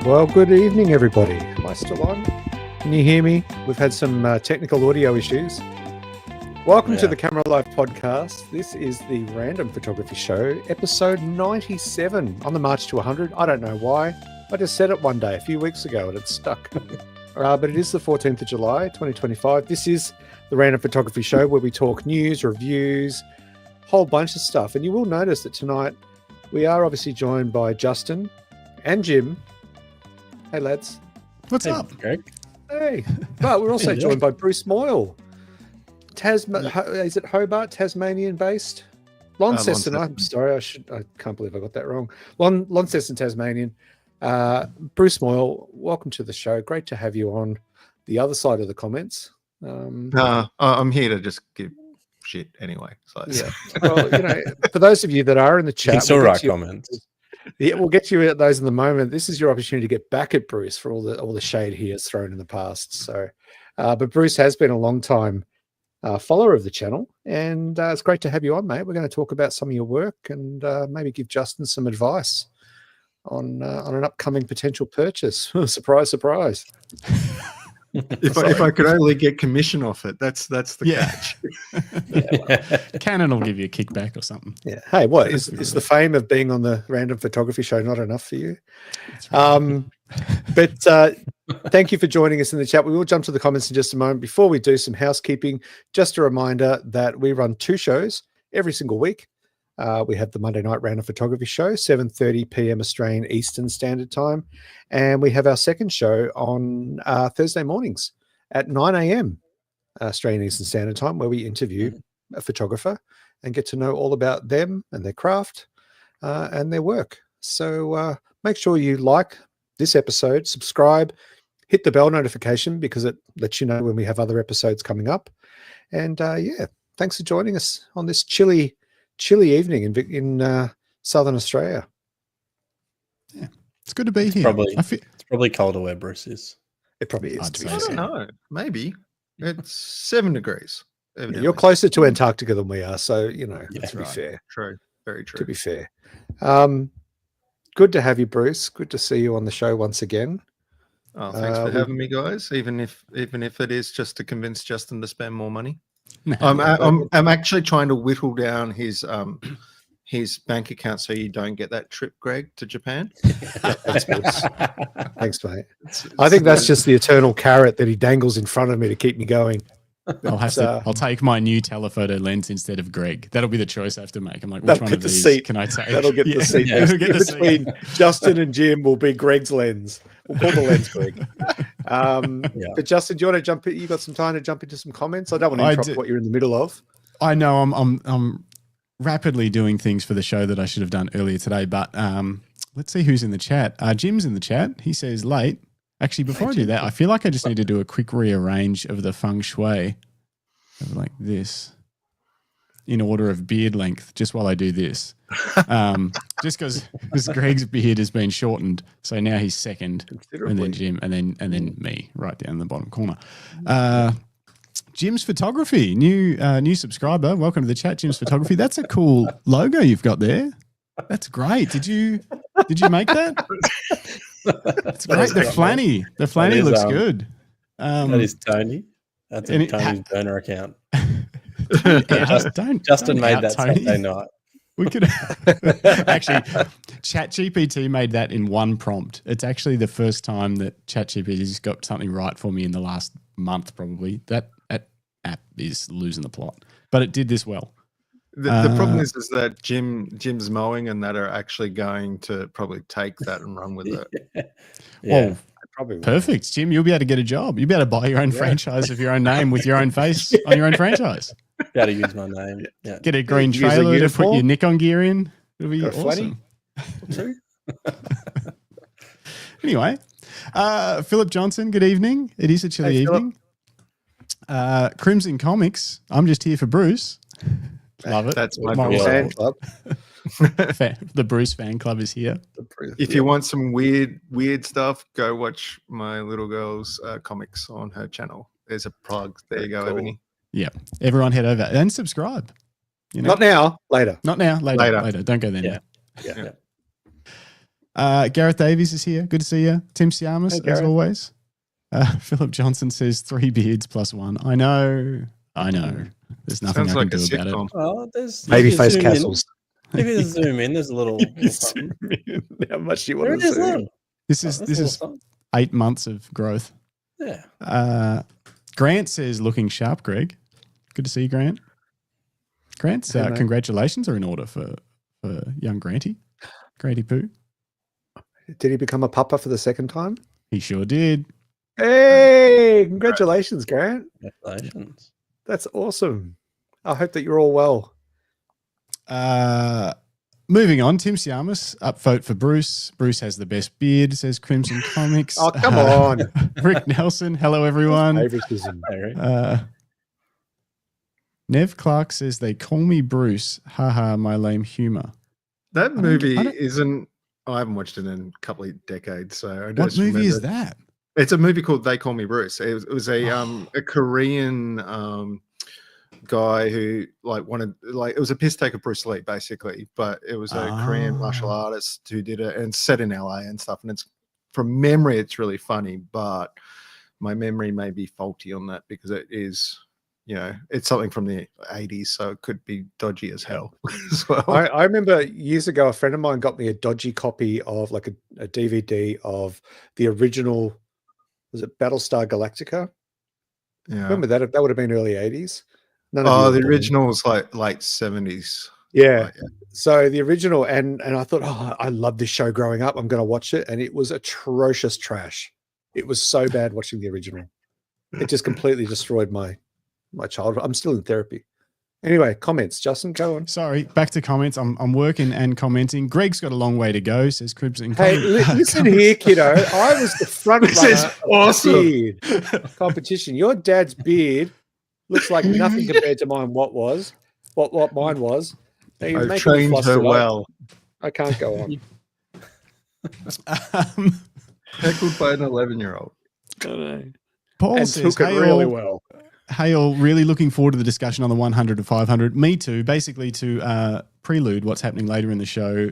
Well, good evening, everybody. Am I still on? Can you hear me? We've had some technical audio issues. Welcome to the Camera Life podcast. This is the Random Photography Show, episode 97 on the march to 100. I don't know why. I just said it one day a few weeks ago and it stuck. But it is the 14th of July, 2025. This is the Random Photography Show where we talk news, reviews, whole bunch of stuff. And you will notice that tonight we are obviously joined by Justin and Jim. Hey, lads. What's up, Greg? Hey. But we're also joined by Bruce Moyle. Is it Hobart, Tasmanian based? Launceston. I'm sorry, I can't believe I got that wrong. Launceston, Tasmanian. Bruce Moyle, welcome to the show. Great to have you on the other side of the comments. I'm here to just give shit anyway. So. Yeah. Well, for those of you that are in the chat, it's all right comments. Yeah, we'll get you at those in the moment. This is your opportunity to get back at Bruce for all the shade he has thrown in the past. So, but Bruce has been a long time follower of the channel, and it's great to have you on, mate. We're going to talk about some of your work and maybe give Justin some advice on an upcoming potential purchase. Surprise, surprise. If I could only get commission off it, that's the catch. Canon will give you a kickback or something. Yeah. Hey, what is the fame of being on the Random Photography Show not enough for you? Right. But thank you for joining us in the chat. We will jump to the comments in just a moment. Before we do some housekeeping, just a reminder that we run two shows every single week. We have the Monday night Random Photography Show, 7:30 p.m. Australian Eastern Standard Time. And we have our second show on Thursday mornings at 9 a.m. Australian Eastern Standard Time, where we interview a photographer and get to know all about them and their craft and their work. So make sure you like this episode, subscribe, hit the bell notification because it lets you know when we have other episodes coming up. And thanks for joining us on this chilly evening in Southern Australia. Yeah, it's good to be here. It's probably colder where Bruce is. It probably is. I don't know. Maybe it's 7 degrees. Yeah, you're closer to Antarctica than we are, so to be fair. True, very true. To be fair, good to have you, Bruce. Good to see you on the show once again. Oh, thanks for having me, guys. Even if it is just to convince Justin to spend more money. I'm actually trying to whittle down his bank account so you don't get that trip, Greg, to Japan. Thanks, mate. I think that's just the eternal carrot that he dangles in front of me to keep me going. I'll take my new telephoto lens instead of Greg. That'll be the choice I have to make. I'm like, which one of these can I take? That'll get the seat. Between Justin and Jim will be Greg's lens. We'll call the lens Greg. But Justin, do you want to jump in? You got some time to jump into some comments? I don't want to interrupt what you're in the middle of. I know I'm rapidly doing things for the show that I should have done earlier today, but let's see who's in the chat. Jim's in the chat. He says late. Actually, before I do that, I feel like I just need to do a quick rearrange of the feng shui of like this in order of beard length, just while I do this. Just because Greg's beard has been shortened, so now he's second, and then Jim, and then me right down in the bottom corner. Jim's Photography, new subscriber. Welcome to the chat, Jim's Photography. That's a cool logo you've got there. That's great. Did you make that? That's great. The flanny looks good. That is Tony. That's Tony's burner account. Justin made that Saturday night. We could actually, ChatGPT made that in one prompt. It's actually the first time that ChatGPT's got something right for me in the last month, probably. That app is losing the plot, but it did this well. The problem is that Jim's mowing and that are actually going to probably take that and run with it. Well, probably perfect, Jim. You'll be able to get a job. You'll be able to buy your own franchise of your own name with your own face on your own franchise. Be able to use my name. Yeah. Get a green trailer to put your Nikon gear in. It'll be awesome. Anyway, Philip Johnson, good evening. It is a chilly evening. Crimson Comics. I'm just here for Bruce. Love it. That's my fan club. The Bruce fan club is here. If you want some weird stuff, go watch my little girl's comics on her channel. There's a plug. There you go, Ebony. Yeah. Everyone head over and subscribe. Not now, later. Not now, later. Don't go there now. Yeah. Gareth Davies is here. Good to see you. Tim Siamas, as always. Philip Johnson says 3 beards plus 1. I know. There's nothing I can do about it. Well, there's Babyface castles. If you zoom in, there's a little something. How much do you want to zoom? This is 8 months of growth. Yeah. Grant says looking sharp, Greg. Good to see you, Grant. Grant's congratulations are in order for young Granty. Granty Poo. Did he become a papa for the second time? He sure did. Hey, congratulations, Grant. Congratulations. That's awesome. I hope that you're all well. Moving on, Tim Siamas, upvote for Bruce. Bruce has the best beard, says Crimson Comics. Oh, come on. Rick Nelson, hello, everyone. Nev Clark says, they call me Bruce. Haha, my lame humor. That movie isn't... I haven't watched it in a couple of decades, so I don't What movie is that? It's a movie called They Call Me Bruce. It was a Korean guy who it was a piss take of Bruce Lee, basically, but it was a Korean martial artist who did it, and set in LA and stuff. And it's, from memory, it's really funny, but my memory may be faulty on that because it is, it's something from the 80s, so it could be dodgy as hell as well. I remember years ago, a friend of mine got me a dodgy copy of like a DVD of the original, was it Battlestar Galactica? Yeah. Remember that? That would have been early 80s. The original was like late 70s. Yeah. So the original, and I thought, I love this show growing up. I'm going to watch it. And it was atrocious trash. It was so bad watching the original. It just completely destroyed my childhood. I'm still in therapy. Anyway, comments. Justin, go on. Sorry, back to comments. I'm working and commenting. Greg's got a long way to go, says Crimson. Hey, listen here, kiddo. I was the front runner awesome beard competition. Your dad's beard looks like nothing compared to mine. What mine was. I've trained her well. I can't go on. Heckled by an 11-year-old. Paul and says, took it really well. Hey, all, really looking forward to the discussion on the 100 to 500. Me too. Basically, to prelude what's happening later in the show,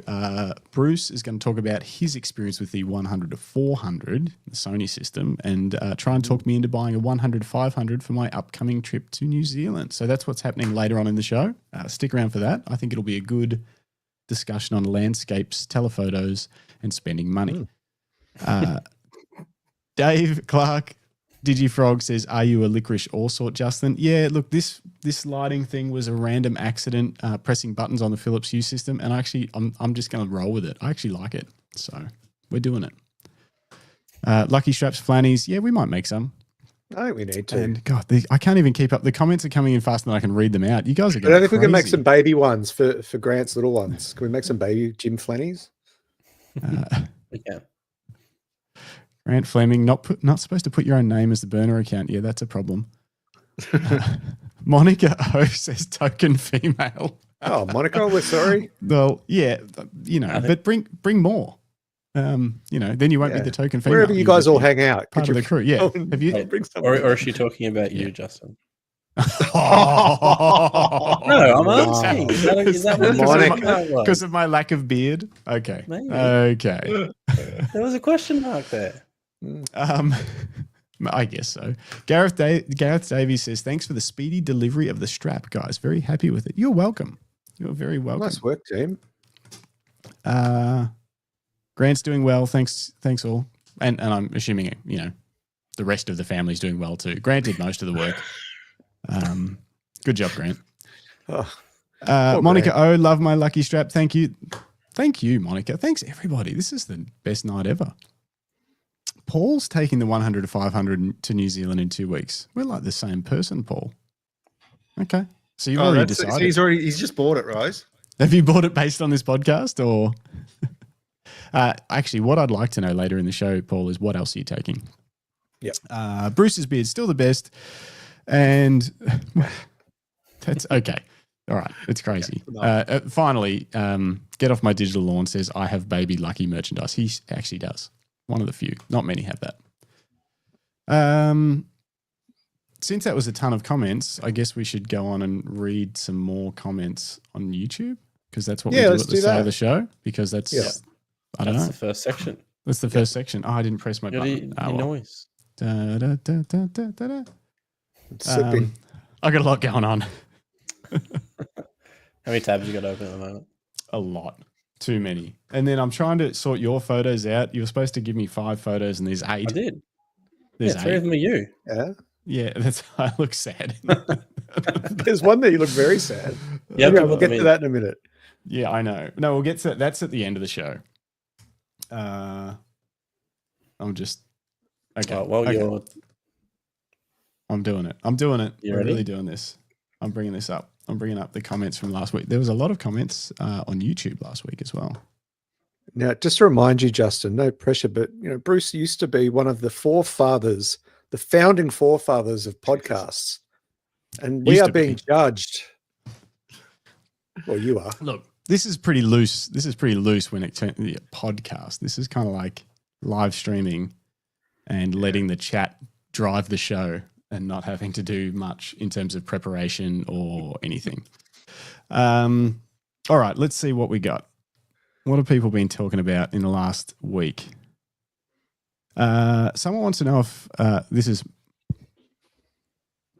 Bruce is going to talk about his experience with the 100 to 400, the Sony system, and try and talk me into buying a 100 to 500 for my upcoming trip to New Zealand. So that's what's happening later on in the show. Stick around for that. I think it'll be a good discussion on landscapes, telephotos, and spending money. Dave Clark, Digifrog says, are you a licorice all sort, Justin? Yeah, look, this lighting thing was a random accident, pressing buttons on the Philips Hue system, and I'm just going to roll with it. I actually like it, so we're doing it. Lucky Straps Flannies, yeah, we might make some. I think we need to. And God, I can't even keep up. The comments are coming in faster than I can read them out. You guys are going I don't think crazy. we can make some baby ones for Grant's little ones. Can we make some baby Jim Flannies? We can. Grant Fleming, not supposed to put your own name as the burner account. Yeah, that's a problem. Monica O says token female. Oh, Monica, we're sorry. Well, yeah, but bring more. Then you won't be the token female. Wherever you guys all hang out, part of the crew. Yeah, have you? Or is she talking about you, Justin? No, I'm asking. Is that what because of my lack of beard? Okay. Maybe. Okay. There was a question mark there. I guess so. Gareth Davies says, thanks for the speedy delivery of the strap, guys. Very happy with it. You're welcome. You're very welcome. Nice work, team. Grant's doing well. Thanks all. And I'm assuming, the rest of the family's doing well too. Grant did most of the work. Good job, Grant. Monica O, love my lucky strap. Thank you. Thank you, Monica. Thanks, everybody. This is the best night ever. Paul's taking the 100 to 500 to New Zealand in 2 weeks. We're like the same person, Paul. Okay. So you've already decided. He's just bought it, right? Have you bought it based on this podcast or? Actually, what I'd like to know later in the show, Paul, is what else are you taking? Yeah. Bruce's beard's still the best. And that's okay. All right. It's crazy. Finally, Get Off My Digital Lawn says, I have baby lucky merchandise. He actually does. One of the few. Not many have that. Since that was a ton of comments, I guess we should go on and read some more comments on YouTube because that's what we do at the start of the show because that's I don't know. That's the first section. That's the first section. Oh, I didn't press my button. Noise. Sipping. I got a lot going on. How many tabs you got open at the moment? A lot. Too many. And then I'm trying to sort your photos out. You were supposed to give me 5 photos and there's 8. I did. There's 3 of them are you. Yeah. Yeah, I look sad. There's one that you look very sad. Yeah, we'll get to that in a minute. Yeah, I know. No, we'll get to that. That's at the end of the show. I'm just okay. Oh, well, okay. I'm doing it. You I'm ready? really doing this. I'm bringing this up. I'm bringing up the comments from last week. There was a lot of comments on YouTube last week as well. Now, just to remind you, Justin, no pressure, but Bruce used to be one of the forefathers, the founding forefathers of podcasts, and we are being judged. Well, you are. Look, this is pretty loose. This is pretty loose when it turns to a podcast. This is kind of like live streaming and letting the chat drive the show and not having to do much in terms of preparation or anything. All right, let's see what we got. What have people been talking about in the last week? Someone wants to know if this is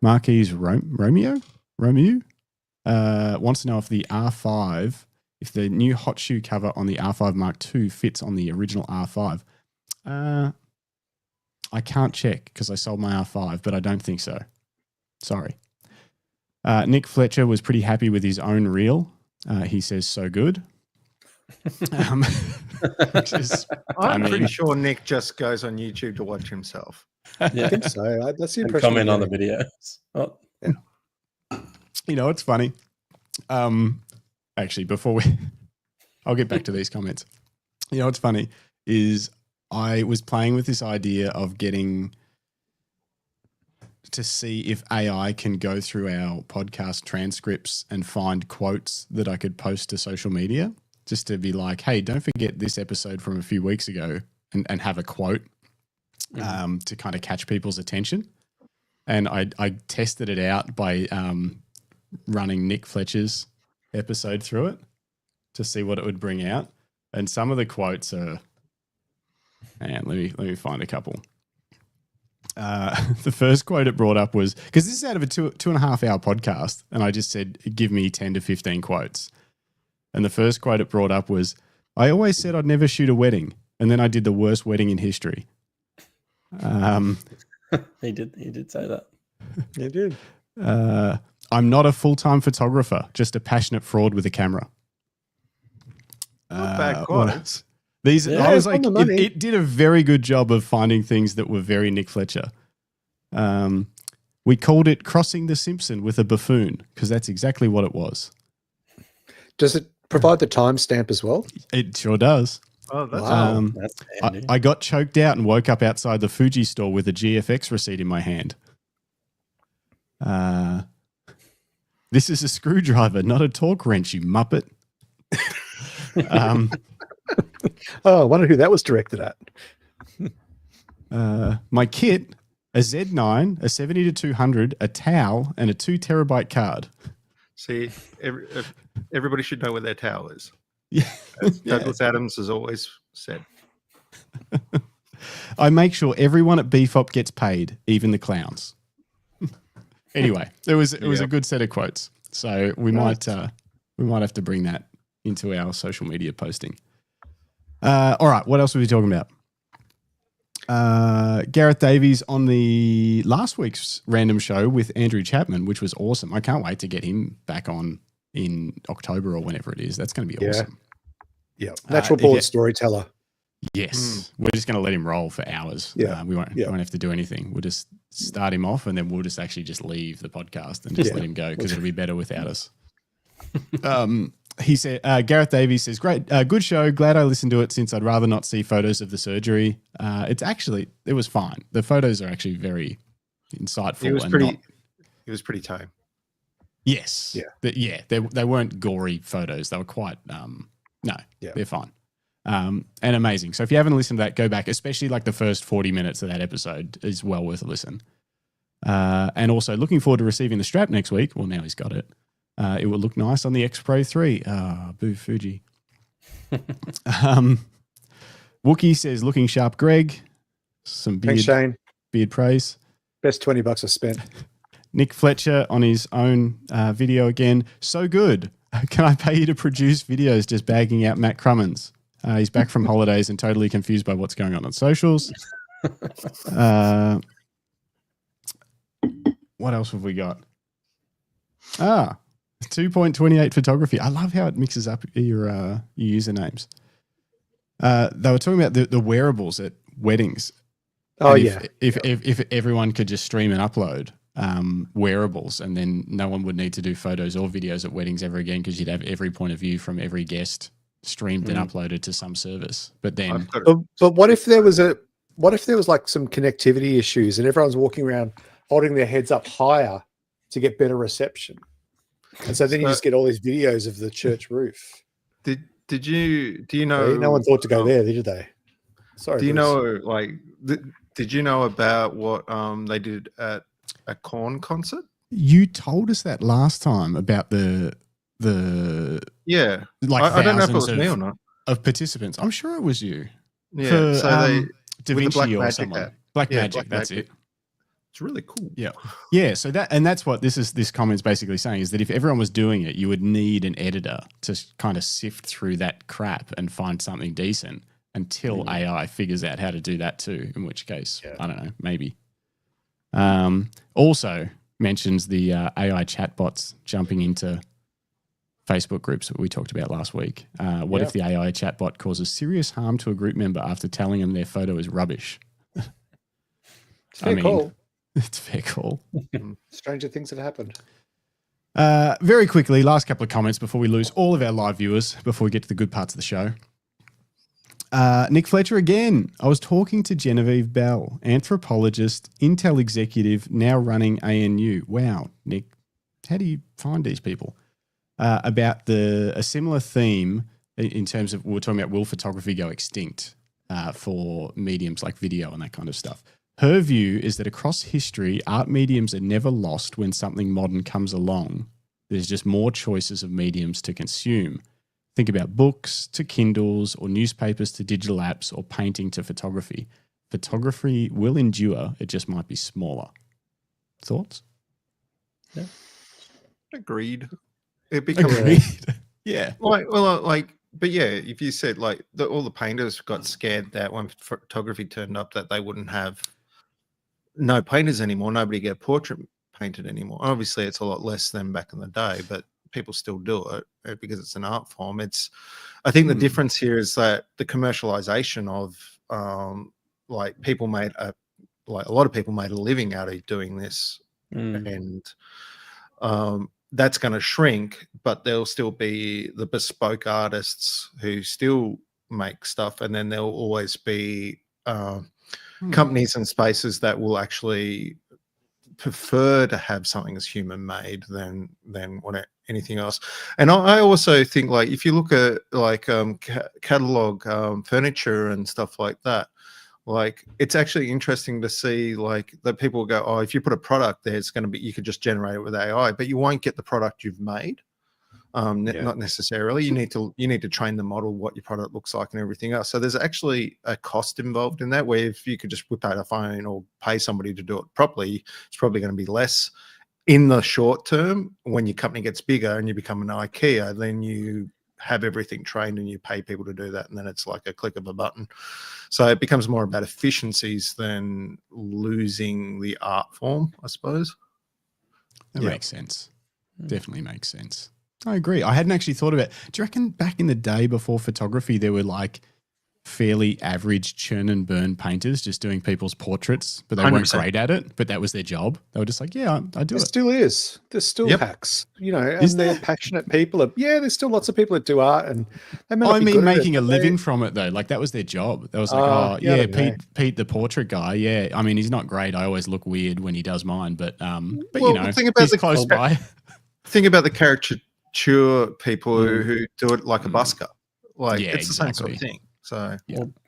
Marquis Romeo wants to know if the R5, if the new hot shoe cover on the R5 Mark II fits on the original R5. I can't check because I sold my R5, but I don't think so. Sorry. Nick Fletcher was pretty happy with his own reel. He says, so good. Which is, I'm pretty sure Nick just goes on YouTube to watch himself. Yeah. I think so. That's the And impression. comment on the videos. Oh. Yeah. You know, it's funny. Actually, I'll get back to these comments. You know, what's funny is I was playing with this idea of getting to see if AI can go through our podcast transcripts and find quotes that I could post to social media, just to be like, hey, don't forget this episode from a few weeks ago, and have a quote to kind of catch people's attention. And I tested it out by running Nick Fletcher's episode through it to see what it would bring out. And some of the quotes are, and let me find a couple. The first quote it brought up was, because this is out of a 2.5 hour podcast, and I just said, give me 10 to 15 quotes. And the first quote it brought up was, I always said I'd never shoot a wedding, and then I did the worst wedding in history. He did say that. He did. I'm not a full-time photographer, just a passionate fraud with a camera. Not bad quotes. I was like, it did a very good job of finding things that were very Nick Fletcher. We called it crossing the Simpson with a buffoon, because that's exactly what it was. Does it provide the timestamp as well? It sure does. Oh, that's That's handy. I got choked out and woke up outside the Fuji store with a GFX receipt in my hand. This is a screwdriver, not a torque wrench, you muppet. Oh, I wonder who that was directed at. My kit, a Z9, a 70-200, a towel, and a 2 terabyte card. See, everybody should know where their towel is. Yeah. As Douglas Adams has always said. I make sure everyone at BFOP gets paid, even the clowns. Anyway, it was a good set of quotes. So we might have to bring that into our social media posting. All right, what else were we talking about? Gareth Davies on the last week's random show with Andrew Chapman, which was awesome. I can't wait to get him back on in October or whenever it is. That's going to be awesome. Yeah, natural born storyteller. Yes, we're just going to let him roll for hours. Yeah, we won't have to do anything. We'll just start him off, and then we'll just leave the podcast and just let him go, because it'll be better without us. He said, Gareth Davies says, great, good show. Glad I listened to it, since I'd rather not see photos of the surgery. It was fine. The photos are actually very insightful. It was pretty tame. Yes. Yeah. They weren't gory photos. They were quite, they're fine. And amazing. So if you haven't listened to that, go back, especially like the first 40 minutes of that episode is well worth a listen. And also looking forward to receiving the strap next week. Well, now he's got it. It will look nice on the X Pro 3. Boo Fuji. Wookie says, looking sharp, Greg. Some Thanks, Shane. beard praise. Best $20 I spent. Nick Fletcher on his own video again. So good. Can I pay you to produce videos just bagging out Matt Crummins? He's back from holidays and totally confused by what's going on socials. What else have we got? 2.28 photography. I love how it mixes up your usernames. They were talking about the wearables at weddings. Oh, If everyone could just stream and upload wearables, and then no one would need to do photos or videos at weddings ever again, because you'd have every point of view from every guest streamed and uploaded to some service. But then, but what if there was like some connectivity issues and everyone's walking around holding their heads up higher to get better reception, and so then you just get all these videos of the church roof. Do you know? No one thought to go there, did they? Sorry. Do you know, like, did you know about what they did at a Korn concert? You told us that last time about the like I don't know if it was me or not. Of participants. I'm sure it was you. Yeah. For, so they Da with the Vinci or Blackmagic someone. app. Blackmagic, that's it. It's really cool. Yeah. So that's what this comment's basically saying, is that if everyone was doing it, you would need an editor to kind of sift through that crap and find something decent until AI figures out how to do that too, in which case, I don't know, maybe. Also mentions the AI chatbots jumping into Facebook groups that we talked about last week. What if the AI chatbot causes serious harm to a group member after telling them their photo is rubbish? It's fair call. It's fair call. Stranger things have happened. Very quickly, last couple of comments before we lose all of our live viewers, before we get to the good parts of the show. Nick Fletcher again. I was talking to Genevieve Bell, anthropologist, Intel executive, now running ANU. Wow, Nick, how do you find these people? About a similar theme in terms of, we were talking about, will photography go extinct for mediums like video and that kind of stuff. Her view is that across history, art mediums are never lost when something modern comes along. There's just more choices of mediums to consume. Think about books to Kindles, or newspapers to digital apps, or painting to photography. Photography will endure, it just might be smaller. Thoughts? Yeah. Agreed. It becomes yeah. But yeah, if you said like all the painters got scared that when photography turned up that they wouldn't have no painters anymore, nobody get a portrait painted anymore. Obviously, it's a lot less than back in the day, but people still do it because it's an art form. I think the difference here is that the commercialization of like a lot of people made a living out of doing this, and that's going to shrink, but there'll still be the bespoke artists who still make stuff, and then there'll always be companies and spaces that will actually prefer to have something as human made than anything else. And I also think, like, if you look at like catalog furniture and stuff like that, like, it's actually interesting to see like that people go, oh, if you put a product there, it's going to be, you could just generate it with AI, but you won't get the product you've made. Not necessarily. You need to train the model what your product looks like and everything else. So there's actually a cost involved in that, where if you could just whip out a phone or pay somebody to do it properly, it's probably going to be less in the short term. When your company gets bigger and you become an IKEA, then you have everything trained and you pay people to do that, and then it's like a click of a button. So it becomes more about efficiencies than losing the art form, I suppose. That makes sense. Definitely makes sense. I agree. I hadn't actually thought about it. Do you reckon back in the day before photography, there were like fairly average churn and burn painters just doing people's portraits, but they 100%. Weren't great at it, but that was their job? They were just like, yeah, I do it. Still is. There's still hacks, you know, and they're passionate people. There's still lots of people that do art, and they may not be good making at it, a living from it though. Like that was their job. That was like, Pete, the portrait guy. Yeah. I mean, he's not great. I always look weird when he does mine, but you know, he's close by. Think about the caricature people who do it like a busker. Like it's the same sort of thing. So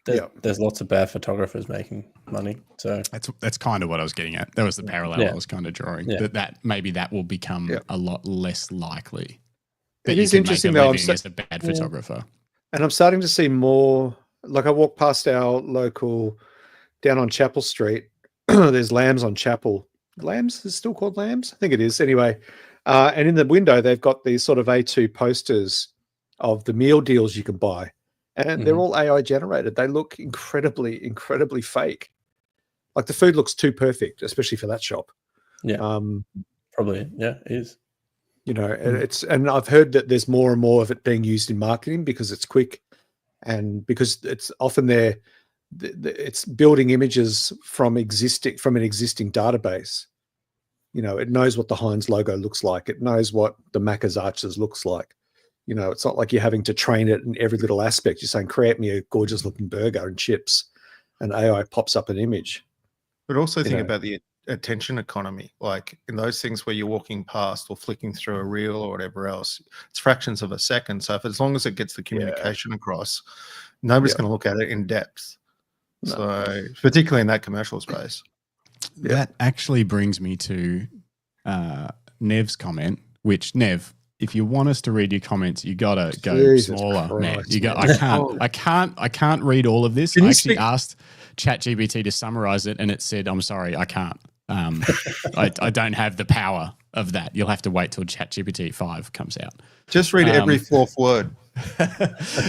there's lots of bad photographers making money. So that's kind of what I was getting at. That was the parallel I was kind of drawing. That maybe that will become a lot less likely. It is interesting though. As a bad photographer, and I'm starting to see more like I walk past our local down on Chapel Street. There's Lambs on Chapel. Lambs is still called Lambs? I think it is. Anyway, and in the window, they've got these sort of A2 posters of the meal deals you can buy. And they're all AI generated. They look incredibly, incredibly fake. Like the food looks too perfect, especially for that shop. Yeah. Probably. Yeah, it is. You know, and I've heard that there's more and more of it being used in marketing because it's quick and because it's often it's building images from an existing database. You know, it knows what the Heinz logo looks like. It knows what the Macca's Arches looks like. You know, it's not like you're having to train it in every little aspect. You're saying, create me a gorgeous looking burger and chips, and AI pops up an image. But also think about the attention economy. Like in those things where you're walking past or flicking through a reel or whatever else, it's fractions of a second. So as long as it gets the communication across, nobody's going to look at it in depth. No. So particularly in that commercial space. That actually brings me to Nev's comment, which Nev, if you want us to read your comments, you gotta go Jesus smaller, Christ, man. I can't read all of this. I actually asked ChatGPT to summarize it, and it said, "I'm sorry, I can't. I don't have the power of that. You'll have to wait till ChatGPT 5 comes out." Just read every fourth word.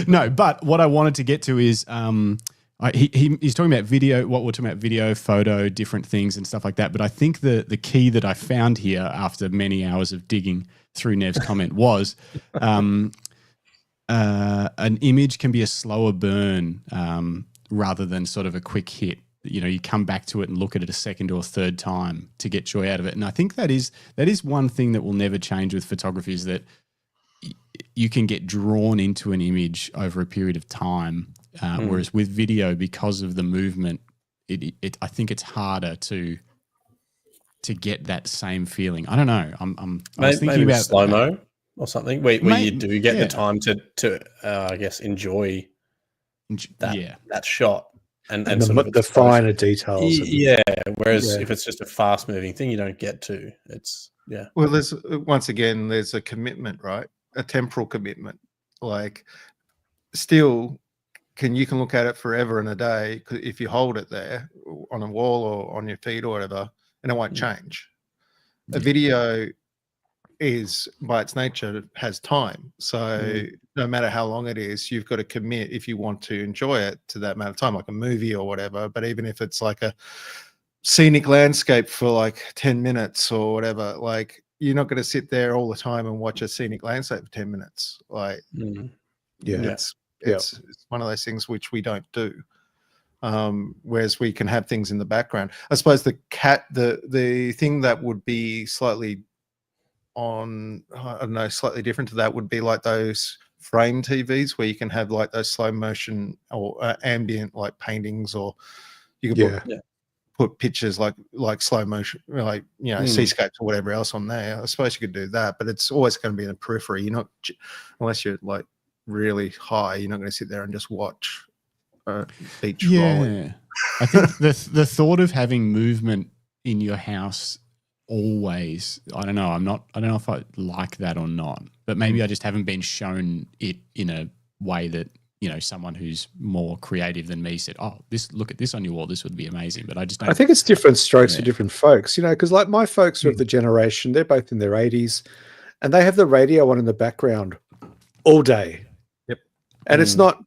No, but what I wanted to get to is he's talking about video, what we're talking about, video, photo, different things and stuff like that. But I think the key that I found here after many hours of digging through Nev's comment was an image can be a slower burn rather than sort of a quick hit. You know, you come back to it and look at it a second or third time to get joy out of it. And I think that is one thing that will never change with photography, is that you can get drawn into an image over a period of time. Whereas with video, because of the movement, I think it's harder to get that same feeling. I don't know. I was thinking about slow-mo or something where you do get the time to I guess enjoy that shot and the finer details. Whereas if it's just a fast-moving thing, you don't get to. It's Well, there's a commitment, right? A temporal commitment. Like still. You can look at it forever and a day if you hold it there on a wall or on your feet or whatever, and it won't change. A video is, by its nature, has time. So no matter how long it is, you've got to commit if you want to enjoy it to that amount of time, like a movie or whatever. But even if it's like a scenic landscape for like 10 minutes or whatever, like you're not going to sit there all the time and watch a scenic landscape for 10 minutes. Like, It's one of those things which we don't do. Whereas we can have things in the background. I suppose the thing that would be slightly slightly different to that would be like those frame TVs where you can have like those slow motion or ambient like paintings, or you can put pictures like slow motion, like, you know, seascapes or whatever else on there. I suppose you could do that, but it's always going to be in the periphery. You're not, unless you're like really high, you're not going to sit there and just watch beach rolling. I think the thought of having movement in your house always, I don't know if I like that or not, but maybe I just haven't been shown it in a way that, you know, someone who's more creative than me said, "Oh, look at this on your wall, this would be amazing." But I just don't. I think it's different strokes for different folks, you know, because like my folks are of the generation, they're both in their 80s, and they have the radio on in the background all day. And it's not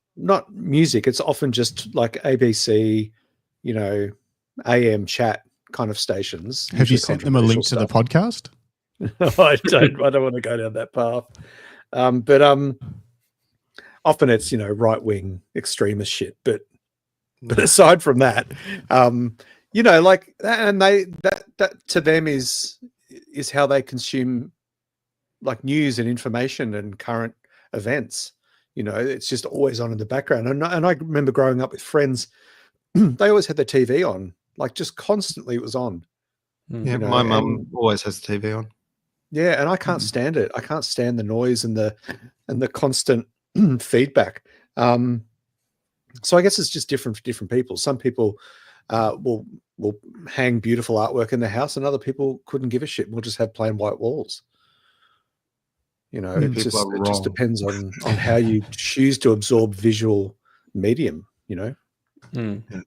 music. It's often just like ABC, you know, AM chat kind of stations. Have you sent them a link to the podcast? I don't want to go down that path. But often it's, you know, right-wing extremist shit. But aside from that, you know, like, and that to them is how they consume like news and information and current events. You know, it's just always on in the background. And I remember growing up with friends, they always had their TV on, like just constantly it was on. Yeah, you know, my mum always has the TV on. Yeah, and I can't stand it. I can't stand the noise and the constant feedback. So I guess it's just different for different people. Some people will hang beautiful artwork in their house, and other people couldn't give a shit. We'll just have plain white walls. You know, it just depends on how you choose to absorb visual medium. Mm. Yeah.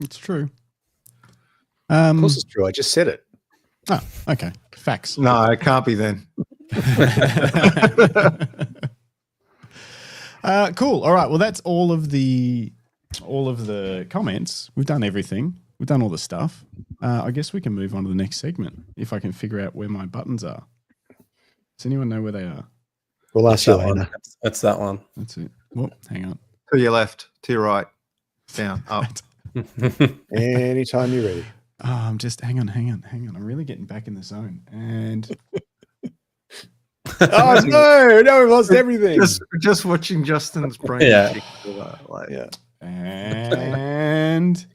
It's true. Of course it's true. I just said it. Oh, okay. Facts. No, it can't be then. Cool. All right. Well, that's all of the comments. We've done everything. We've done all the stuff. I guess we can move on to the next segment if I can figure out where my buttons are. Does anyone know where they are? We'll ask you later. That's that one. That's it. Well, hang on. To your left, to your right, down, up. Anytime you're ready. I'm just hang on. I'm really getting back in the zone. And oh no, we lost everything. Just watching Justin's brain. Yeah. Yeah. And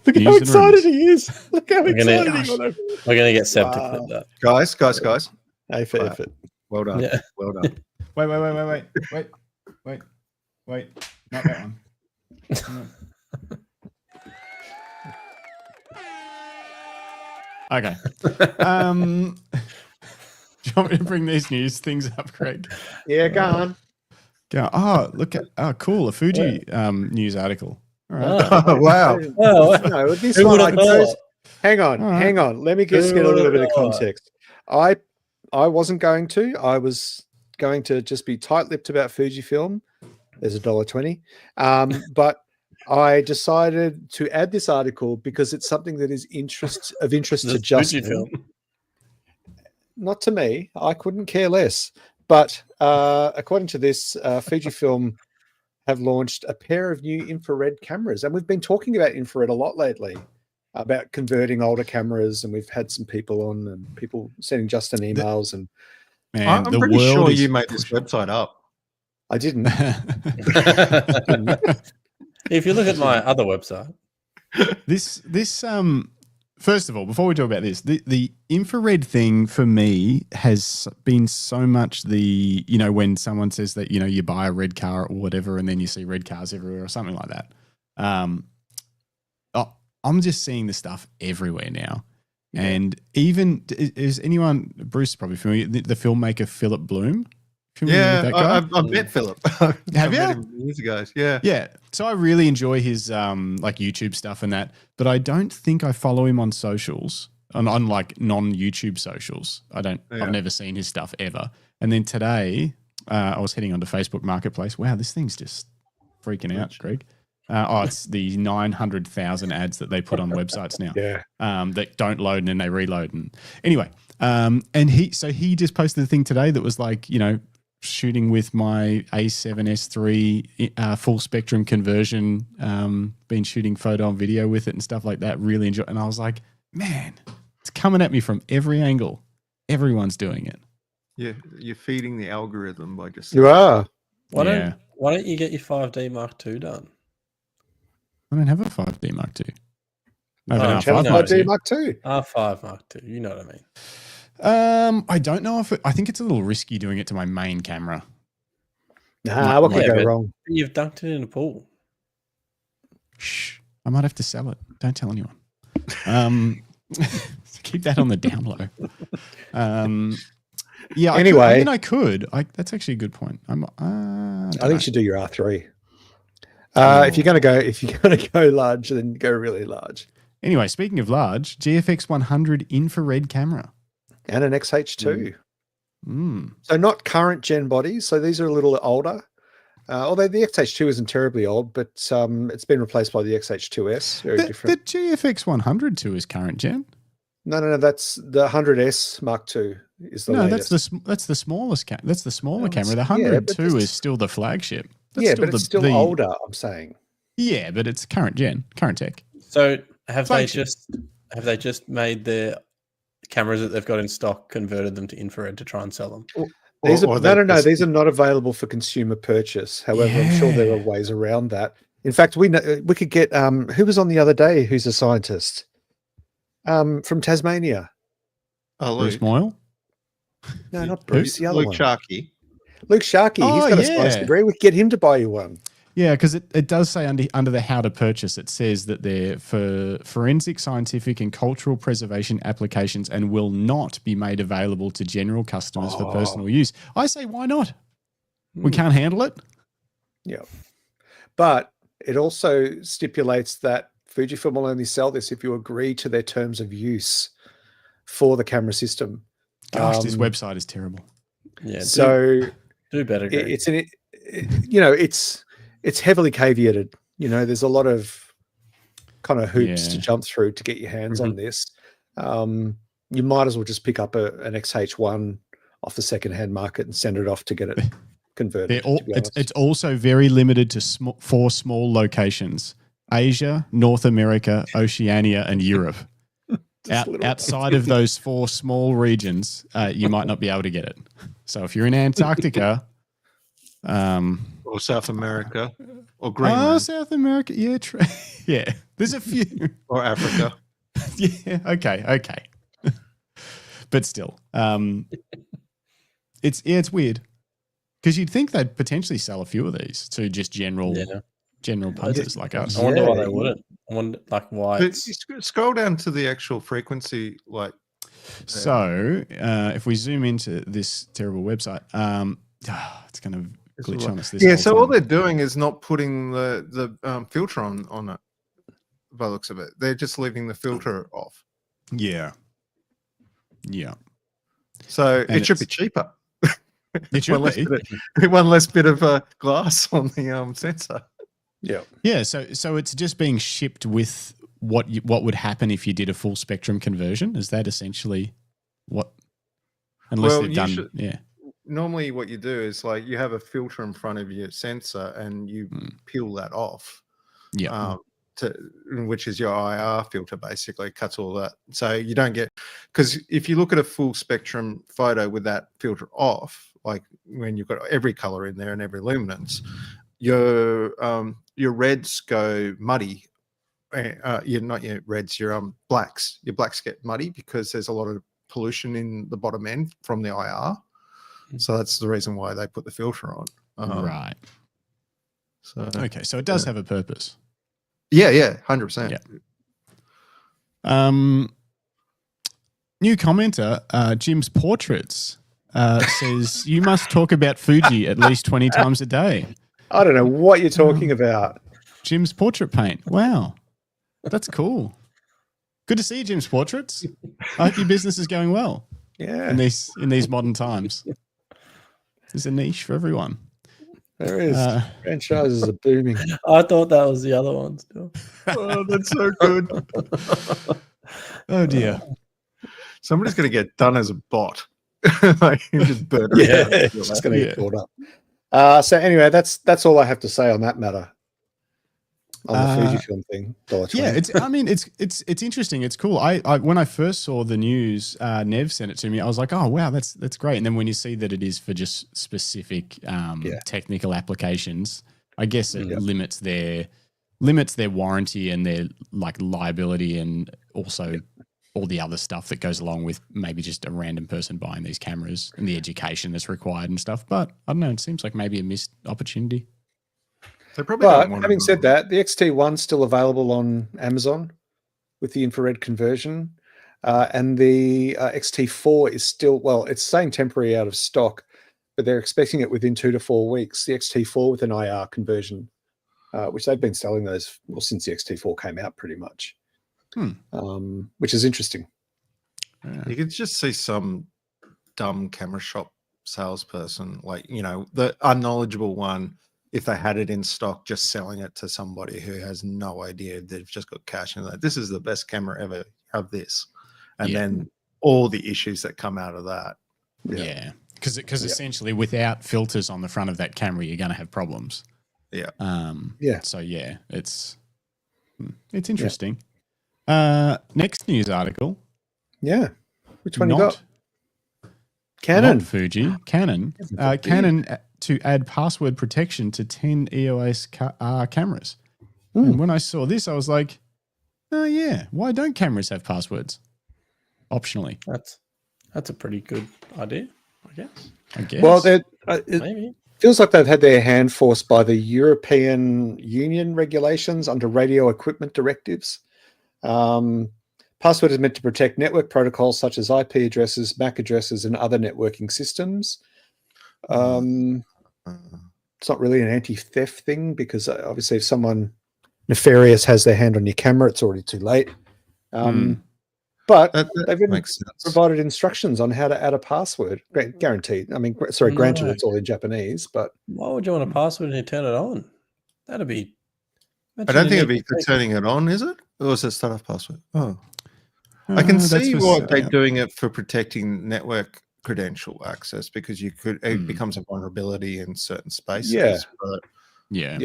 look how excited he is. Look how excited he is. We're gonna get Seb to clip that. Guys. Effort. Well done. Yeah. Well done. Wait. Not that one. Okay. Do you want me to bring these news things up, Craig? Yeah, go on. Go. Oh, look at cool. A Fuji news article. All right. Oh, wow. Oh, No, this who one would I have thought? chose. Hang on. Let me just get a little bit of context. I wasn't going to. I was going to just be tight-lipped about Fujifilm. There's $1.20. But I decided to add this article because it's something that is of interest to Justin. Not to me. I couldn't care less. But according to this, Fujifilm have launched a pair of new infrared cameras. And we've been talking about infrared a lot lately, about converting older cameras. And we've had some people on and people sending Justin emails. And I'm pretty sure you made this website up. I didn't. If you look at my other website, this first of all, before we talk about this, the infrared thing for me has been so much when someone says that you buy a red car or whatever, and then you see red cars everywhere or something like that. I'm just seeing the stuff everywhere now, and even is anyone Bruce is probably familiar the filmmaker Philip Bloom. Yeah, I've met Philip. Have you? Met him years ago. Yeah. Yeah. So I really enjoy his like YouTube stuff and that, but I don't think I follow him on socials, on like non-YouTube socials. I've never seen his stuff ever. And then today I was heading onto Facebook Marketplace. Wow, this thing's just freaking out, Greg. It's the 900,000 ads that they put on websites now. Yeah. That don't load and then they reload. And anyway, and he just posted the thing today that was like, shooting with my A7S III full spectrum conversion, been shooting photo and video with it and stuff like that. Really enjoy. And I was like, man, it's coming at me from every angle. Everyone's doing it. Yeah, you're feeding the algorithm by just. You are. Why don't you get your 5D Mark II done? I don't have a 5D Mark II. I have an R5 Mark II. R5 Mark II. You know what I mean. I don't know I think it's a little risky doing it to my main camera. What could go wrong? You've dunked it in a pool. Shh. I might have to sell it. Don't tell anyone. Keep that on the down low. Yeah. Anyway, I could. That's actually a good point. I think you should do your R3. If you're going to go large, then go really large. Anyway, speaking of large, GFX 100 infrared camera. And an XH2. So not current gen bodies. So these are a little older. Although the XH2 isn't terribly old, but it's been replaced by the XH2S. Very different. The GFX 100 2 is current gen. No. That's the 100S Mark II is the latest. That's the smallest That's the smaller camera. The 102 is still the flagship. But it's still older, I'm saying. Yeah, but it's current gen, current tech. So have they just made their cameras that they've got in stock, converted them to infrared to try and sell them? These are these are not available for consumer purchase. However, I'm sure there are ways around that. In fact, we could get who was on the other day, who's a scientist from Tasmania. Bruce Moyle? No, not Bruce. The other Luke one. Sharkey. Luke Sharkey. He's got a science degree. We could get him to buy you one. Yeah, because it does say under the how to purchase, it says that they're for forensic, scientific, and cultural preservation applications and will not be made available to general customers for personal use. I say, why not? We can't handle it. Yeah. But it also stipulates that Fujifilm will only sell this if you agree to their terms of use for the camera system. Gosh, this website is terrible. Yeah. So do better. Greg. It's heavily caveated. There's a lot of kind of hoops to jump through to get your hands on this. You might as well just pick up an XH1 off the secondhand market and send it off to get it converted. It's also very limited to 4 small locations: Asia, North America, Oceania, and Europe. Outside of those 4 small regions, you might not be able to get it. So if you're in Antarctica, or South America, or Greenland, South America, yeah, there's a few, or Africa, okay, but still, it's weird because you'd think they'd potentially sell a few of these to just general punters like us. I wonder why they wouldn't. I wonder why. Scroll down to the actual frequency, So, if we zoom into this terrible website, it's going to glitch on us. So all they're doing is not putting the filter on it. By the looks of it, they're just leaving the filter off. Yeah. So it should be cheaper. It should be one less bit of glass on the sensor. Yeah. So it's just being shipped with what would happen if you did a full spectrum conversion. Is that essentially what? Unless they've done, Normally, what you do is you have a filter in front of your sensor, and you peel that off. Yeah. Which is your IR filter, basically cuts all that. So you don't get, because if you look at a full spectrum photo with that filter off, like when you've got every color in there and every luminance, your reds go muddy. You're not your reds, your blacks. Your blacks get muddy because there's a lot of pollution in the bottom end from the IR. So that's the reason why they put the filter on. Right. So so it does have a purpose. Yeah, 100%. Yeah. New commenter, Jim's Portraits, says you must talk about Fuji at least 20 times a day. I don't know what you're talking about. Jim's Portrait Paint. Wow. That's cool. Good to see you, Jim's Portraits. I hope your business is going well. Yeah. In these modern times. There's a niche for everyone. There is. Franchises are booming. I thought that was the other one still. Oh, that's so good. Oh dear. Somebody's going to get done as a bot. You just burn it. It's going to get caught up. So anyway, that's all I have to say on that matter. On the Fujifilm thing. Yeah, it's interesting. It's cool. I when I first saw the news, Nev sent it to me. I was like, oh wow, that's great. And then when you see that it is for just specific technical applications, I guess it limits their warranty and their liability, and also all the other stuff that goes along with maybe just a random person buying these cameras and the education that's required and stuff. But I don't know. It seems like maybe a missed opportunity. But having said that, the XT1's still available on Amazon with the infrared conversion, and the XT4 is still, it's saying temporary out of stock, but they're expecting it within 2 to 4 weeks. The XT4 with an IR conversion, which they've been selling those since the XT4 came out, pretty much, which is interesting. You could just see some dumb camera shop salesperson, the unknowledgeable one. If they had it in stock, just selling it to somebody who has no idea, they've just got cash and this is the best camera ever, have this. And then all the issues that come out of that. Yeah. Because essentially without filters on the front of that camera, you're going to have problems. Yeah. So it's interesting. Next news article. Yeah. Which one you got? Canon. Not Fuji. Canon. Canon to add password protection to 10 EOS cameras. And when I saw this, I was like, oh yeah, why don't cameras have passwords? Optionally. That's a pretty good idea, I guess. Well, maybe. Feels like they've had their hand forced by the European Union regulations under radio equipment directives. Password is meant to protect network protocols such as IP addresses, MAC addresses, and other networking systems. It's not really an anti-theft thing because obviously if someone nefarious has their hand on your camera, it's already too late. But they've provided instructions on how to add a password. Guaranteed. I mean, sorry, granted, it's all in Japanese, but why would you want a password and you turn it on? That'd be. I don't think it'd be for turning it on, is it? Or is it start off password? Oh, I can see why they're doing it for protecting network credential access because it becomes a vulnerability in certain spaces. Yeah.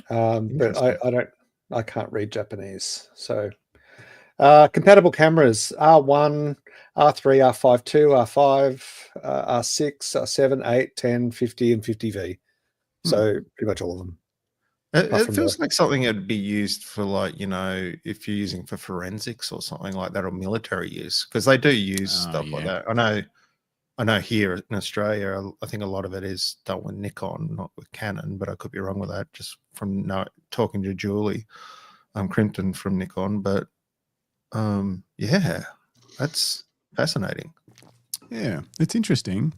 But, but I can't read Japanese. So compatible cameras R1, R3, R5 II, R5, R6, R7, 8, 10, 50, and 50V. So pretty much all of them. It feels like something that'd be used for, like, if you're using for forensics or something like that, or military use, because they do use stuff like that. I know here in Australia, I think a lot of it is done with Nikon, not with Canon, but I could be wrong with that just from talking to Julie Crimpton from Nikon. But that's fascinating. Yeah, it's interesting.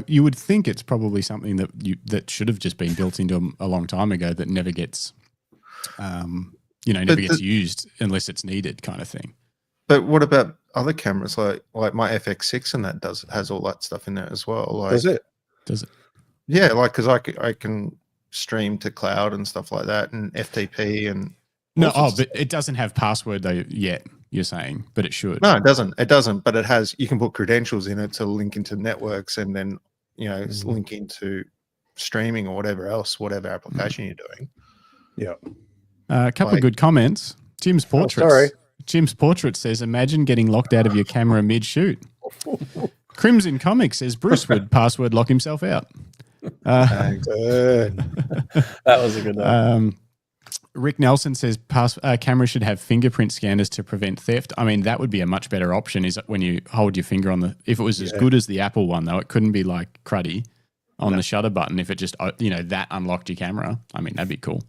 You would think it's probably something that should have just been built into them a long time ago that never gets, gets used unless it's needed, kind of thing. But what about other cameras like my FX6 and that has all that stuff in there as well? Like, Does it? Yeah, like because I can stream to cloud and stuff like that, and FTP and but it doesn't have password though yet. You're saying, but it should. No, it doesn't. It doesn't. But it has. You can put credentials in it to link into networks, and then link into streaming or whatever application you're doing. Yeah. A couple of good comments. Jim's portrait. Jim's portrait says, "Imagine getting locked out of your camera mid-shoot." Crimson Comics says Bruce would password lock himself out. Good. That was a good one. Rick Nelson says camera should have fingerprint scanners to prevent theft. I mean, that would be a much better option is when you hold your finger on the... If it was as good as the Apple one, though, it couldn't be like cruddy on the shutter button if it just, that unlocked your camera. I mean, that'd be cool.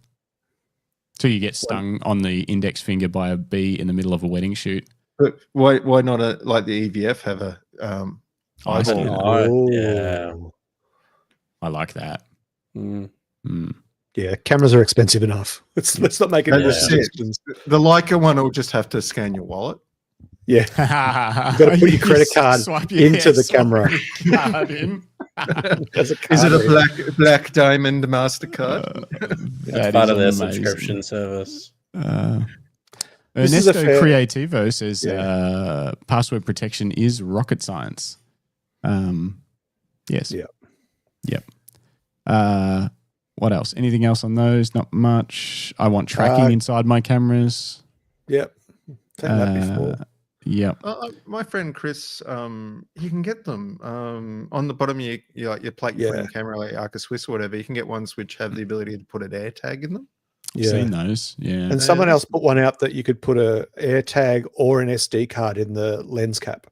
So you get stung on the index finger by a bee in the middle of a wedding shoot. But why not like the EVF have a eyeball? Yeah. I like that. Yeah, cameras are expensive enough. Let's not make it more suggestions. The Leica one will just have to scan your wallet. Yeah. You've got to put your credit card into the camera. Is it a black diamond MasterCard? That's part of their subscription service. Ernesto Creativo says password protection is rocket science. Yes. Yep. What else? Anything else on those? Not much. I want tracking inside my cameras. Yep. Seen that before. Yep. My friend Chris, you can get them on the bottom. You plate your camera, like Arca Swiss or whatever. You can get ones which have the ability to put an air tag in them. Yeah. Seen those. Yeah. And someone else put one out that you could put a air tag or an SD card in the lens cap.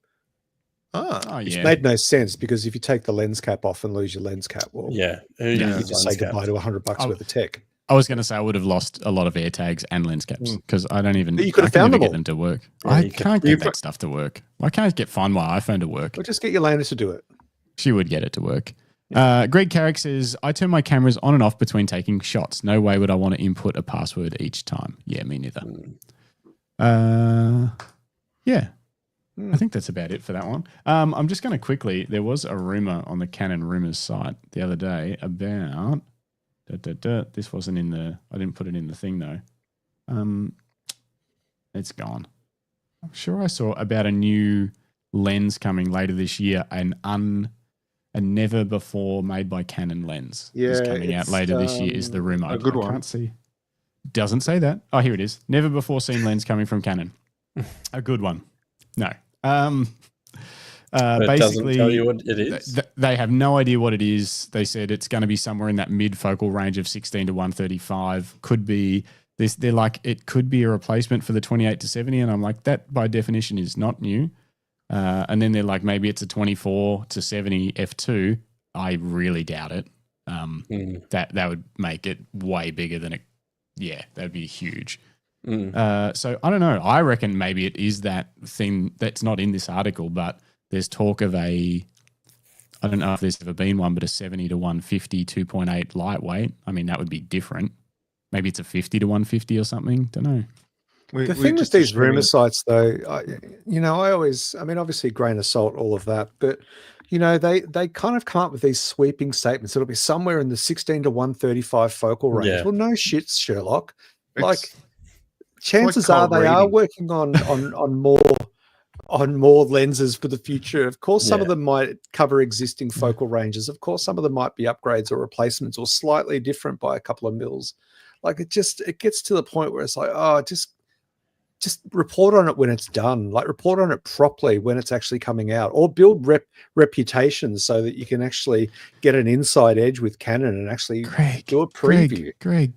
Which made no sense because if you take the lens cap off and lose your lens cap, you just say goodbye to $100 worth of tech. I was going to say I would have lost a lot of air tags and lens caps because I don't even. But you could have found them all. Get them to work. Yeah, I can't get that stuff to work. Why can't I find my iPhone to work? Well, just get Yelena to do it. She would get it to work. Greg Carrick says, I turn my cameras on and off between taking shots. No way would I want to input a password each time. Yeah, me neither. I think that's about it for that one. I'm just going to quickly, there was a rumor on the Canon rumors site the other day about, this wasn't in the, I didn't put it in the thing though. It's gone. I'm sure I saw about a new lens coming later this year, a never before made by Canon lens is coming out later this year is the rumor. A good one. I can't see. Doesn't say that. Oh, here it is. Never before seen lens coming from Canon. A good one. No. Basically, doesn't tell you what it is. They have no idea what it is. They said it's going to be somewhere in that mid focal range of 16 to 135. Could be this. They're like it could be a replacement for the 28 to 70, and I'm like that by definition is not new. And then they're like maybe it's a 24 to 70 f2. I really doubt it. That would make it way bigger than it. Yeah, that'd be huge. So I don't know. I reckon maybe it is that thing that's not in this article, but there's talk of a I don't know if there's ever been one, but a 70 to 150 2.8 lightweight. I mean, that would be different. Maybe it's a 50 to 150 or something. Don't know. The thing with these rumor sites, though, I mean, obviously grain of salt, all of that, but they kind of come up with these sweeping statements. It'll be somewhere in the 16 to 135 focal range. Yeah. Well, no shit, Sherlock. Chances are they are working on more lenses for the future. Of course, some of them might cover existing focal ranges. Of course, some of them might be upgrades or replacements or slightly different by a couple of mils. Like it gets to the point where it's like, oh, just report on it when it's done. Like report on it properly when it's actually coming out, or build reputations so that you can actually get an inside edge with Canon and actually do a preview. Greg.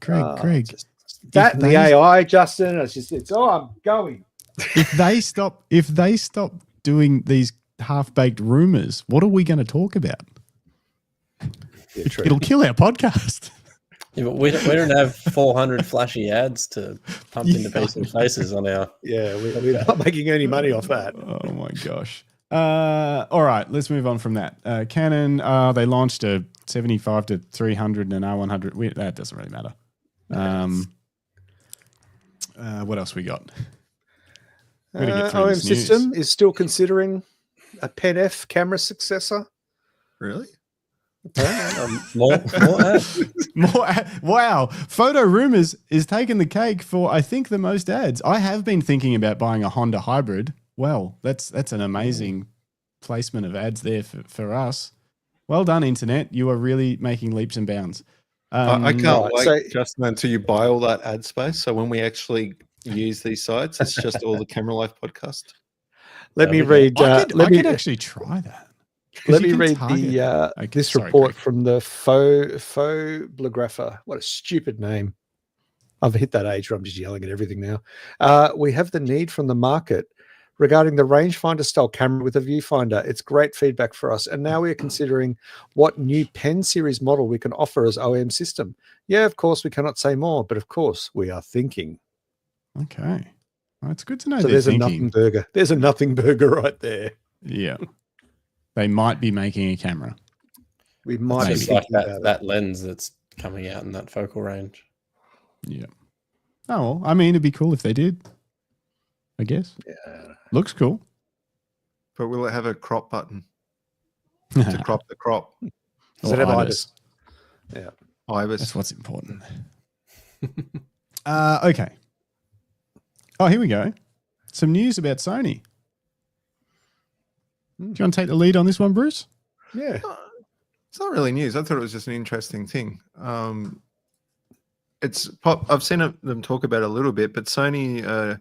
That and the AI, Justin. I'm going. If they stop doing these half-baked rumors, what are we going to talk about? Yeah, it'll kill our podcast. Yeah, but we don't have 400 flashy ads to pump into people's faces on our. Yeah, we're not making any money off that. Oh my gosh. All right, let's move on from that. Canon, they launched a 75 to 300 and an R100. That doesn't really matter. What else we got? OM System is still considering a Pen F camera successor. Really? More ads. Wow. Photo Rumors is taking the cake for, I think, the most ads. I have been thinking about buying a Honda Hybrid. Well, that's an amazing placement of ads there for us. Well done, Internet. You are really making leaps and bounds. I can't wait, Justin, until you buy all that ad space. So when we actually use these sites, it's just all the Camera Life podcast. Let me read. I could actually try that. Let me read this report from the Photographer. What a stupid name. I've hit that age where I'm just yelling at everything now. We have the need from the market regarding the rangefinder style camera with a viewfinder. It's great feedback for us. And now we are considering what new pen series model we can offer as OEM system. Yeah, of course, we cannot say more, but of course we are thinking. Okay. Well, it's good to know. So there's a nothing burger. There's a nothing burger right there. Yeah. They might be making a camera. We might be like that lens that's coming out in that focal range. Yeah. Oh, well, I mean, it'd be cool if they did. I guess. Yeah. Looks cool. But will it have a crop button to crop the crop? Does it have IBIS? Yeah. IBIS. That's what's important. Okay. Oh, here we go. Some news about Sony. Do you want to take the lead on this one, Bruce? Yeah. It's not really news. I thought it was just an interesting thing. I've seen them talk about it a little bit, but Sony,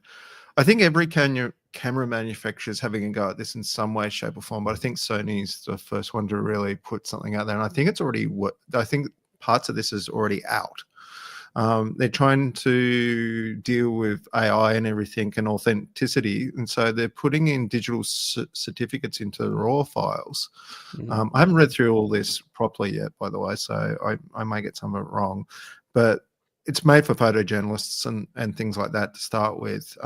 I think every camera manufacturer is having a go at this in some way, shape, or form, but I think Sony's the first one to really put something out there. And I think it's already I think parts of this is already out. They're trying to deal with AI and everything and authenticity. And so they're putting in digital certificates into the RAW files. I haven't read through all this properly yet, by the way, so I may get some of it wrong. But it's made for photojournalists and things like that to start with.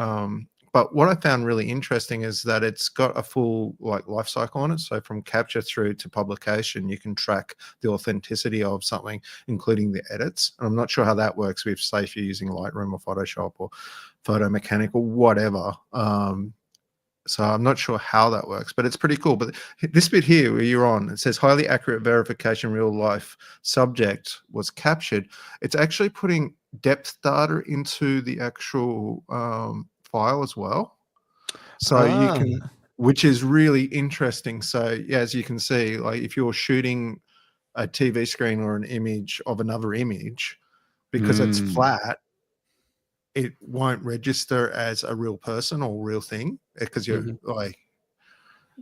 But what I found really interesting is that it's got a full life cycle on it. So from capture through to publication, you can track the authenticity of something, including the edits. And I'm not sure how that works with, say, if you're using Lightroom or Photoshop or Photo Mechanic or whatever. So I'm not sure how that works, but it's pretty cool. But this bit here where you're on, it says highly accurate verification real life subject was captured. It's actually putting depth data into the actual file as well. So you can, which is really interesting. So yeah, as you can see, if you're shooting a TV screen or an image of another image, because it's flat, it won't register as a real person or real thing because you're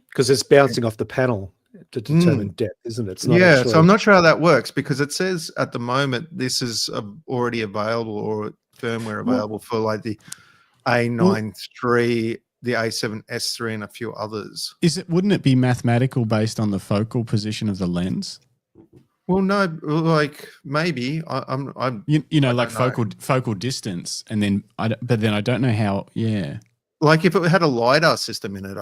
because it's bouncing off the panel to determine depth, isn't it? It's not actually... So I'm not sure how that works because it says at the moment this is already available or firmware available for the A9 III, the A7 S3, and a few others. Wouldn't it be mathematical based on the focal position of the lens? Well, no, maybe I'm focal distance, and then but then I don't know how. Yeah, if it had a LiDAR system in it,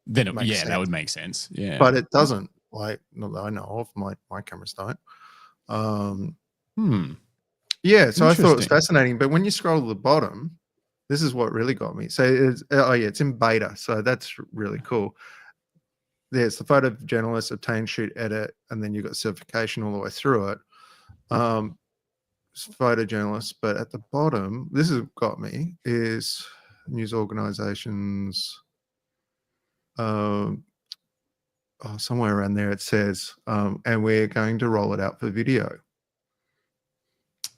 that would make sense. Yeah, but it doesn't. like not that I know of. My cameras don't. Yeah, so I thought it was fascinating. But when you scroll to the bottom, this is what really got me. So it's in beta, so that's really cool. There's the photojournalist, obtain, shoot, edit, and then you've got certification all the way through it. Photojournalist, but at the bottom, this has got me, is news organizations. Somewhere around there it says, and we're going to roll it out for video.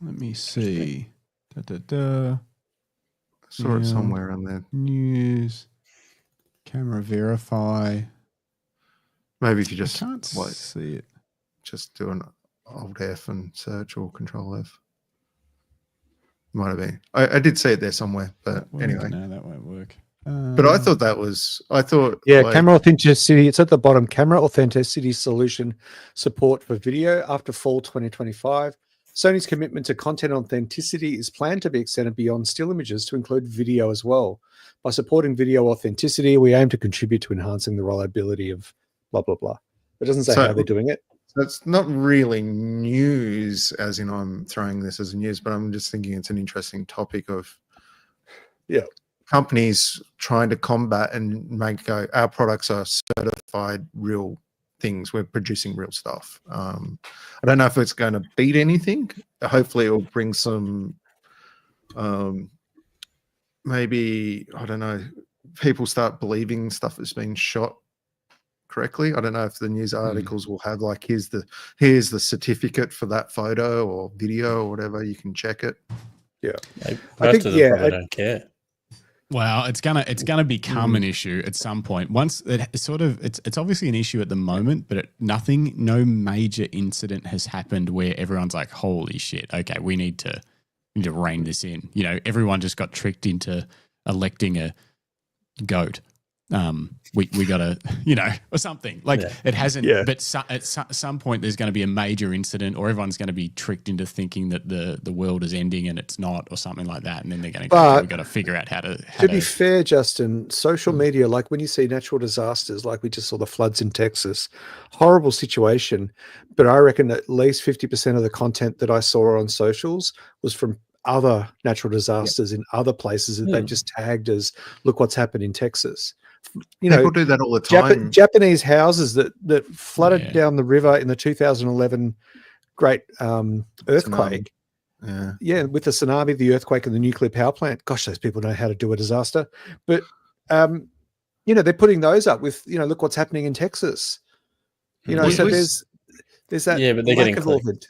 Let me see. I saw it somewhere on there. News, camera verify. Maybe if you just can't see it. Just do an Alt F and search, or Control F. Might have been. I did see it there somewhere, but anyway. No, that won't work. But I thought camera authenticity. It's at the bottom. Camera authenticity solution support for video after fall 2025. Sony's commitment to content authenticity is planned to be extended beyond still images to include video as well. By supporting video authenticity, we aim to contribute to enhancing the reliability of blah, blah, blah. It doesn't say how they're doing it. So it's not really news, as in I'm throwing this as news, but I'm just thinking it's an interesting topic of companies trying to combat and make our products are certified real things. We're producing real stuff. I don't know if it's going to beat anything. Hopefully it will bring some maybe, I don't know, people start believing stuff that's been shot correctly. I don't know if the news articles will have like, here's the certificate for that photo or video or whatever, you can check it. I think I don't care. Well, it's gonna become an issue at some point. Once it's obviously an issue at the moment, but no major incident has happened where everyone's like, holy shit, okay, we need to rein this in. You know, everyone just got tricked into electing a goat. We gotta, or something like it hasn't. Yeah. But at some point, there's going to be a major incident, or everyone's going to be tricked into thinking that the world is ending and it's not, or something like that. And then they're going to go, we've got to figure out how to. To be fair, Justin, social media, like when you see natural disasters, like we just saw the floods in Texas, horrible situation. But I reckon at least 50% of the content that I saw on socials was from other natural disasters in other places that they've just tagged as, look what's happened in Texas. People do that all the time. Japanese houses that flooded down the river in the 2011 great earthquake. With the tsunami, the earthquake, and the nuclear power plant. Gosh, those people know how to do a disaster. But they're putting those up with look what's happening in Texas. So there's that. Yeah, but they're getting clicks.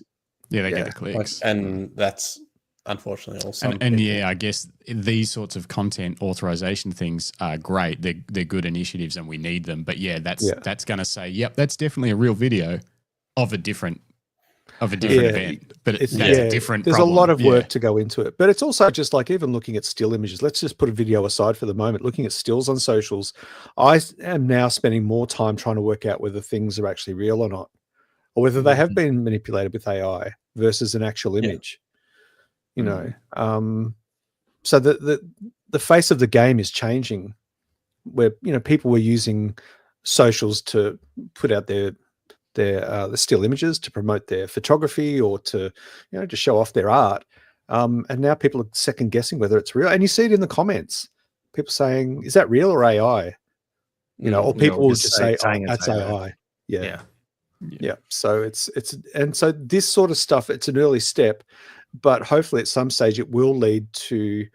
They're getting clicks, and that's unfortunately also. And I guess these sorts of content authorization things are great. They're good initiatives and we need them. But that's going to say, yep, that's definitely a real video of a different event. But that's a different There's problem. A lot of work to go into it. But it's also just like even looking at still images. Let's just put a video aside for the moment. Looking at stills on socials, I am now spending more time trying to work out whether things are actually real or not, or whether they have been manipulated with AI versus an actual image. So the face of the game is changing, where people were using socials to put out their the still images to promote their photography or to to show off their art, and now people are second guessing whether it's real. And you see it in the comments, people saying, "Is that real or AI?" Or people will just say, "Oh, that's AI." Yeah. So so this sort of stuff, it's an early step. But hopefully at some stage it will lead to,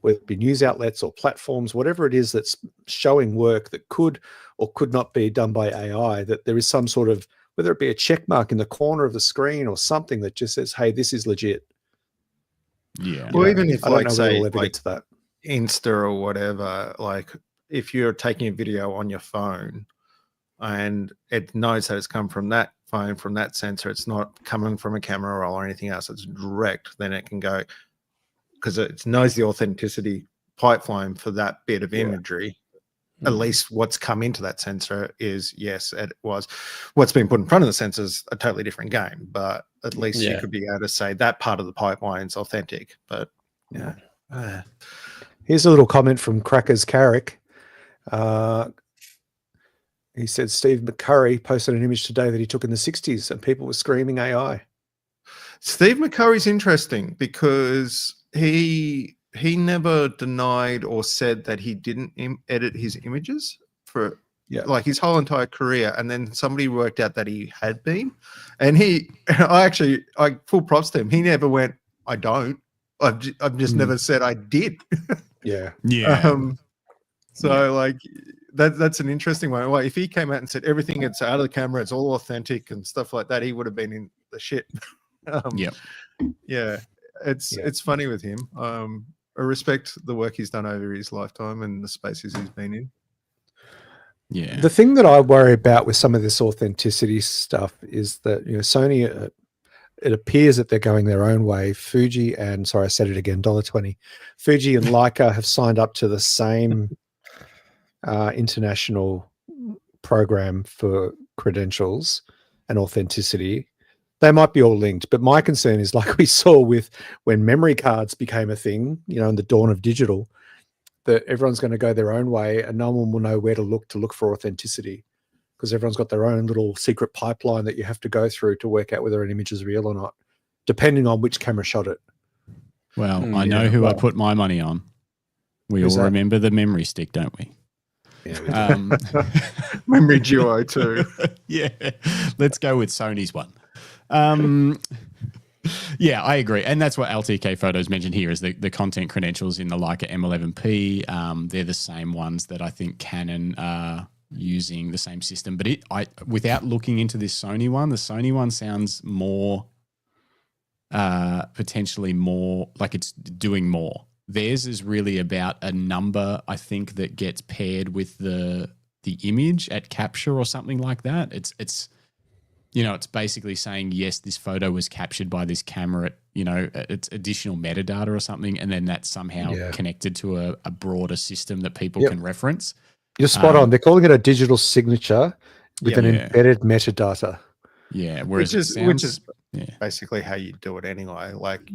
whether it be news outlets or platforms, whatever it is that's showing work that could or could not be done by AI, that there is some sort of, whether it be a check mark in the corner of the screen or something that just says, hey, this is legit. Yeah. Well, even if, like, say, we'll ever get to that. Insta or whatever, like if you're taking a video on your phone and it knows that it's come from that phone, from that sensor, it's not coming from a camera roll or anything else, it's direct, then it can go, because it knows the authenticity pipeline for that bit of imagery. At least what's come into that sensor is, yes, it was. What's been put in front of the sensor is a totally different game, but at least you could be able to say that part of the pipeline's authentic. But here's a little comment from Crackers Carrick. He said Steve McCurry posted an image today that he took in the 60s and people were screaming AI. Steve McCurry's interesting because he never denied or said that he didn't edit his images for like his whole entire career, and then somebody worked out that he had been, and I full props to him. He never went, I don't. I've just never said I did. Like that's an interesting one. Like if he came out and said everything it's out of the camera, it's all authentic and stuff like that, he would have been in the shit. It's funny with him. I respect the work he's done over his lifetime and the spaces he's been in. Yeah. The thing that I worry about with some of this authenticity stuff is that, Sony, it appears that they're going their own way. Fuji and, sorry, I said it again, $1.20. Fuji and Leica have signed up to the same international program for credentials and authenticity. They might be all linked, but my concern is, like we saw with when memory cards became a thing, in the dawn of digital, that everyone's going to go their own way and no one will know where to look for authenticity, because everyone's got their own little secret pipeline that you have to go through to work out whether an image is real or not, depending on which camera shot it. Well, I know who I put my money on. We all remember the memory stick, don't we? Yeah, Memory Duo too. Yeah, let's go with Sony's one. Yeah, I agree. And that's what LTK Photos mentioned here is the content credentials in the Leica M11P. They're the same ones that I think Canon are using, the same system. But without looking into this Sony one, the Sony one sounds more, potentially more, like it's doing more. Theirs is really about a number, I think, that gets paired with the image at capture or something like that. It's it's basically saying, yes, this photo was captured by this camera. It's additional metadata or something, and then that's somehow connected to a broader system that people can reference. You're spot on. They're calling it a digital signature with an embedded metadata. Yeah, which is basically how you do it anyway. Like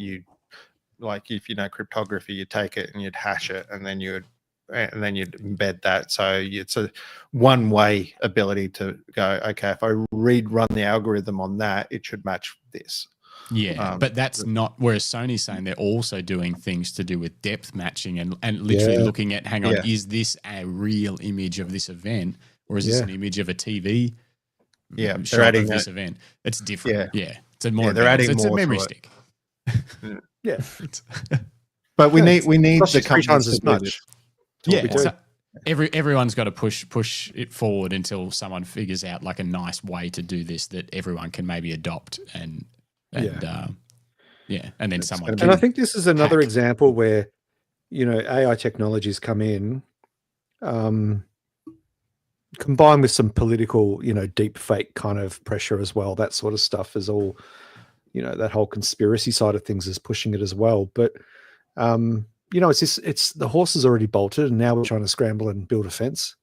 if you know cryptography, you take it and you'd hash it, and then you'd embed that. So it's a one-way ability to go, okay, if I run the algorithm on that, it should match this. Yeah, but that's not, whereas Sony's saying they're also doing things to do with depth matching and literally looking at, hang on, is this a real image of this event, or is this an image of a TV shot of this event? It's different. Yeah. It's a more, it's a memory stick. Yeah. But we need the companies times as much. Yeah, so everyone's got to push it forward until someone figures out like a nice way to do this that everyone can maybe adopt and then someone can. And I think this is another example where AI technologies come in, combined with some political deep fake kind of pressure as well. That sort of stuff is all that whole conspiracy side of things is pushing it as well. But it's the horse is already bolted, and now we're trying to scramble and build a fence.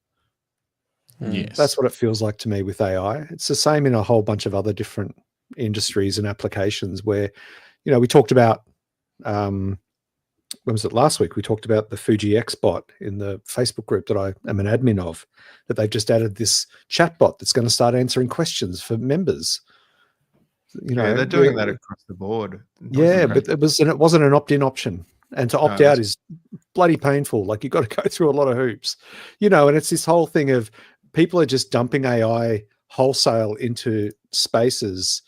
Yes, that's what it feels like to me with AI. It's the same in a whole bunch of other different industries and applications where, we talked about, when was it last week? We talked about the Fuji X bot in the Facebook group that I am an admin of, that they've just added this chat bot that's going to start answering questions for members. They're doing that across the board. But it wasn't an opt-in option. And to opt out is bloody painful. Like, you've got to go through a lot of hoops, and it's this whole thing of people are just dumping AI wholesale into spaces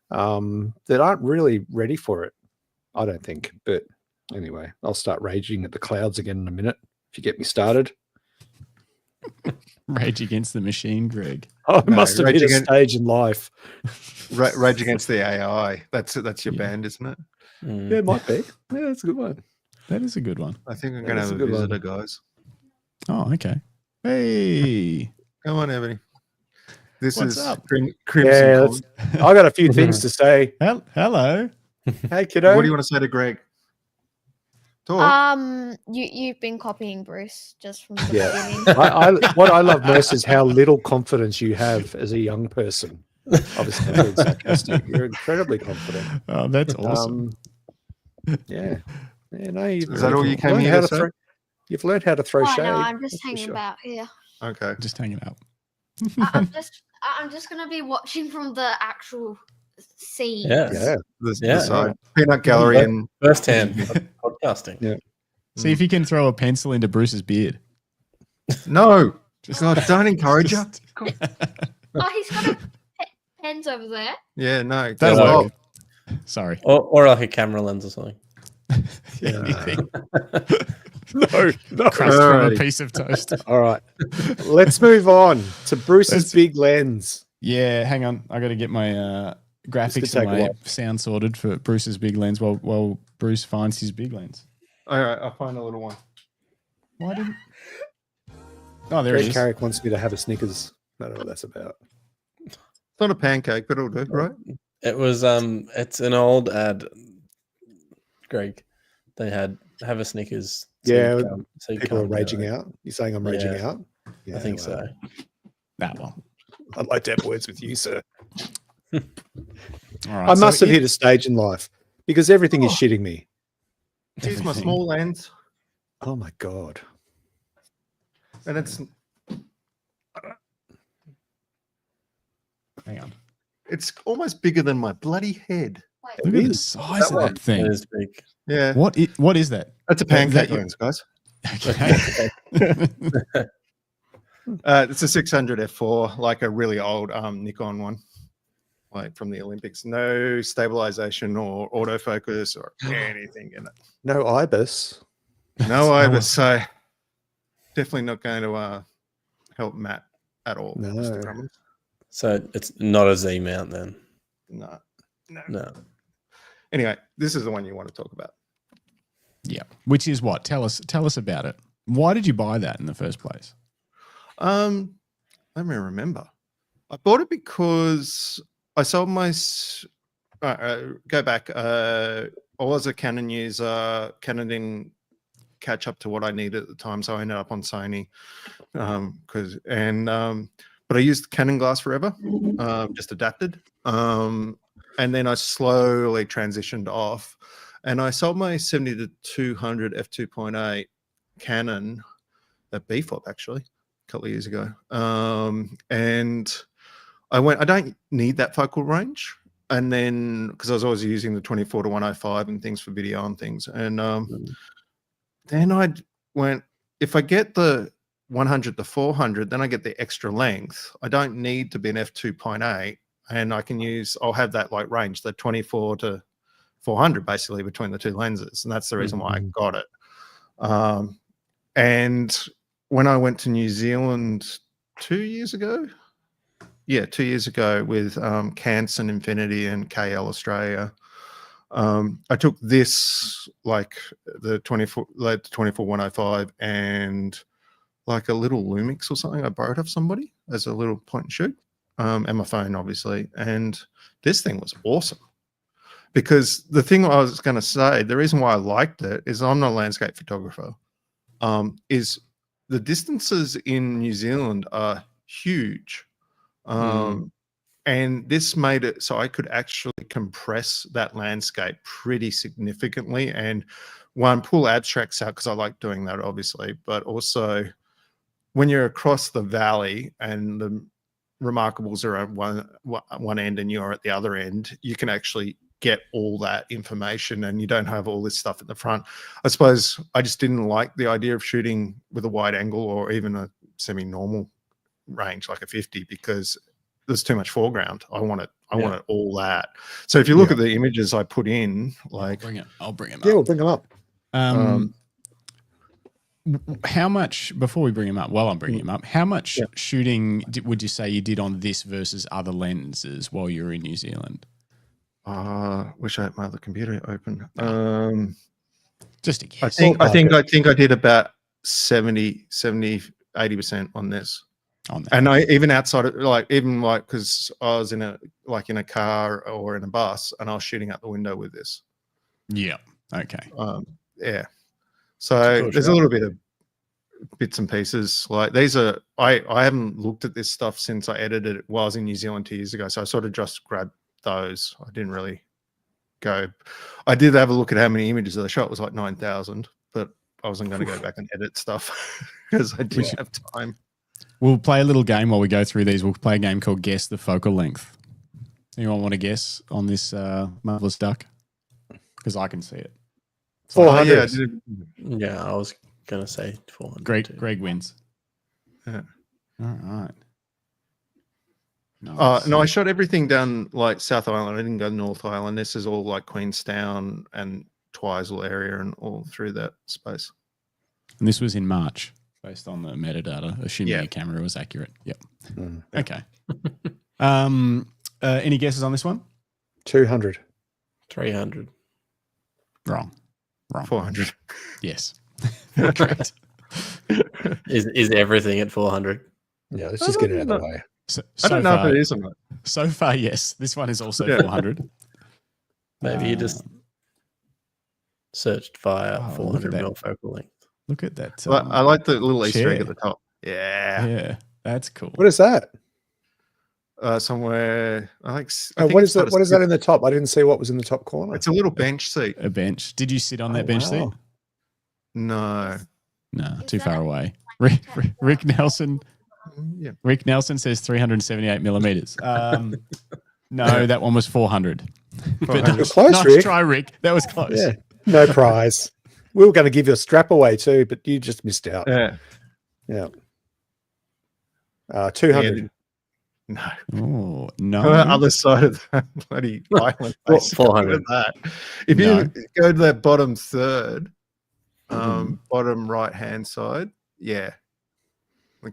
that aren't really ready for it, I don't think. But anyway, I'll start raging at the clouds again in a minute if you get me started. Rage against the machine, Greg. I must have hit a stage in life. Rage against the AI. That's your band, isn't it? Yeah, it might be. Yeah, that's a good one. That is a good one. I think I'm going to have a visitor, guys. Oh, okay. Hey. Come on, Ebony. What's up? Crimson. I got a few things to say. Hello. Hey, kiddo. What do you want to say to Greg? Talk. You've been copying Bruce just from the beginning. What I love most is how little confidence you have as a young person. Obviously, being sarcastic. You're incredibly confident. Oh, that's awesome. Is that all you came here to say? You've learned how to throw shade. No, I'm just hanging about here. Okay. Just hanging out. I'm just gonna be watching from the actual scene. Yeah. The side. Peanut gallery and first hand podcasting. Yeah. See if you can throw a pencil into Bruce's beard. No. God, don't encourage her. Oh, he's got pens over there. Yeah, no. That'll work. Sorry. Or like a camera lens or something. Anything. No. Crust from a piece of toast. All right. Let's move on to Bruce's big lens. Yeah, hang on. I got to get my graphics and my sound sorted for Bruce's big lens while Bruce finds his big lens. All right, I'll find a little one. Why didn't... Oh, there Greg it is. Carrick wants me to have a Snickers. I don't know what that's about. It's not a pancake, but it'll do, right? It was it's an old ad, Greg. They had have a Snickers. Yeah, people are raging out. You're saying I'm raging out? Yeah, I think so. Nah, well. I'd like to have words with you, sir. All right, I must have hit a stage in life because everything is shitting me. Here's my small lens. Oh my God. And it's... Hang on. It's almost bigger than my bloody head. Look at the size of that thing. It is big. Yeah. What is that? That's a pancake lens, guys. Okay. It's a 600 f4, like a really old Nikon one, like from the Olympics. No stabilization or autofocus or anything in it. No IBIS. No IBIS. So definitely not going to help Matt at all. No. So it's not a Z mount then. No. Anyway, this is the one you want to talk about. Yeah. Which is what? Tell us about it. Why did you buy that in the first place? Let me remember. I bought it because I sold my. Go back. I was a Canon user. Canon didn't catch up to what I needed at the time, so I ended up on Sony. But I used Canon glass forever. Just adapted. And then I slowly transitioned off, and I sold my 70-200 f2.8 Canon at BFOP actually a couple of years ago. And I don't need that focal range. And then because I was always using the 24-105 and things for video and things. And then I went, if I get the 100-400, then I get the extra length. I don't need to be an f2.8. And I can I'll have that like range, the 24-400 basically between the two lenses. And that's the reason why I got it. And when I went to New Zealand 2 years ago, 2 years ago with Canson Infinity and KL Australia, I took this, like the 24-105 and like a little Lumix or something I borrowed off somebody as a little point and shoot. And my phone, obviously. And this thing was awesome. Because the thing I was going to say, the reason why I liked it is I'm not a landscape photographer, is the distances in New Zealand are huge. And this made it so I could actually compress that landscape pretty significantly. And pull abstracts out because I like doing that, obviously. But also when you're across the valley and the Remarkables are at one end and you're at the other end, you can actually get all that information and you don't have all this stuff at the front. I suppose I just didn't like the idea of shooting with a wide angle or even a semi-normal range like a 50 because there's too much foreground. I want it all that. So if you look at the images I put in, like I'll bring them up. Yeah, we'll bring them up. How much, before we bring him up, while I'm bringing him up, how much shooting would you say you did on this versus other lenses while you were in New Zealand? Wish I had my other computer open. Just a guess. I think I did about 80% on this. On that. And I even outside of because I was in a car or in a bus and I was shooting out the window with this. Yeah. Okay. Yeah. So there's a little bit of bits and pieces. Like these are, I haven't looked at this stuff since I edited it while I was in New Zealand 2 years ago. So I sort of just grabbed those. I didn't really go. I did have a look at how many images I shot. It was like 9,000, but I wasn't going to go back and edit stuff because I didn't have time. We'll play a little game while we go through these. We'll play a game called Guess the Focal Length. Anyone want to guess on this marvelous duck? Because I can see it. 400. Yeah, I was going to say 400. Greg wins. Yeah. All right. Nice. No, I shot everything down like South Island. I didn't go North Island. This is all like Queenstown and Twizel area and all through that space. And this was in March, based on the metadata, assuming your camera was accurate. Yep. Okay. Any guesses on this one? 200. 300. Wrong. 400. Yes. Correct. Is everything at 400? Yeah, let's just get it out of the way. I don't know if it is or not. So far, yes. This one is also 400. Maybe you just searched via 400 mil focal length. Look at that. I like the little Easter egg chair. at the top. Yeah. Yeah, that's cool. What is that? Somewhere, I think What is that? What is that in the top? I didn't see what was in the top corner. It's a little bench seat. A bench. Did you sit on that bench seat? No. No, too far away. Rick Nelson. Yeah. Rick Nelson says 378 millimeters. No, that one was 400. But You're close, nice Rick. try, Rick. That was close. Yeah, no prize. We were going to give you a strap away too, but you just missed out. Yeah. 200. No. Oh, no. On the other side of that bloody island. 400. That. If you go to that bottom third, bottom right hand side, the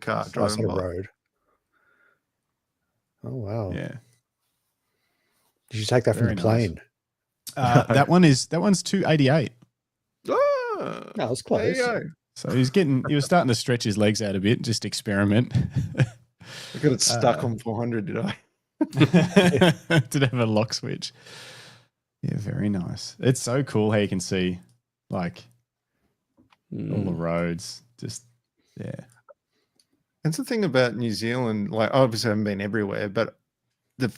car driving by. Road. Oh wow. Yeah. Did you take that from the plane? That one's 288. Oh, No, it's close. there you go. So he was starting to stretch his legs out a bit, just experiment. I got it stuck on 400, did I? Did have a lock switch. Yeah, very nice. It's so cool how you can see like all the roads. Just That's the thing about New Zealand. Like, obviously, I haven't been everywhere, but the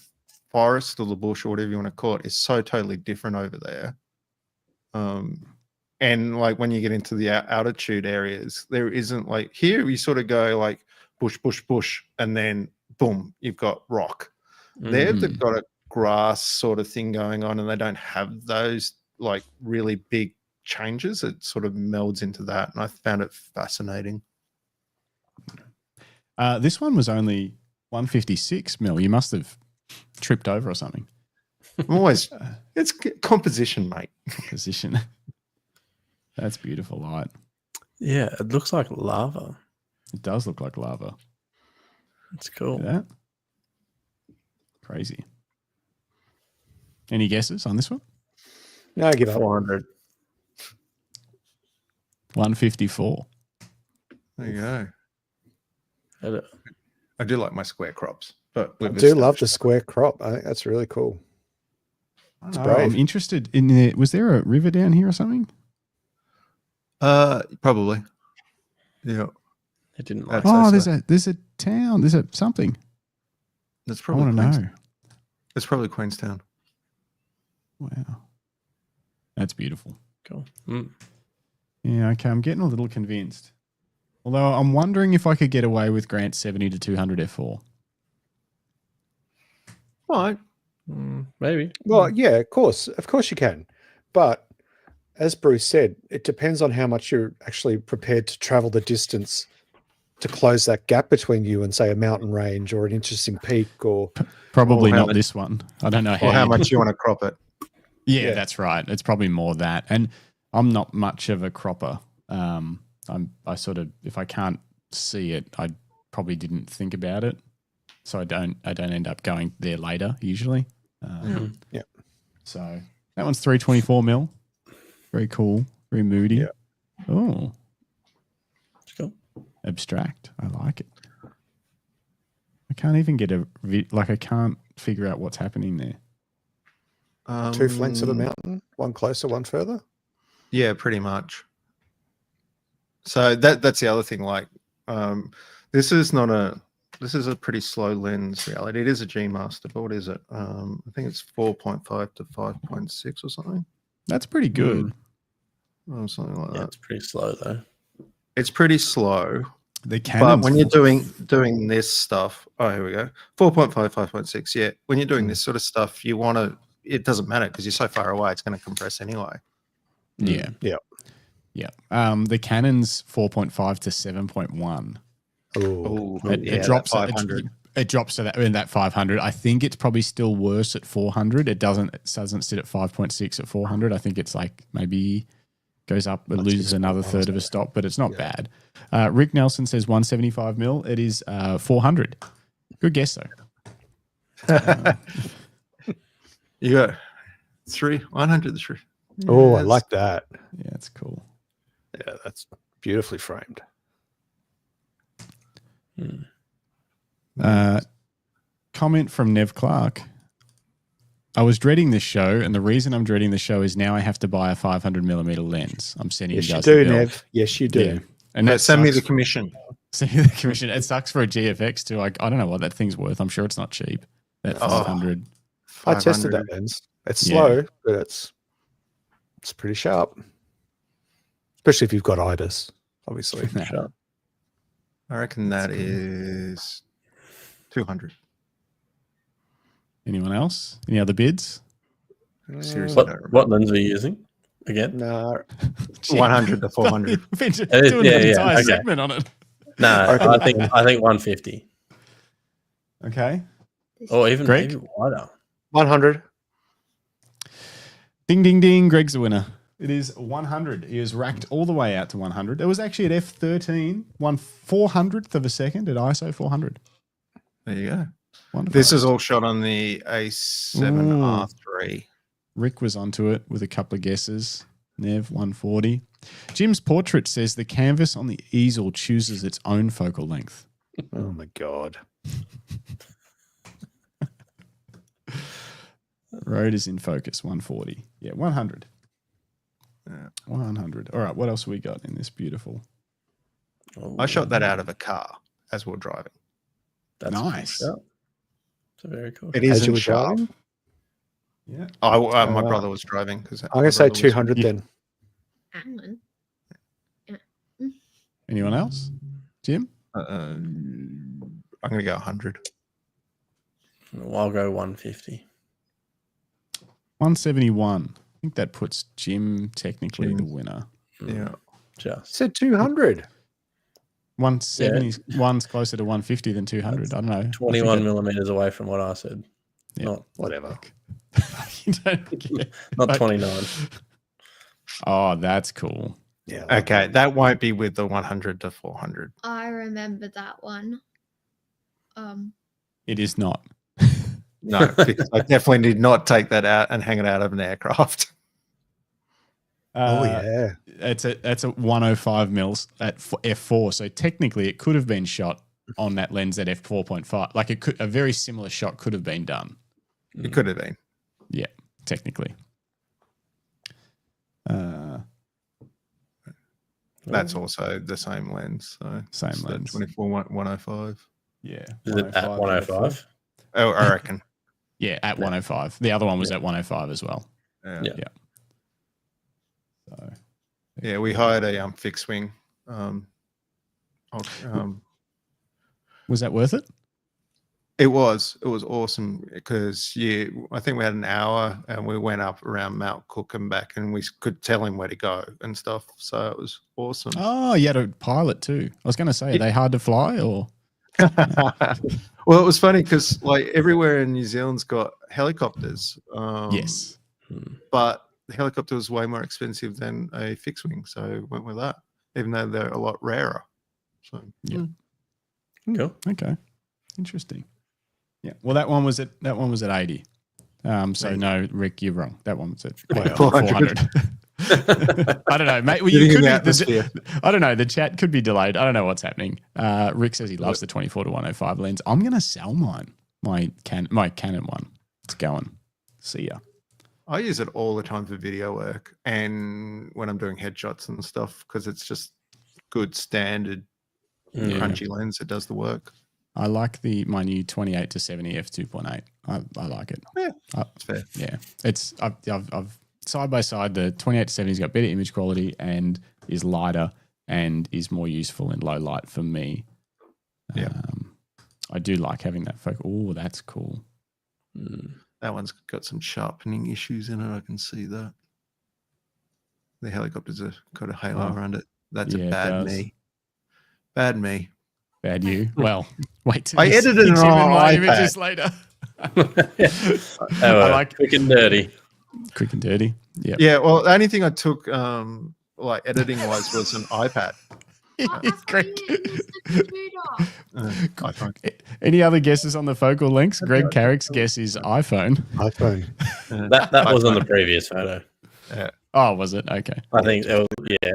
forest or the bush or whatever you want to call it is so totally different over there. And like when you get into the altitude areas, there isn't like here. You sort of go like bush, bush, bush, and then boom, you've got rock. There, they've got a grass sort of thing going on, and they don't have those like really big changes. It sort of melds into that, and I found it fascinating. This one was only 156 mil. You must have tripped over or something. Always, it's composition, mate. Composition. That's beautiful light. Yeah, it looks like lava. It does look like lava. It's cool. Look at that. Crazy. Any guesses on this one? No, I give up. 400. 154. There you go. I do like my square crops, but I do love the square crop. I think that's really cool. It's brave. I'm interested in the. Was there a river down here or something? Probably. Yeah. It didn't like. Oh, there's a town. There's a something. That's I probably. want to know. It's probably Queenstown. Wow, that's beautiful. Cool. Yeah. Okay, I'm getting a little convinced. Although I'm wondering if I could get away with Grant's 70 to 200 f4. Right. Maybe. Well, yeah, of course you can. But as Bruce said, it depends on how much you're actually prepared to travel the distance to close that gap between you and, say, a mountain range or an interesting peak or... Probably not this one. I don't know how much you want to crop it. Yeah, that's right. It's probably more that. And I'm not much of a cropper. I sort of, if I can't see it, I probably didn't think about it. So I don't end up going there later usually. Yeah. So that one's 324 mil. Very cool. Very moody. Yeah. Oh. Cool. Abstract. I like it. I can't even get I can't figure out what's happening there. 2 flanks of a mountain, one closer, one further. Yeah, pretty much. So that's the other thing. Like, this is a pretty slow lens reality. It is a G Master, but what is it? I think it's 4.5 to 5.6 or something. That's pretty good. Something like that. It's pretty slow though. It's pretty slow. The Canon. But when you're doing this stuff, here we go. 4.5, 5.6. Yeah, when you're doing this sort of stuff, you want to. It doesn't matter because you're so far away; it's going to compress anyway. Yeah. The Canon's 4.5 to 7.1. It drops 500. It drops to that 500. I think it's probably still worse at 400. It doesn't sit at 5.6 at 400. I think it's like maybe goes up, it loses another third of a stop, but it's not bad. Rick Nelson says 175 mil. It is 400. Good guess though. You got 103. Oh, I like that. Yeah, it's cool. Yeah, that's beautifully framed. Comment from Nev Clark. I was dreading this show, and the reason I'm dreading the show is now I have to buy a 500mm lens. I'm sending you guys the bill. Nev. Yes, you do. Yeah. And send me the commission. Send me the commission. It sucks for a GFX too. I don't know what that thing's worth. I'm sure it's not cheap. That 500. I tested that lens. It's slow, but it's pretty sharp. Especially if you've got IBIS, obviously. Sharp. I reckon that is 200. Anyone else? Any other bids? Seriously, what lens are you using again? No, 100 to 400. Doing an entire segment on it. No, I think 150. Okay. Or even Greg? maybe wider. 100. Ding, ding, ding. Greg's the winner. It is 100. He is racked all the way out to 100. It was actually at f13, 1/400th of a second at ISO 400. There you go. Wonderful. This is all shot on the A7R3. Rick was onto it with a couple of guesses. Nev, 140. Jim's portrait says the canvas on the easel chooses its own focal length. Oh, my God. Road is in focus, 140. Yeah, 100. 100. All right, what else we got in this beautiful? I shot that out of a car as we're driving. That's nice. It's very cool. It isn't sharp. driving? Yeah. My brother was driving. I'm going to say 200 then. Alan. Anyone else? Jim? I'm going to go 100. I'll go 150. 171. I think that puts Jim technically the winner. Yeah. Just Said 200. 170. One's closer to 150 than 200. I don't know. 21 millimeters away from what I said. Yeah. Not Whatever. You don't get, not 29. Oh, that's cool. Yeah. Okay, that won't be with the 100 to 400. I remember that one. It is not. No, because I definitely did not take that out and hang it out of an aircraft. Oh, yeah. That's a 105 mils at f4. So technically, it could have been shot on that lens at f4.5. Like a very similar shot could have been done. It could have been. Yeah, technically. That's also the same lens. So Same lens. 24 105. Yeah. Is it at 105? Oh, I reckon. Yeah, at 105. The other one was at 105 as well. Yeah. Yeah. So, Yeah, we hired a fixed wing. was that worth it? It was awesome because I think we had an hour and we went up around Mount Cook and back, and we could tell him where to go and stuff. So it was awesome. Oh, you had a pilot too. I was going to say, are they hard to fly or? Well, it was funny because like everywhere in New Zealand's got helicopters. Yes. But the helicopter was way more expensive than a fixed wing, so went with that, even though they're a lot rarer. So yeah. Cool. Okay. Interesting. Yeah. Well, that one was at 80. So no, Rick, you're wrong. That one was at 400. I don't know, mate. Well, you could I don't know. The chat could be delayed. I don't know what's happening. Rick says he loves the 24 to 105 lens. I'm going to sell mine. My Canon one. It's going. See ya. I use it all the time for video work and when I'm doing headshots and stuff because it's just good standard crunchy lens. It does the work. I like my new 28 to 70 f2.8. I like it. Yeah, it's fair. Yeah, it's I've side by side. The 28 to 70's got better image quality and is lighter and is more useful in low light for me. Yeah. I do like having that focus. Oh, that's cool. That one's got some sharpening issues in it. I can see that. The helicopter's got a halo around it. That's a bad me. Bad me. Bad you. Well, wait till I edited it on my iPad. images later. I like quick and dirty. Quick and dirty. Yeah. Yeah. Well, the only thing I took like editing wise was an iPad. Great. Any other guesses on the focal lengths? Greg Carrick's guess is iPhone. That was on the previous photo. Yeah. Oh, was it? Okay. I think it was,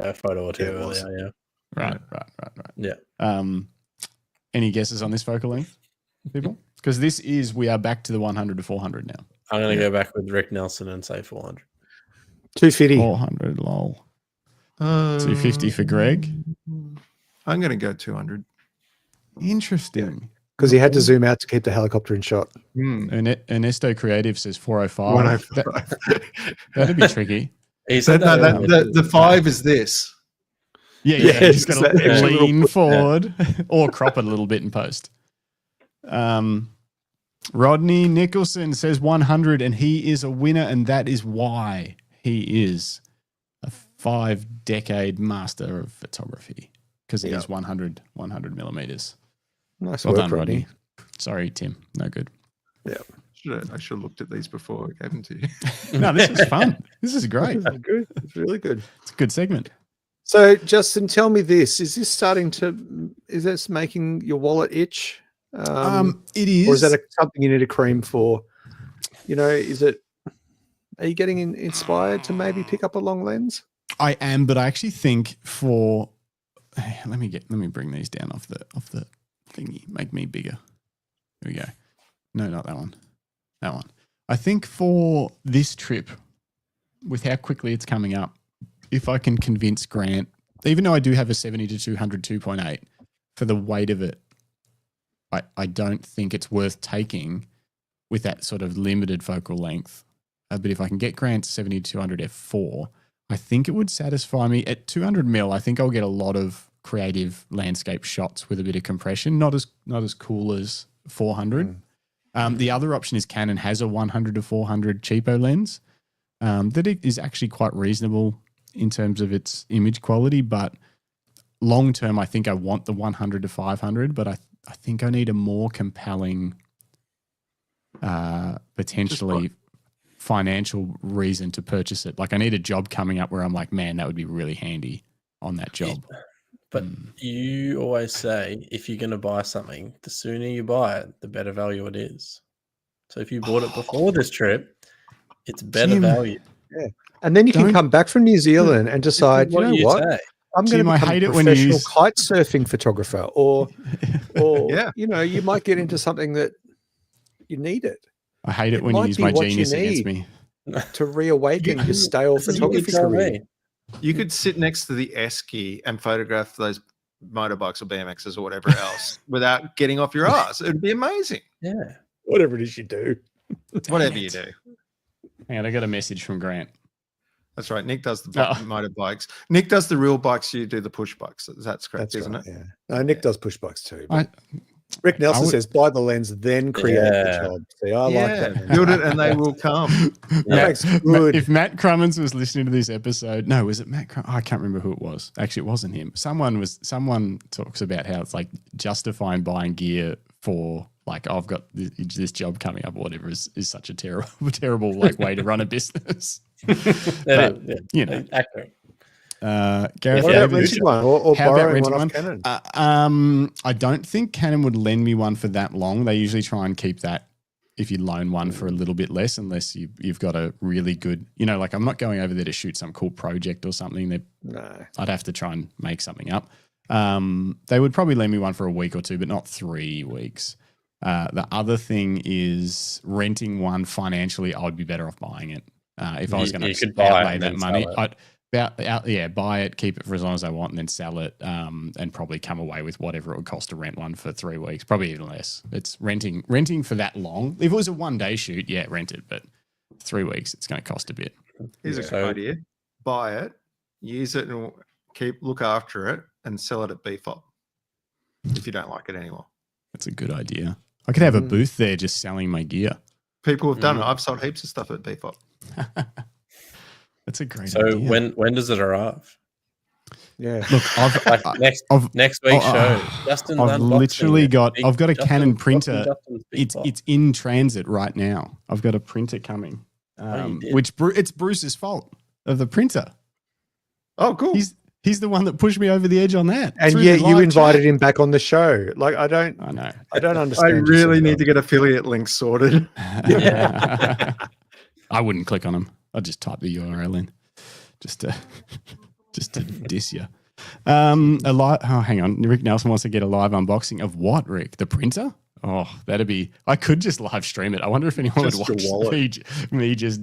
a photo or two earlier. Yeah. Right. Yeah. Any guesses on this focal length, people? Because we are back to the 100 to 400 now. I'm going to go back with Rick Nelson and say 400. 250. 400, lol. 250 for Greg. I'm going to go 200. Interesting. Because he had to zoom out to keep the helicopter in shot. Ernesto Creative says 405. 105. That'd be tricky. He said the 5 is this. Yeah. He's got to lean forward or crop it a little bit in post. Rodney Nicholson says 100, and he is a winner, and that is why he is a 5-decade master of photography, because he is 100 millimeters. Nice well work, done, Rodney. Sorry, Tim. No good. Yeah. I should have looked at these before I gave them to you. No, this is fun. This is great. This is good. It's really good. It's a good segment. So, Justin, tell me this: is this making your wallet itch? It is. Or is that something you need a cream for? Are you getting inspired to maybe pick up a long lens? I am, but I actually think let me bring these down off the thingy. Make me bigger. Here we go. No, not that one. That one. I think for this trip, with how quickly it's coming up, if I can convince Grant, even though I do have a 70 to 200 2.8, for the weight of it, I don't think it's worth taking with that sort of limited focal length. But if I can get Grant's 70 to 200 f4, I think it would satisfy me. At 200 mil, I think I'll get a lot of creative landscape shots with a bit of compression, not as cool as 400. The other option is Canon has a 100 to 400 cheapo lens that is actually quite reasonable in terms of its image quality, but long term, I think I want the 100 to 500, but I think I need a more compelling, potentially financial reason to purchase it. Like I need a job coming up where I'm like, man, that would be really handy on that job. But you always say if you're going to buy something, the sooner you buy it, the better value it is. So if you bought it before this trip, it's better value. Yeah. And then you can come back from New Zealand and decide, you know what? I'm going to become a professional kite surfing photographer, or you might get into something that you need it. I hate it when you use my genius against me. To reawaken your stale photography career. You could sit next to the esky and photograph those motorbikes or BMXs or whatever else without getting off your ass. It would be amazing. Yeah. Whatever it is you do. Whatever you do. Hang on, I got a message from Grant. That's right. Nick does the motorbikes. Nick does the real bikes. You do the push bikes. That's correct, isn't it? Yeah. No, Nick does push bikes too. Rick Nelson says, buy the lens, then create the job. See, I like that. Build it and they will come. If Matt Crummins was listening to this episode, no, was it Matt I can't remember who it was. Actually, it wasn't him. Someone talks about how it's like justifying buying gear for like, I've got this job coming up or whatever is such a terrible like way to run a business. Accurate. Gareth, what about renting one or borrowing one off Canon? I don't think Canon would lend me one for that long. They usually try and keep that if you loan one for a little bit less, unless you've got a really good, like I'm not going over there to shoot some cool project or something. No, I'd have to try and make something up. They would probably lend me one for a week or two, but not 3 weeks. The other thing is renting one financially, I would be better off buying it. If I was going to outlay that money, buy it, keep it for as long as I want, and then sell it, and probably come away with whatever it would cost to rent one for 3 weeks, probably even less. It's renting for that long. If it was a 1-day shoot, rent it, but 3 weeks, it's going to cost a bit. Here's a good idea. Buy it, use it look after it, and sell it at BFOP if you don't like it anymore. That's a good idea. I could have a booth there just selling my gear. People have done it. I've sold heaps of stuff at BFOP. That's a great idea. So when does it arrive? Yeah. Look, next week's show. Justin's I've unboxing literally it. got. I've got a Justin- Canon printer. Justin's big box. It's in transit right now. I've got a printer coming, you did? which it's Bruce's fault of the printer. Oh, cool. He's the one that pushed me over the edge on that. And through yet the you live invited chat. him back on the show. Like I don't know. I don't I understand. really need to get affiliate links sorted. I wouldn't click on them. I'd just type the URL in, just to diss you. Hang on. Rick Nelson wants to get a live unboxing of what, Rick? The printer? Oh, that'd be. I could just live stream it. I wonder if anyone Just would your watch wallet. me just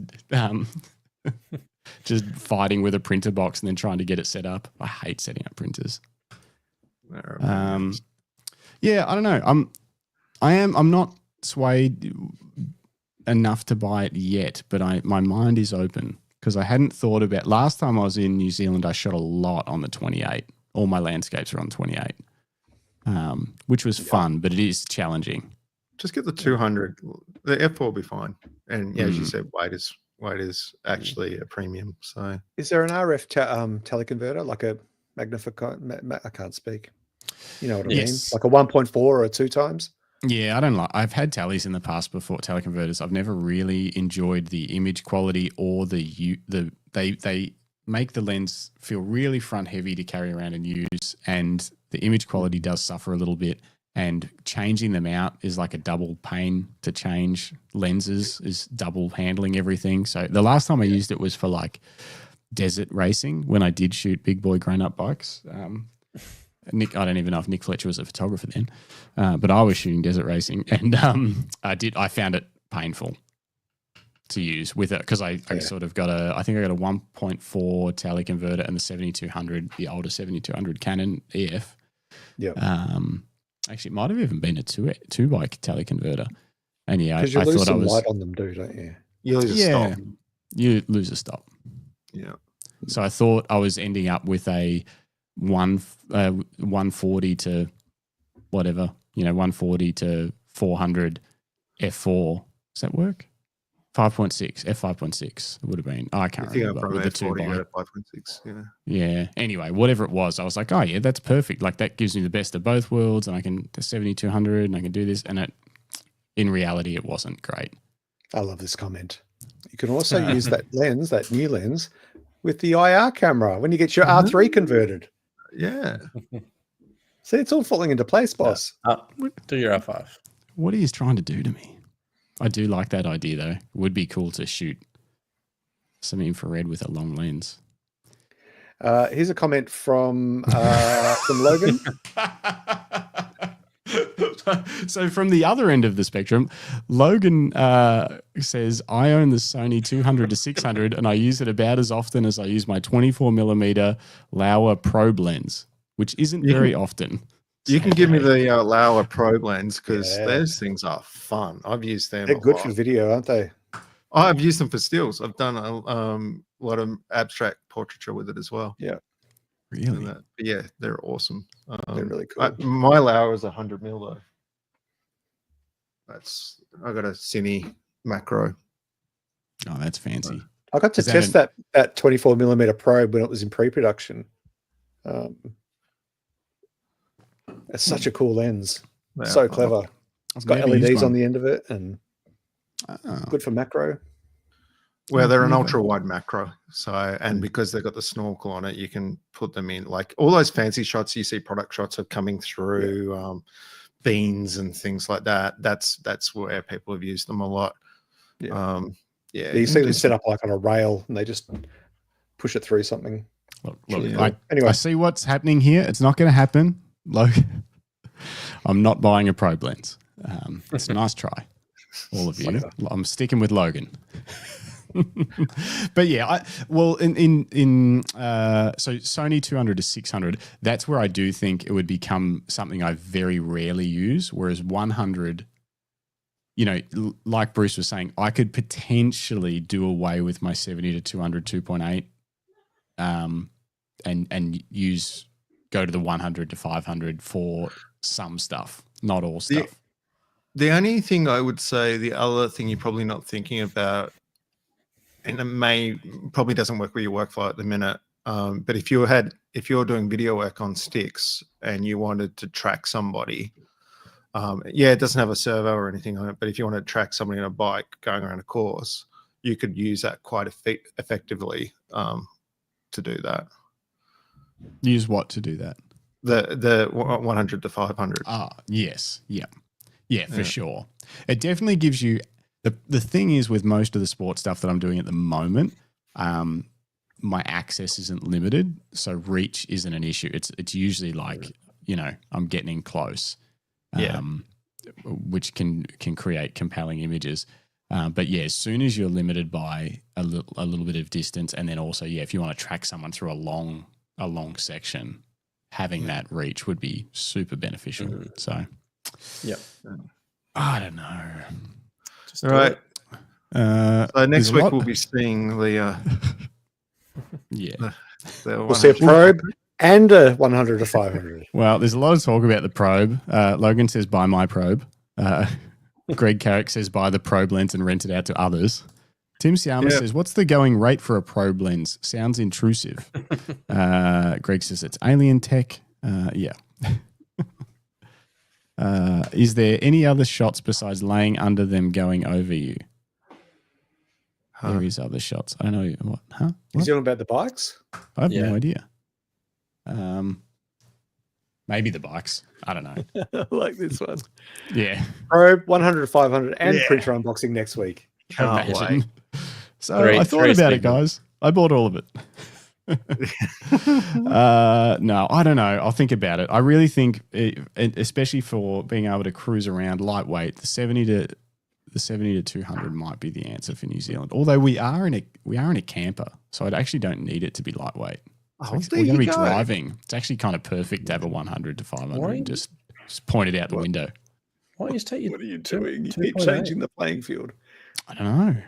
just fighting with a printer box and then trying to get it set up. I hate setting up printers. Yeah, I don't know. I'm not swayed enough to buy it yet, but my mind is open because I hadn't thought about. Last time I was in New Zealand, I shot a lot on the 28. All my landscapes are on 28, which was fun, but it is challenging. Just get the 200. The F4 will be fine. And as you said, weight is actually a premium. So Is there an RF teleconverter, like a magnification? I can't speak. You know what I mean? Yes. Like a 1.4 or a 2 times? Yeah, I don't like. I've had tellies in the past before, teleconverters. I've never really enjoyed the image quality or they make the lens feel really front heavy to carry around and use, and the image quality does suffer a little bit. And changing them out is like a double pain to change lenses, is double handling everything. So the last time I used it was for like desert racing when I did shoot big boy grown up bikes. Nick, I don't even know if Nick Fletcher was a photographer then, but I was shooting desert racing, and I found it painful to use with it because I sort of got I think I got a 1.4 tele converter and the 7200, the older 7200 Canon EF. Yeah. Actually, it might have even been a two bike tele converter, and yeah, Because you I lose thought I some was light on them, don't you? you lose a stop. you lose a stop. Yeah. So I thought I was ending up with a 140 to whatever, 140 to 400 f4. Does that work? 5.6 f5.6 would have been. I can't remember with the 2 by 5.6. Yeah. Yeah. Anyway, whatever it was, I was like, oh yeah, that's perfect. Like that gives me the best of both worlds, and I can the 7200, and I can do this. And in reality, it wasn't great. I love this comment. You can also use that lens, that new lens, with the IR camera when you get your R3 converted. Yeah. See, it's all falling into place, boss. Do your R5. What are you trying to do to me? I do like that idea though. It would be cool to shoot some infrared with a long lens. Here's a comment from Logan. So from the other end of the spectrum, Logan says, I own the Sony 200 to 600 and I use it about as often as I use my 24mm Laowa probe lens, which isn't very often. You can give me the Laowa probe lens because those things are fun. I've used them. They're good for video, aren't they? I've used them for stills. I've done a lot of abstract portraiture with it as well. Yeah. Really? But yeah, they're awesome. They're really cool. My Laowa is 100mm though. I got a Cine macro. Oh, that's fancy. I got to test that 24mm probe when it was in pre-production. It's such a cool lens. So clever. It's got LEDs on the end of it and good for macro. Well, they're an ultra wide macro. So, and because they've got the snorkel on it, you can put them in like all those fancy shots you see, product shots are coming through, beans and things like that. That's where people have used them a lot. Yeah. You see them set up like on a rail and they just push it through something. Look, anyway, I see what's happening here. It's not going to happen. Logan, I'm not buying a probe lens. It's a nice try, all of you. I'm sticking with Logan. But yeah, so Sony 200 to 600, that's where I do think it would become something I very rarely use. Whereas 100, like Bruce was saying, I could potentially do away with my 70 to 200 2.8 and go to the 100 to 500 for some stuff, not all stuff. The only thing I would say, the other thing you're probably not thinking about, and it probably doesn't work with your workflow at the minute, but if you're doing video work on sticks and you wanted to track somebody, it doesn't have a servo or anything on it, but if you want to track somebody on a bike going around a course, you could use that quite effectively to do that. Use what to do that? The 100 to 500. Yes. Yeah, for sure. It definitely gives you the thing is with most of the sports stuff that I'm doing at the moment, my access isn't limited, so reach isn't an issue. It's usually like, I'm getting in close. Which can create compelling images. But yeah, as soon as you're limited by a little bit of distance, and then also, if you want to track someone through a long section, having that reach would be super beneficial. So, I don't know. All right. So next week we'll be seeing the we'll see a probe and a 100 to 500. Well, there's a lot of talk about the probe. Logan says buy my probe. Greg Carrick says buy the probe lens and rent it out to others. Tim Siama says, what's the going rate for a probe lens? Sounds intrusive. Greg says it's alien tech. Is there any other shots besides laying under them going over you? There is other shots. I don't know what. What? He's talking about the bikes? I have no idea. Maybe the bikes. I don't know. I like this one. Yeah. Probe 100 to 500 and printer unboxing next week. Can't wait. So I thought about it, guys. I bought all of it. No, I don't know. I'll think about it. I really think, especially for being able to cruise around lightweight, the 70 to 200 might be the answer for New Zealand. Although we are in a camper, so I actually don't need it to be lightweight. We're going to be driving. It's actually kind of perfect to have a 100 to 500 and just point it out the window. Why don't you take your What are you doing? You keep changing the playing field. I don't know. Why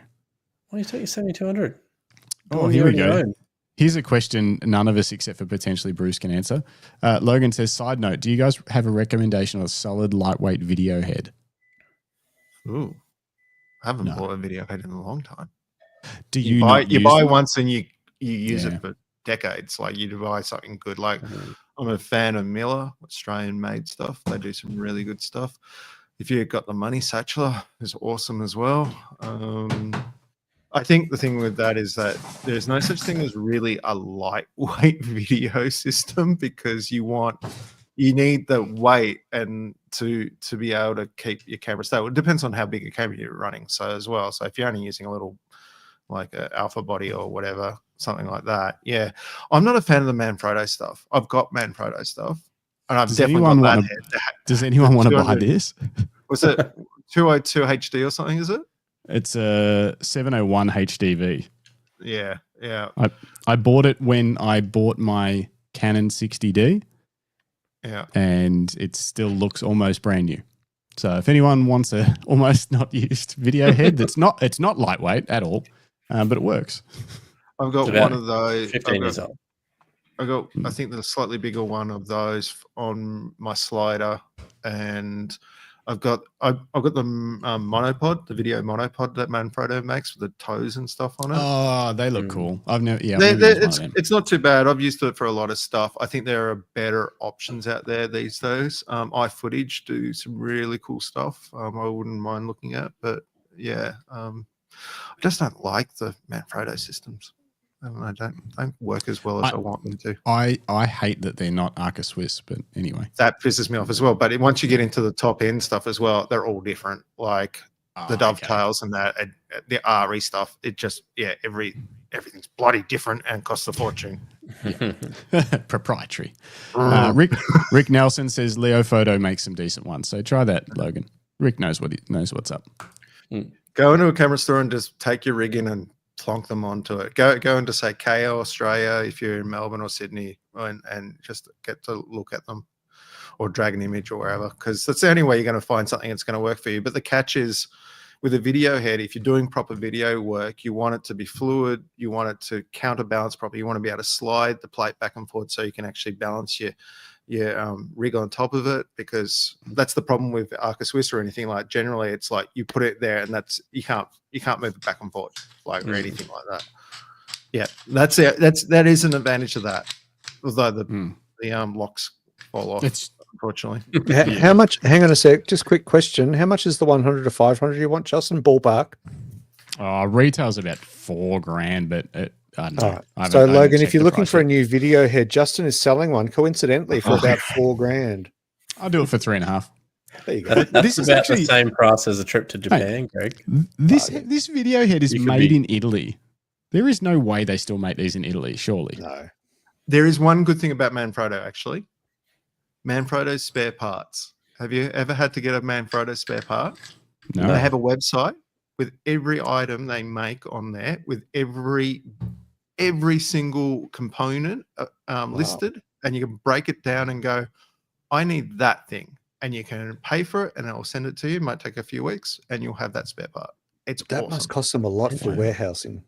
don't you take your 7200? Oh, here we go. Here's a question none of us except for potentially Bruce can answer. Logan says, side note, do you guys have a recommendation of a solid lightweight video head? Ooh. I haven't bought a video head in a long time. Do you buy once and you use it for decades. Like you buy something good. Like I'm a fan of Miller, Australian made stuff. They do some really good stuff. If you've got the money, Satchler is awesome as well. I think the thing with that is that there's no such thing as really a lightweight video system because you need the weight and to be able to keep your camera stable. It depends on how big a camera you're running. So as well. So if you're only using a little like an alpha body or whatever, something like that. Yeah. I'm not a fan of the Manfrotto stuff. I've got Manfrotto stuff. And I've definitely got that head. Does anyone want to buy this? Was it 202 HD or something, is it? It's a 701 HDV. Yeah. I bought it when I bought my Canon 60D. Yeah. And it still looks almost brand new. So if anyone wants a almost not used video head, it's not lightweight at all, but it works. I've got one of those. 15 years old. I think the slightly bigger one of those on my slider, and I've got the monopod, the video monopod that Manfrotto makes with the toes and stuff on it. Oh, they look cool. I've never. Yeah, it's not too bad. I've used it for a lot of stuff. I think there are better options out there these days. iFootage do some really cool stuff. I wouldn't mind looking at, but yeah, I just don't like the Manfrotto systems. I don't work as well as I want them to. I hate that they're not Arca Swiss, but anyway. That pisses me off as well. But once you get into the top end stuff as well, they're all different. Like the dovetails and that, and the RE stuff, it just, everything's bloody different and costs a fortune. Proprietary. Rick Nelson says Leo Photo makes some decent ones. So try that, Logan. Rick knows what's up. Go into a camera store and just take your rig in and plonk them onto it. Go into say KO Australia if you're in Melbourne or Sydney, and just get to look at them, or Dragon Image or wherever, because that's the only way you're going to find something that's going to work for you. But the catch is, with a video head, if you're doing proper video work, you want it to be fluid, you want it to counterbalance properly, you want to be able to slide the plate back and forth so you can actually balance your rig on top of it, because that's the problem with Arca Swiss or anything like. Generally, it's like you put it there and that's you can't move it back and forth like or anything like that. Yeah, that's it. That is an advantage of that. Although the locks fall off, unfortunately. How much? Hang on a sec. Just quick question. How much is the 100 to 500 you want, Justin? Ballpark. Retail's about $4,000, but I don't know. Right. So Logan, if you're looking for a new video head, Justin is selling one coincidentally for about $4,000. I'll do it for 3.5. There you go. This is about the same price as a trip to Japan, Greg. This video head is made in Italy. There is no way they still make these in Italy, surely. No. There is one good thing about Manfrotto, actually. Manfrotto's spare parts. Have you ever had to get a Manfrotto spare part? No. They have a website with every item they make on there, with every single component listed, and you can break it down and go, I need that thing. And you can pay for it and it'll send it to you. It might take a few weeks and you'll have that spare part. It's awesome. Must cost them a lot for warehousing.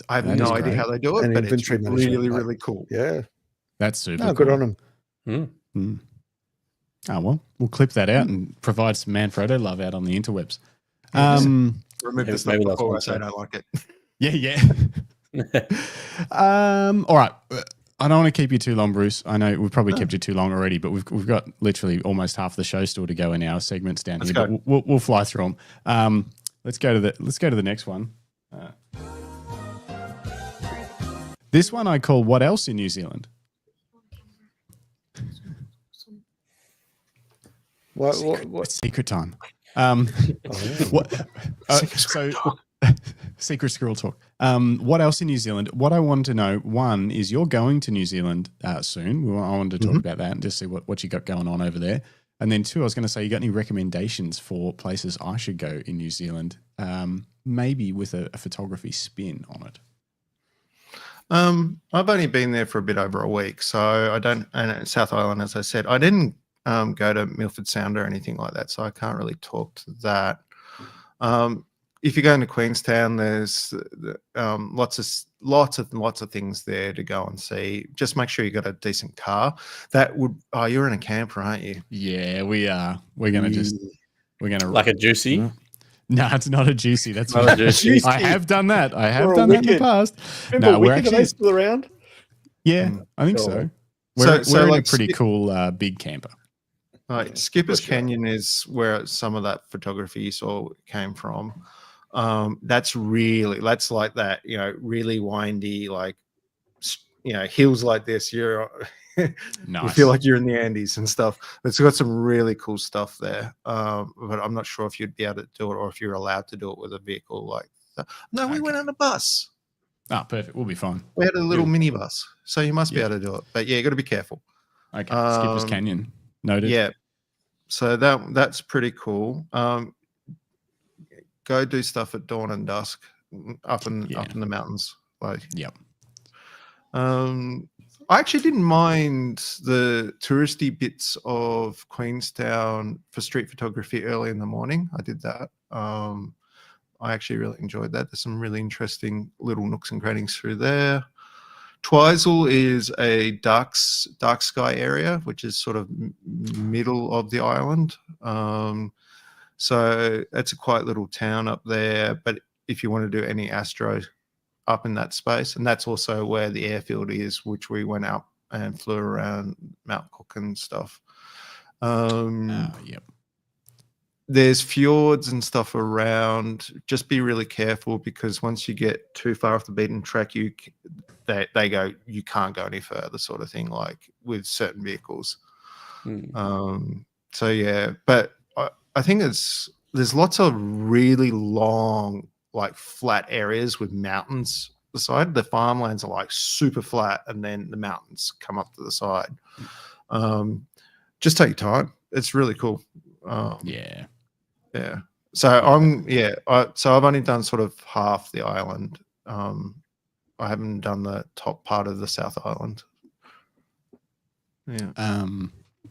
I have no idea how they do it, and but it's really cool. Yeah. That's super cool. Good on them. Oh, well, we'll clip that out and provide some Manfrotto love out on the interwebs. Remove this stuff before I say I don't like it. Yeah. All right. I don't want to keep you too long, Bruce. I know we've probably kept you too long already, but we've got literally almost half the show still to go in our segments down here. But we'll fly through them. Let's go to the next one. This one I call "What Else in New Zealand." What? Secret time. Secret squirrel talk. What else in New Zealand? What I wanted to know, one, is you're going to New Zealand soon. I wanted to talk about that and just see what you got going on over there. And then two, I was going to say, you got any recommendations for places I should go in New Zealand, maybe with a photography spin on it? I've only been there for a bit over a week, so I don't. And South Island, as I said, I didn't go to Milford Sound or anything like that, so I can't really talk to that. If you're going to Queenstown, there's lots of things there to go and see. Just make sure you got a decent car. You're in a camper, aren't you? Yeah, we are. We're gonna like a juicy. No, it's not a juicy. That's not a juicy. I have done that. I have done that in the past. No, we're actually still around. Yeah, I think so. We're in a pretty cool big camper. Skipper's Canyon is where some of that photography you saw came from. That's like that, really windy, like, hills like this. Nice. You feel like you're in the Andes and stuff. It's got some really cool stuff there. But I'm not sure if you'd be able to do it or if you're allowed to do it with a vehicle like that. No, we went on a bus. Oh, perfect. We'll be fine. We had a little minibus, so you must be able to do it. But yeah, you got to be careful. Okay, Skipper's Canyon. Noted. Yeah. So that's pretty cool. Go do stuff at dawn and dusk up in the mountains. I actually didn't mind the touristy bits of Queenstown for street photography early in the morning. I did that. I actually really enjoyed that. There's some really interesting little nooks and crannies through there. Twizel is a dark sky area, which is sort of middle of the island. So it's a quiet little town up there. But if you want to do any astro up in that space, and that's also where the airfield is, which we went out and flew around Mount Cook and stuff. Yep. There's fjords and stuff around. Just be really careful, because once you get too far off the beaten track, they go, you can't go any further, sort of thing, like with certain vehicles. So yeah, but I think there's lots of really long, like, flat areas with mountains beside. The farmlands are like super flat, and then the mountains come up to the side. Just take your time. It's really cool. Yeah. So I've only done sort of half the island. I haven't done the top part of the South Island.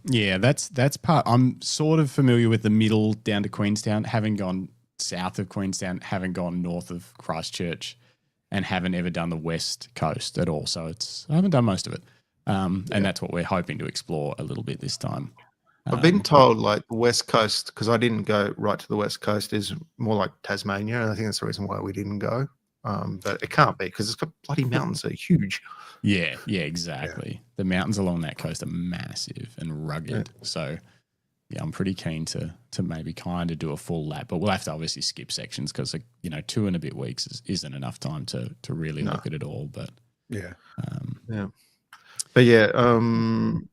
Yeah. That's part. I'm sort of familiar with the middle down to Queenstown. Haven't gone south of Queenstown, haven't gone north of Christchurch, and haven't ever done the west coast at all. So I haven't done most of it. And that's what we're hoping to explore a little bit this time. I've been told like the west coast, because I didn't go right to the west coast, is more like Tasmania, and I think that's the reason why we didn't go. But it can't be, because it's got bloody mountains that are huge. Yeah, exactly. Yeah. The mountains along that coast are massive and rugged. Yeah. So, yeah, I'm pretty keen to maybe kind of do a full lap, but we'll have to obviously skip sections because, 2 and a bit weeks isn't enough time to really look at it all. But but yeah, I'm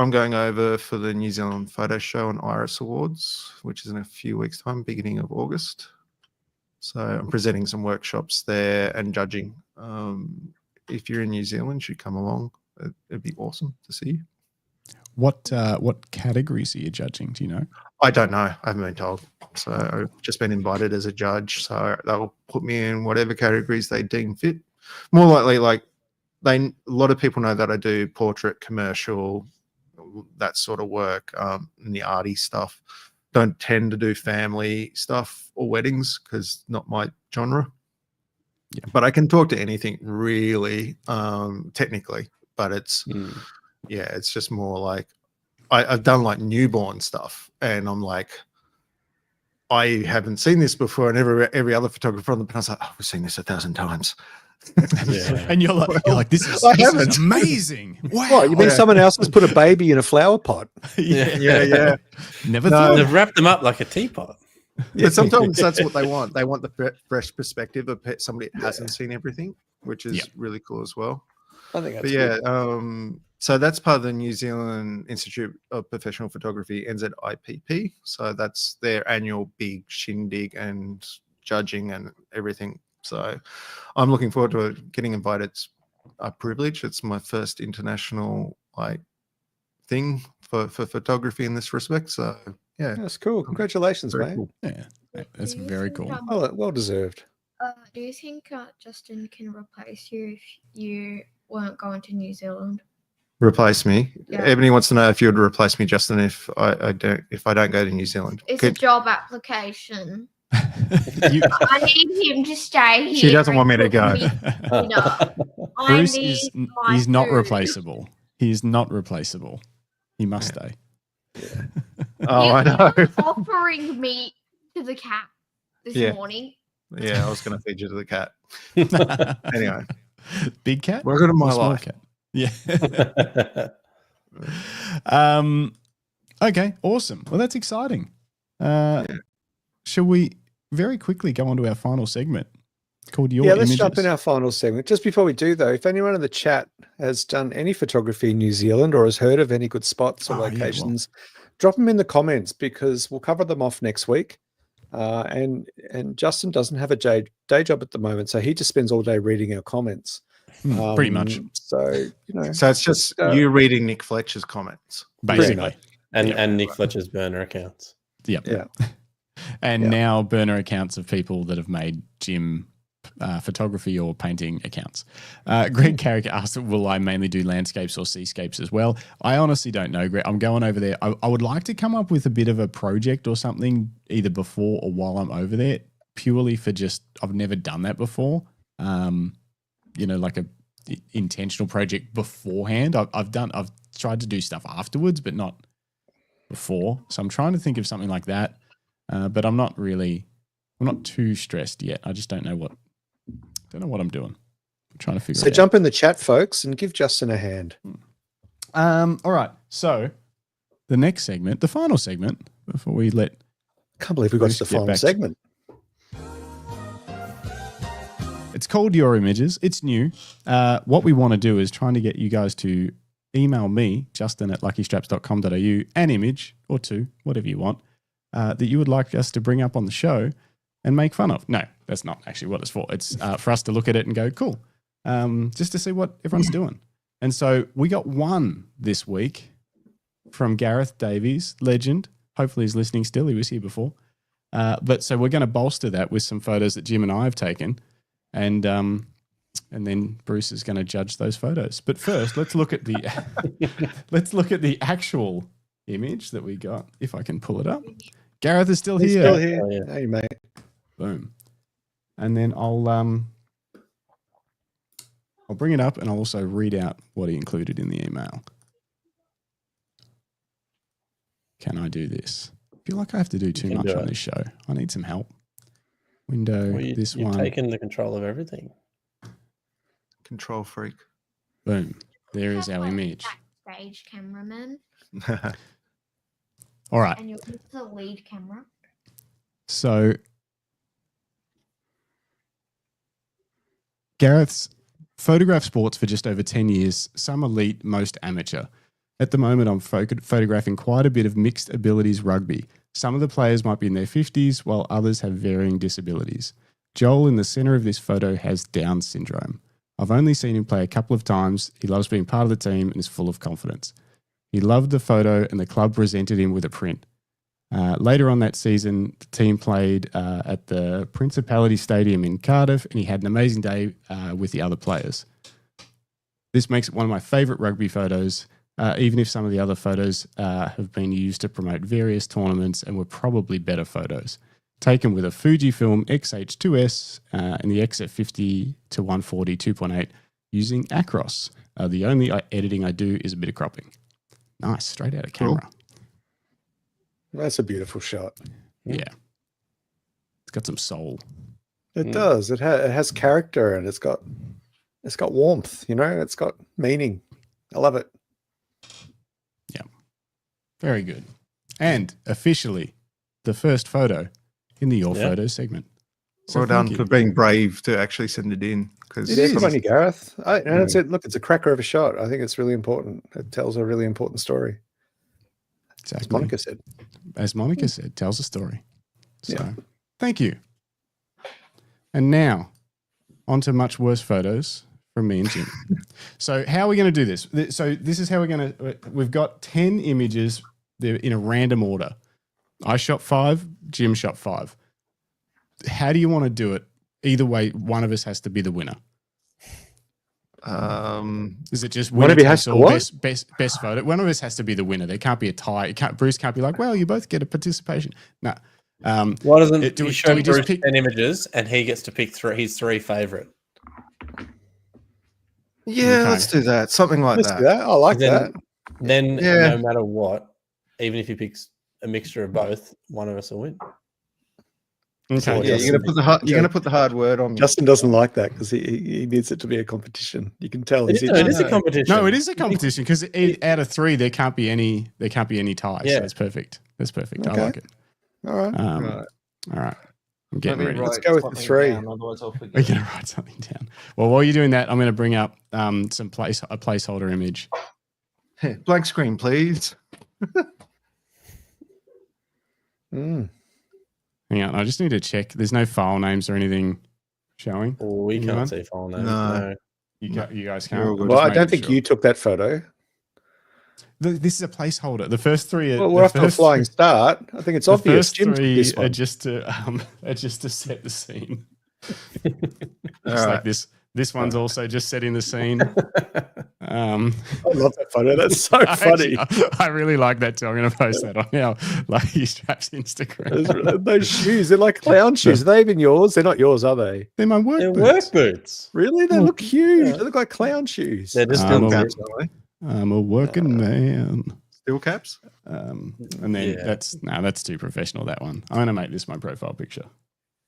going over for the New Zealand Photo Show and Iris Awards, which is in a few weeks' time, beginning of August. So I'm presenting some workshops there and judging. If you're in New Zealand, you should come along. It'd be awesome to see you. What categories are you judging? Do you know? I don't know. I haven't been told. So I've just been invited as a judge. So they'll put me in whatever categories they deem fit. More likely, a lot of people know that I do portrait, commercial, that sort of work, and the arty stuff. Don't tend to do family stuff or weddings because not my genre. Yeah. But I can talk to anything really, technically. But it's it's just more like I've done like newborn stuff, and I'm like, I haven't seen this before, and every other photographer on the panel was like, we've seen this 1,000 times. And you're like, this is amazing. Wow. What, you mean someone else has put a baby in a flower pot? Yeah. Never thought. They've wrapped them up like a teapot. But sometimes that's what they want. They want the fresh perspective of somebody that hasn't seen everything, which is really cool as well. I think that's good. So that's part of the New Zealand Institute of Professional Photography, NZIPP. So that's their annual big shindig and judging and everything. So I'm looking forward to it. Getting invited. It's a privilege. It's my first international thing for photography in this respect. So yeah, that's cool. Congratulations, mate. Cool. Yeah, that's very cool. Well deserved. Do you think Justin can replace you if you weren't going to New Zealand? Replace me? Yeah. Ebony wants to know if you would replace me, Justin, if I don't go to New Zealand. It's a job application. I need him to stay here. She doesn't want me to go. Bruce he's not replaceable. He is not replaceable. He must stay. Yeah. I know. Offering me to the cat this morning. Yeah, I was going to feed you to the cat. Anyway. Big cat? Welcome to my life. Cat? Yeah. Okay, awesome. Well, that's exciting. Shall we very quickly go on to our final segment called Your Images? Let's jump in our final segment. Just before we do, though, if anyone in the chat has done any photography in New Zealand or has heard of any good spots or locations, drop them in the comments because we'll cover them off next week. And Justin doesn't have a day job at the moment, so he just spends all day reading our comments. Pretty much. So, So it's just you reading Nick Fletcher's comments. Basically. And Nick Fletcher's burner accounts. Yep. Yeah. And now burner accounts of people that have made Jim photography or painting accounts. Greg Carrick asked, will I mainly do landscapes or seascapes as well? I honestly don't know, Greg. I'm going over there. I would like to come up with a bit of a project or something either before or while I'm over there, purely for I've never done that before. Like a intentional project beforehand. I've tried to do stuff afterwards, but not before. So I'm trying to think of something like that. But I'm not too stressed yet. I just don't know what I'm doing. I'm trying to figure it out. So jump in the chat, folks, and give Justin a hand. All right. So the next segment, the final segment, before we let... I can't believe we got to the final segment. It's called Your Images. It's new. What we want to do is trying to get you guys to email me, justin@luckystraps.com.au, an image or two, whatever you want, that you would like us to bring up on the show and make fun of. No, that's not actually what it's for. It's for us to look at it and go, cool, just to see what everyone's doing. And so we got one this week from Gareth Davies, legend. Hopefully he's listening still. He was here before. But so we're going to bolster that with some photos that Jim and I have taken. And then Bruce is going to judge those photos. But first, let's look at the actual image that we got. If I can pull it up, Gareth is still He's here. still here. Oh, yeah. Hey, mate. Boom. And then I'll bring it up and I'll also read out what he included in the email. Can I do this? I feel like I have to do too much on this show. I need some help. Window, Well, this you've one. taken the control of everything. Control freak. Boom. There is our image. Backstage cameraman, All right. and you're the lead camera. So Gareth's photographed sports for just over 10 years, some elite, most amateur. At the moment, I'm photographing quite a bit of mixed abilities rugby. Some of the players might be in their 50s, while others have varying disabilities. Joel in the center of this photo has Down syndrome. I've only seen him play a couple of times. He loves being part of the team and is full of confidence. He loved the photo and the club presented him with a print. Later on that season, the team played at the Principality Stadium in Cardiff, and he had an amazing day with the other players. This makes it one of my favourite rugby photos, even if some of the other photos have been used to promote various tournaments and were probably better photos. Taken with a Fujifilm X-H2S and the XF50 to 140 2.8 using Acros. The only editing I do is a bit of cropping. Nice, straight out of camera. Cool. That's a beautiful shot. Yeah. It's got some soul. It does. It has character, and it's got warmth. You know, it's got meaning. I love it. Yeah. Very good. And officially, the first photo in the Your Photos segment. So Well done thank for you. being brave to actually send it in. Because It is funny, Gareth. And it's it. Look, it's a cracker of a shot. I think it's really important. It tells a really important story. As Exactly. Monica said. As Monica said, tells a story. So Yeah. thank you. And now, on to much worse photos from me and Jim. So how are we going to do this? So this is how we're going to, we've got 10 images. They're in a random order. I shot 5, Jim shot 5. How do you want to do it? Either way, one of us has to be the winner. Is it just One of you has to what? best photo? One of us has to be the winner. There can't be a tie. Bruce can't be like, well, you both get a participation. No. Why doesn't do you we show just Bruce pick 10 images and he gets to pick his 3 favourite? Yeah, Okay. let's do that. Something like Let's that. do that. I like that. Then Yeah. no matter what, even if he picks a mixture of both, one of us will win. Okay. Yeah, you're gonna put the hard word on me. Justin doesn't like that because he needs it to be a competition. You can tell he's It itching. is a competition. No, it is a competition because out of 3, there can't be any ties. Yeah. So that's perfect. That's perfect. Okay. I like it. All right. Right. All right. I'm getting ready. Let's go with the 3. Otherwise I'll We're forget. going to write something down. Well, while you're doing that, I'm going to bring up a placeholder image. Hey, blank screen, please. Mm. Hang on. I just need to check. There's no file names or anything showing. We Anyone? can't see file names. No. No. You guys You're all can't. good. Well, Just I don't making think sure. you took that photo. This is a placeholder. The first 3 are. Well, we're the off to a first flying start. I think it's The obvious. first Jim took 3 this are one. just to set the scene. All Just right. like this one's also just setting the scene. I love that photo. That's so funny. I really like that too. I'm going to post that on our Lucky Straps Instagram. Those shoes, they're like clown shoes. Are they even yours? They're not yours, are they? They're my work They're boots. work boots. Really? They look huge. They look like clown shoes. They're just Um, still Caps, aren't I'm a working man. they? Steel caps. And then Yeah. that's too professional, that one. I'm going to make this my profile picture.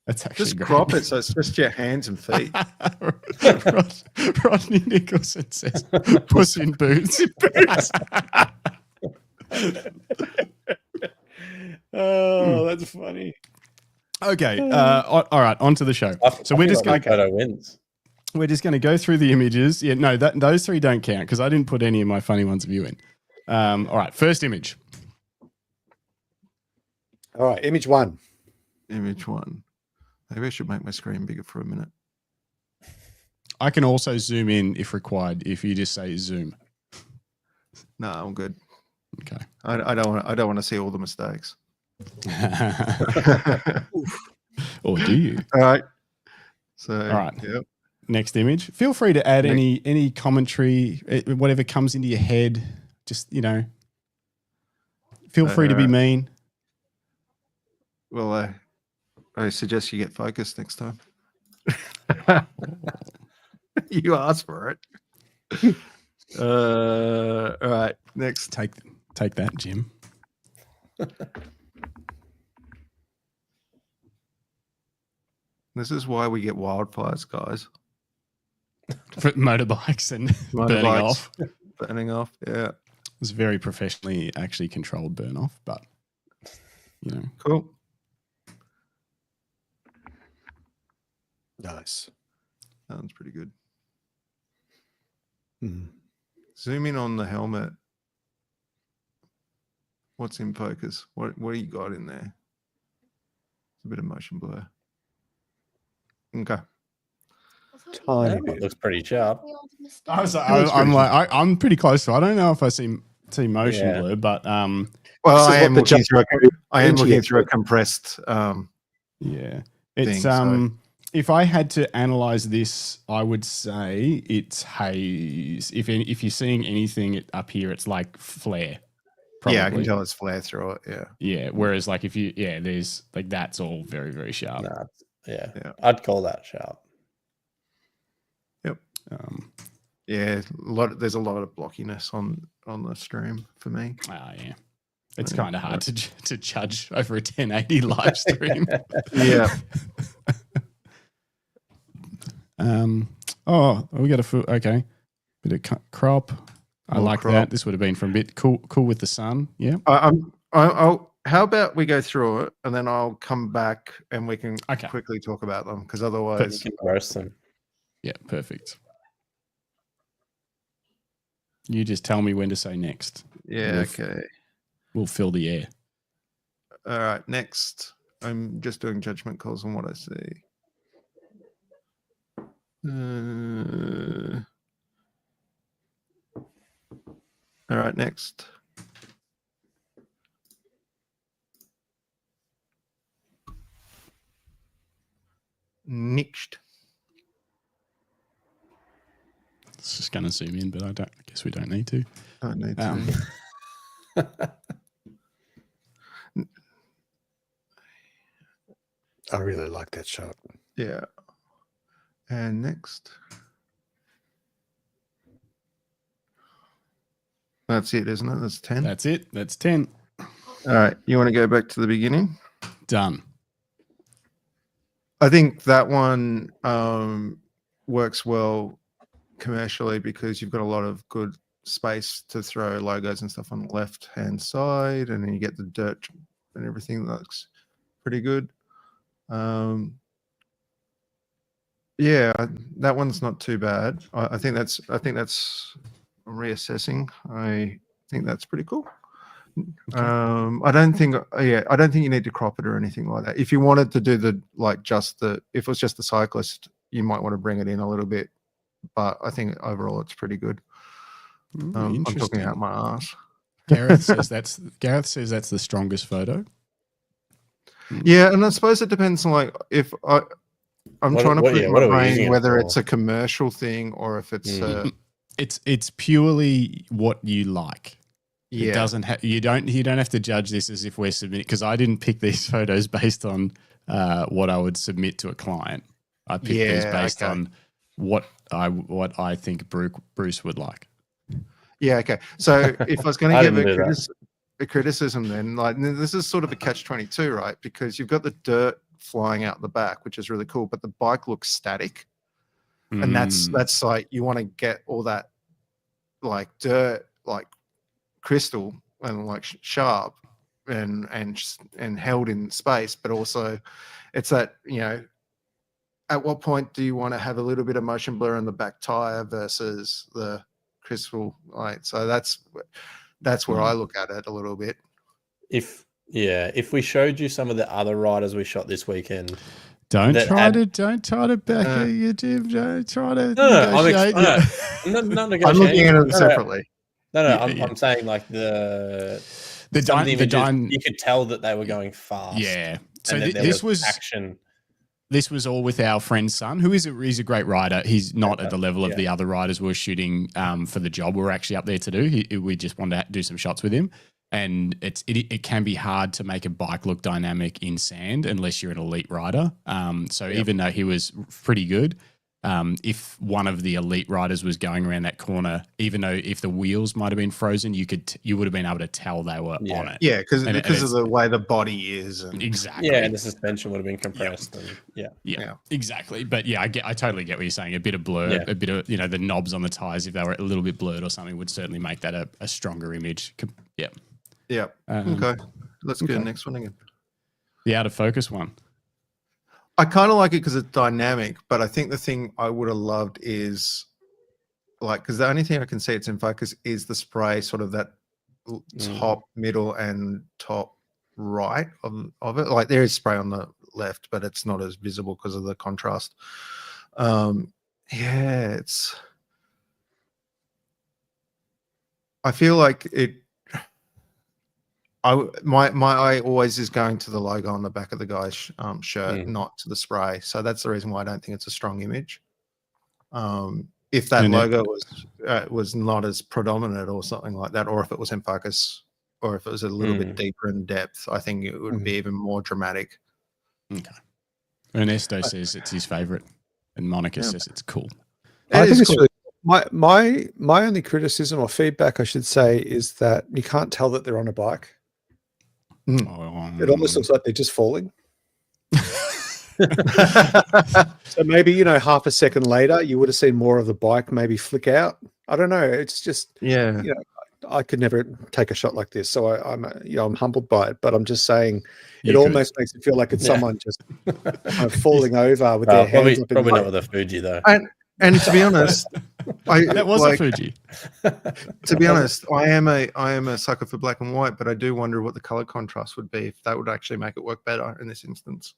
That's actually Just great. crop it so it's just your hands and feet. Rodney Nicholson says, "Puss in boots." Oh, that's funny. Okay, all right, on to the show. So we're just going to photo wins. we're just going to go through the images. Yeah, no, those 3 don't count because I didn't put any of my funny ones of you in. All right, first image. All right, image 1. Image 1. Maybe I should make my screen bigger for a minute. I can also zoom in if required. If you just say zoom. No, I'm good. Okay. I don't want to see all the mistakes. Or do you? All right. So All right. Yep. Next image. Feel free to add any commentary, whatever comes into your head. Just feel free to be mean. Well, I suggest you get focused next time. You asked for it. All right, next. Take that, Jim. This is why we get wildfires, guys. For motorbikes and burning off. Burning off, yeah. It was very professionally actually controlled burn off, but you know. Cool. Nice. Sounds pretty good. Mm. Zoom in on the helmet. What's in focus? What do you got in there? It's a bit of motion blur. Okay. Tiny That bit. looks pretty sharp. I'm pretty close to it. I don't know if I see motion Yeah. blur, but Well, This is I am what the looking through a NGS compressed. yeah, it's thing, if I had to analyze this, I would say it's haze. If you're seeing anything up here, it's like flare. Probably. Yeah, I can tell it's flare through it. Yeah. Yeah. Whereas like there's like that's all very, very sharp. Nah, yeah, Yeah. I'd call that sharp. Yep. Yeah, there's a lot of blockiness on the stream for me. Yeah. It's kind of hard to judge over a 1080 live stream. Yeah. We got a okay. Bit of crop. I like crop. that. This would have been from a bit cool with the sun. Yeah. I'll how about we go through it and then I'll come back and we can quickly talk about them because otherwise You can roast them. Yeah, perfect. You just tell me when to say next. Yeah, okay. We'll fill the air. All right, next. I'm just doing judgment calls on what I see. All right, next. Next. It's just going to zoom in, but I guess we don't need to. Don't need to. I really like that shot. Yeah. And next. That's it, isn't it? That's 10. That's it. That's 10. All right. You want to go back to the beginning? Done. I think that one works well commercially because you've got a lot of good space to throw logos and stuff on the left hand side, and then you get the dirt and everything that looks pretty good. Yeah, that one's not too bad. I think that's reassessing. I think that's pretty cool. Okay. I don't think you need to crop it or anything like that. If you wanted to do if it was just the cyclist, you might want to bring it in a little bit. But I think overall it's pretty good. I'm talking out my ass. Gareth says that's the strongest photo. Yeah, and I suppose it depends on if I'm trying to put in my brain whether it's a commercial thing or if it's it's purely what you like. Yeah. It doesn't you don't have to judge this as if we're submitting, because I didn't pick these photos based on what I would submit to a client. I picked these based on what I think Bruce would like. Yeah, okay. So if I was going to give a criticism, then this is sort of a catch-22, right? Because you've got the dirt flying out the back, which is really cool, but the bike looks static, and that's like you want to get all that dirt, crystal and sharp and held in space, but also it's that at what point do you want to have a little bit of motion blur in the back tire versus the crystal light? So that's where I look at it a little bit. If we showed you some of the other riders we shot this weekend, don't try to back you, Jim. Don't try to negotiate. I'm not negotiating. I'm looking at them separately. I'm saying you could tell that they were going fast. Yeah. So this was action. This was all with our friend's son, who he's a great rider. He's not at the level of the other riders we were shooting for the job we were actually up there to do. We just wanted to do some shots with him. and it can be hard to make a bike look dynamic in sand unless you're an elite rider. So even though he was pretty good, if one of the elite riders was going around that corner, even though if the wheels might have been frozen, you would have been able to tell they were on it. Yeah, because of the way the body is. And exactly. Yeah, and the suspension would have been compressed. Yep. And Yeah, exactly. But yeah, I totally get what you're saying. A bit of blur, a bit of, the knobs on the tires, if they were a little bit blurred or something, would certainly make that a stronger image. Yeah. Yeah. Okay. Let's go to the next one again. The out of focus one. I kind of like it because it's dynamic, but I think the thing I would have loved is because the only thing I can see it's in focus is the spray, sort of that top, middle, and top right of it. Like there is spray on the left, but it's not as visible because of the contrast. I feel like it. My eye always is going to the logo on the back of the guy's shirt, not to the spray. So that's the reason why I don't think it's a strong image. If that logo was not as predominant or something like that, or if it was in focus, or if it was a little bit deeper in depth, I think it would be even more dramatic. Okay. Ernesto says it's his favorite, and Monica says it's cool. I think it's really my only criticism or feedback, I should say, is that you can't tell that they're on a bike. It almost looks like they're just falling. So maybe, half a second later, you would have seen more of the bike maybe flick out. I don't know. It's just, I could never take a shot like this. So I'm humbled by it, but I'm just saying almost makes it feel like it's someone just kind of falling over with their hands up. Probably not with a Fuji though. And to be honest, that was a Fuji. To be honest, I am a sucker for black and white, but I do wonder what the color contrast would be if that would actually make it work better in this instance.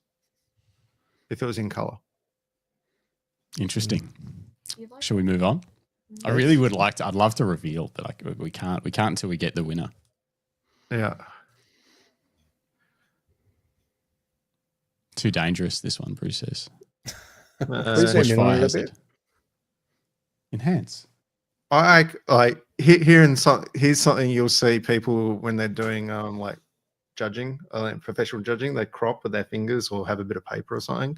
If it was in color. Interesting. Shall we move on? I really would like to. I'd love to reveal, but we can't. We can't until we get the winner. Yeah. Too dangerous. This one, Bruce says. Bushfire acid. Enhance. I like here's something you'll see people when they're doing like judging, professional judging, they crop with their fingers or have a bit of paper or something.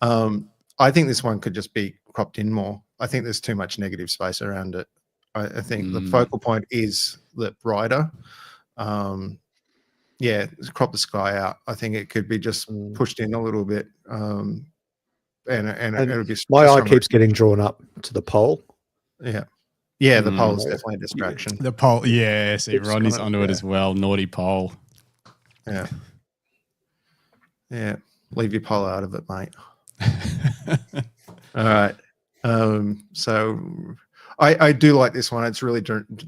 I think this one could just be cropped in more. I think there's too much negative space around it. I think the focal point is the rider. Crop the sky out. I think it could be just pushed in a little bit. And it'll be my eye keeps getting drawn up to the pole. Yeah. Yeah, the pole's definitely a distraction. The pole, see, Rodney's onto it as well. Naughty pole. Yeah. Yeah. Leave your pole out of it, mate. All right. So I do like this one. It's really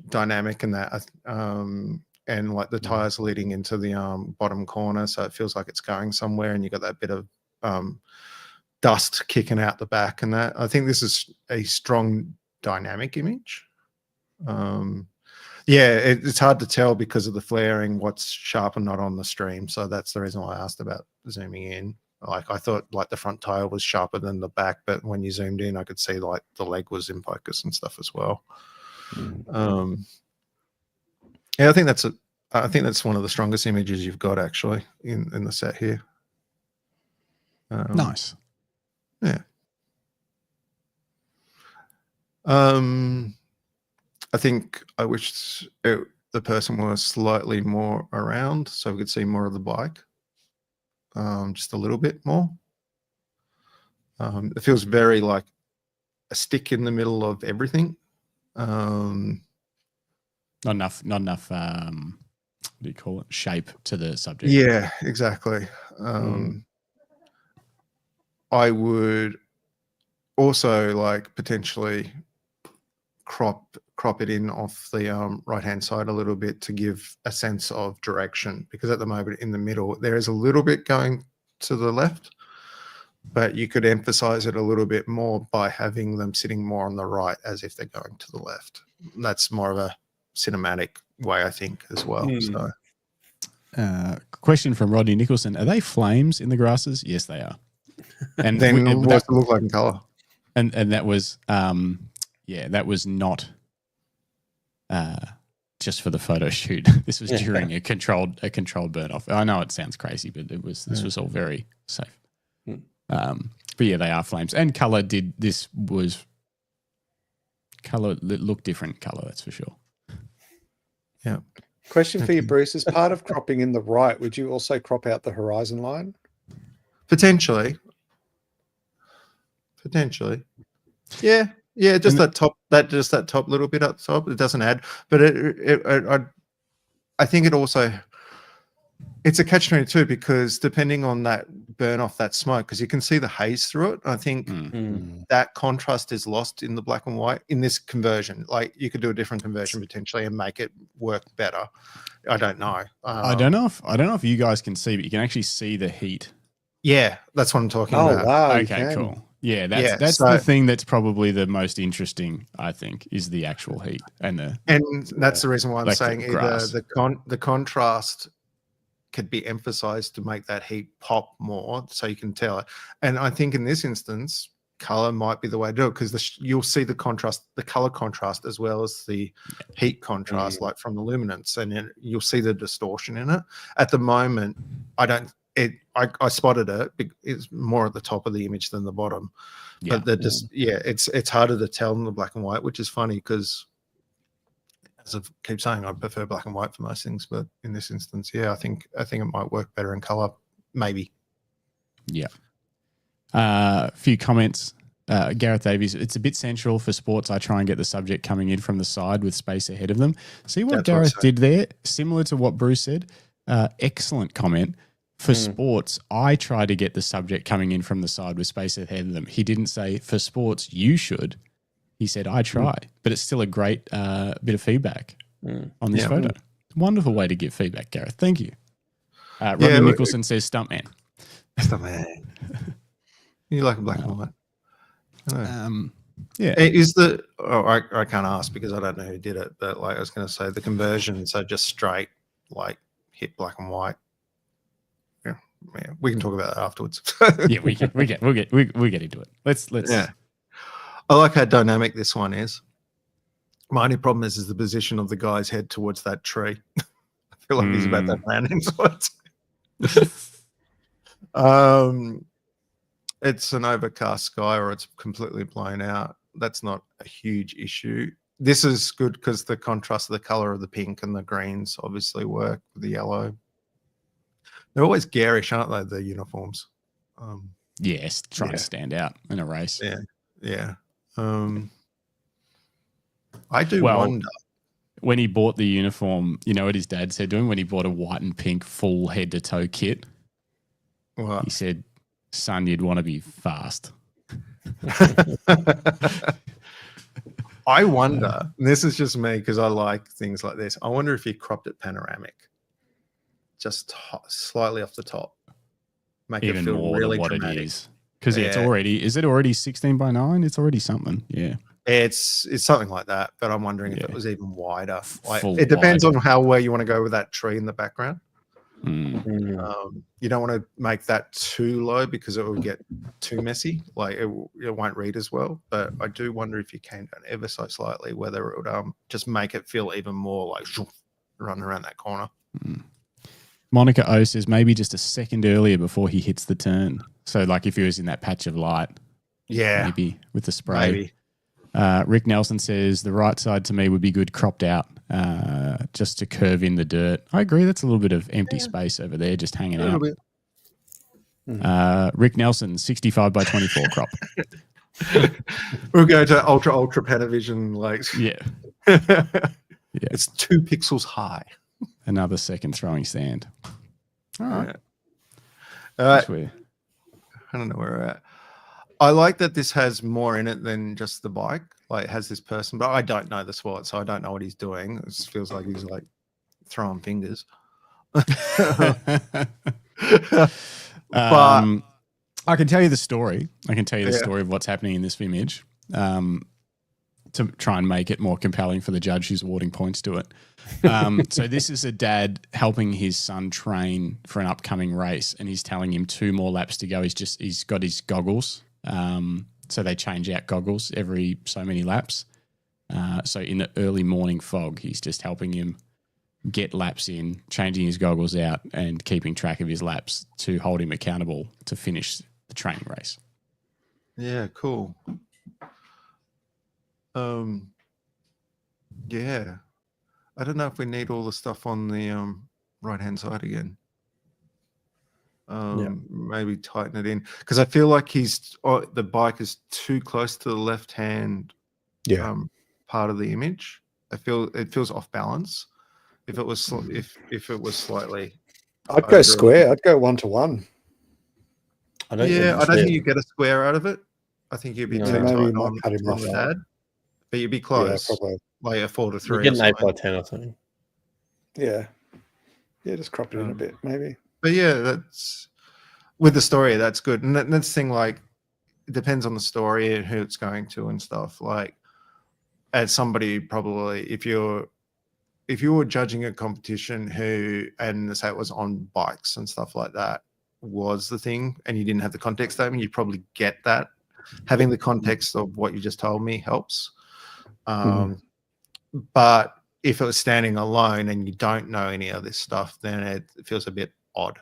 dynamic in that. And like the tires leading into the bottom corner. So it feels like it's going somewhere, and you got that bit of dust kicking out the back and that. I think this is a strong dynamic image. It's hard to tell because of the flaring what's sharp and not on the stream. So that's the reason why I asked about zooming in. Like I thought like the front tire was sharper than the back, but when you zoomed in, I could see like the leg was in focus and stuff as well. I think that's one of the strongest images you've got actually in the set here. Nice. Yeah. I think I wish the person was slightly more around so we could see more of the bike. Just a little bit more. It feels very like a stick in the middle of everything. Not enough. What do you call it? Shape to the subject. Yeah, exactly. I would also like potentially crop it in off the right hand side a little bit to give a sense of direction, because at the moment in the middle there is a little bit going to the left, but you could emphasize it a little bit more by having them sitting more on the right as if they're going to the left. That's more of a cinematic way, I think, as well. So question from Rodney Nicholson: are they flames in the grasses? Yes, they are. And then what does it look like in color? And that was that was not just for the photo shoot. This was during a controlled burn off. I know it sounds crazy, but this was all very safe. But yeah, they are flames. And color looked different color, that's for sure. Yeah. Question for you, Bruce. As part of cropping in the right, would you also crop out the horizon line? Potentially. Yeah. Yeah, just that top little bit up top. It doesn't add, but I think it also, it's a catch-22 because depending on that burn off that smoke, because you can see the haze through it. I think that contrast is lost in the black and white in this conversion. Like you could do a different conversion potentially and make it work better. I don't know. I don't know if you guys can see, but you can actually see the heat. Yeah, that's what I'm talking about. Oh wow! Okay, cool. Yeah, that's the thing that's probably the most interesting, I think, is the actual heat and that's the reason why I'm saying either the contrast could be emphasized to make that heat pop more, so you can tell it. And I think in this instance, color might be the way to do it because you'll see the contrast, the color contrast, as well as the heat contrast, like from the luminance, and you'll see the distortion in it. At the moment, I spotted it. It's more at the top of the image than the bottom, but it's harder to tell in the black and white, which is funny because, as I keep saying, I prefer black and white for most things, but in this instance, I think it might work better in color, maybe. Yeah. A few comments. Gareth Davies, it's a bit central for sports. I try and get the subject coming in from the side with space ahead of them. See what Gareth did there? Similar to what Bruce said. Excellent comment. For sports, I try to get the subject coming in from the side with space ahead of them. He didn't say, for sports, you should. He said, I try. But it's still a great bit of feedback on this photo. Wonderful way to give feedback, Gareth. Thank you. Robbie Nicholson says, stuntman. Stuntman. You like a black and white? Yeah. I can't ask because I don't know who did it, but like I was going to say, the conversions are just straight, like hit black and white. Yeah, we can talk about that afterwards. Yeah, we'll get into it. Let's. Yeah, I like how dynamic this one is. My only problem is the position of the guy's head towards that tree. I feel like he's about that landing spot. It's an overcast sky or it's completely blown out. That's not a huge issue. This is good because the contrast of the color of the pink and the greens obviously work with the yellow. They're always garish, aren't they, the uniforms? Yes, trying to stand out in a race. Yeah. I do wonder. When he bought the uniform, you know what his dad said to him when he bought a white and pink full head-to-toe kit? What? He said, son, you'd want to be fast. I wonder, and this is just me because I like things like this, I wonder if he cropped it panoramic. Just slightly off the top, make even it feel more really than what dramatic. It is because it's already. Is it already 16:9? It's already something. Yeah, it's something like that. But I'm wondering if it was even wider. Like Full it depends wide. on how well you want to go with that tree in the background. Mm. You don't want to make that too low because it will get too messy. Like it won't read as well. But I do wonder if you came down ever so slightly, whether it would just make it feel even more like running around that corner. Mm. Monica O says maybe just a second earlier before he hits the turn. So like if he was in that patch of light. Yeah. Maybe with the spray. Maybe. Rick Nelson says the right side to me would be good cropped out just to curve in the dirt. I agree. That's a little bit of empty space over there just hanging out. Rick Nelson, 65:24 crop. We'll go to ultra Panavision lakes. Yeah. It's 2 pixels high. Another second throwing sand. All right. I don't know where we're at. I like that this has more in it than just the bike. Like it has this person, but I don't know the sport, so I don't know what he's doing. It just feels like he's like throwing fingers. But I can tell you the story. I can tell you the story of what's happening in this image to try and make it more compelling for the judge who's awarding points to it. So this is a dad helping his son train for an upcoming race, and he's telling him 2 more laps to go. He's got his goggles. So they change out goggles every so many laps. So in the early morning fog, he's just helping him get laps in, changing his goggles out, and keeping track of his laps to hold him accountable to finish the training race. Yeah, cool. Yeah. I don't know if we need all the stuff on the right-hand side again. Maybe tighten it in, because I feel like the bike is too close to the left-hand part of the image. It feels off balance. If it was slightly, I'd go square. I'd go 1-to-1. I don't think you get a square out of it. I think you'd be too tight on the dad, but you'd be close. Yeah, probably like a 4:3. You get an 8x10 or something. Yeah, just crop it in a bit, maybe. But yeah, that's with the story. That's good, and that's the thing. Like, it depends on the story and who it's going to and stuff. Like, as somebody probably, if you were judging a competition and say it was on bikes and stuff like that was the thing, and you didn't have the context statement, you probably get that. Having the context of what you just told me helps. But if it was standing alone and you don't know any of this stuff, then it feels a bit odd.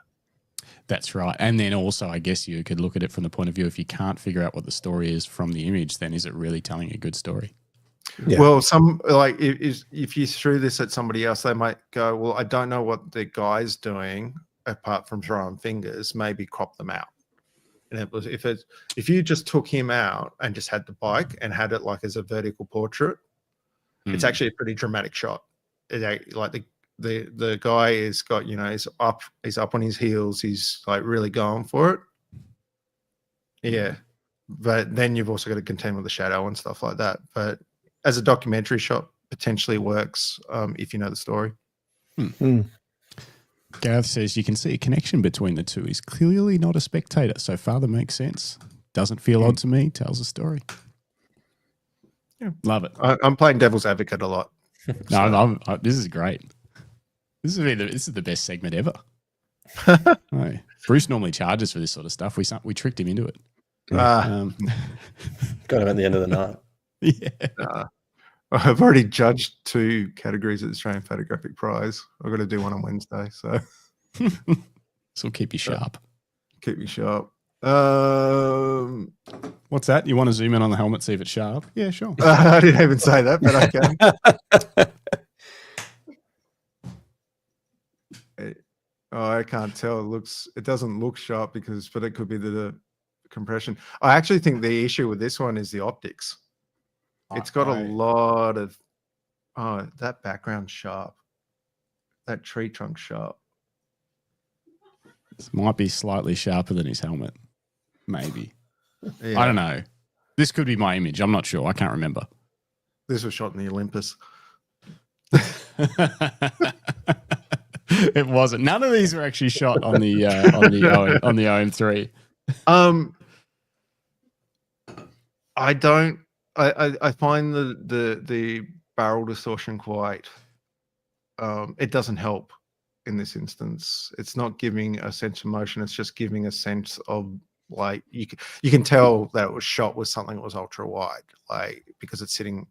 That's right. And then also, I guess you could look at it from the point of view, if you can't figure out what the story is from the image, then is it really telling a good story? Yeah. Well, if you threw this at somebody else, they might go, well, I don't know what the guy's doing apart from throwing fingers, maybe crop them out. And it was if you just took him out and just had the bike and had it like as a vertical portrait, it's actually a pretty dramatic shot. Like the guy is got, he's up on his heels, he's like really going for it. Yeah. But then you've also got to contend with the shadow and stuff like that. But as a documentary shot, potentially works if you know the story. Gareth says you can see a connection between the two. He's clearly not a spectator. So far, that makes sense. Doesn't feel odd to me. Tells a story. Yeah, love it. I'm playing devil's advocate a lot. No, this is great. This is the best segment ever. Bruce normally charges for this sort of stuff. We tricked him into it. Got him at the end of the night. Yeah. I've already judged 2 categories at the Australian Photographic Prize. I've got to do one on Wednesday, so this will keep you sharp. Keep me sharp. What's that? You want to zoom in on the helmet, see if it's sharp? Yeah, sure. I didn't even say that, but I can. I can't tell. It doesn't look sharp but it could be the compression. I actually think the issue with this one is the optics. It's got a lot of that background sharp, that tree trunk sharp. This might be slightly sharper than his helmet, maybe. Yeah. I don't know. This could be my image. I'm not sure. I can't remember. This was shot in the Olympus. It wasn't. None of these were actually shot on the OM3. I find the barrel distortion quite. It doesn't help in this instance. It's not giving a sense of motion. It's just giving a sense of like you can tell that it was shot with something that was ultra wide, like because it's sitting.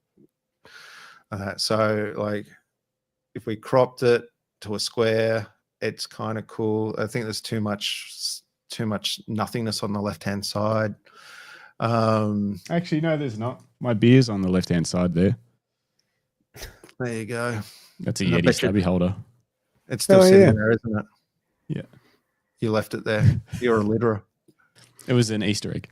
So like if we cropped it to a square, it's kind of cool. I think there's too much nothingness on the left hand side. Actually, no, there's not. My beer's on the left hand side there. There you go. That's a Yeti stubby holder. It's still sitting there, isn't it? Yeah. You left it there. You're a litterer. It was an Easter egg.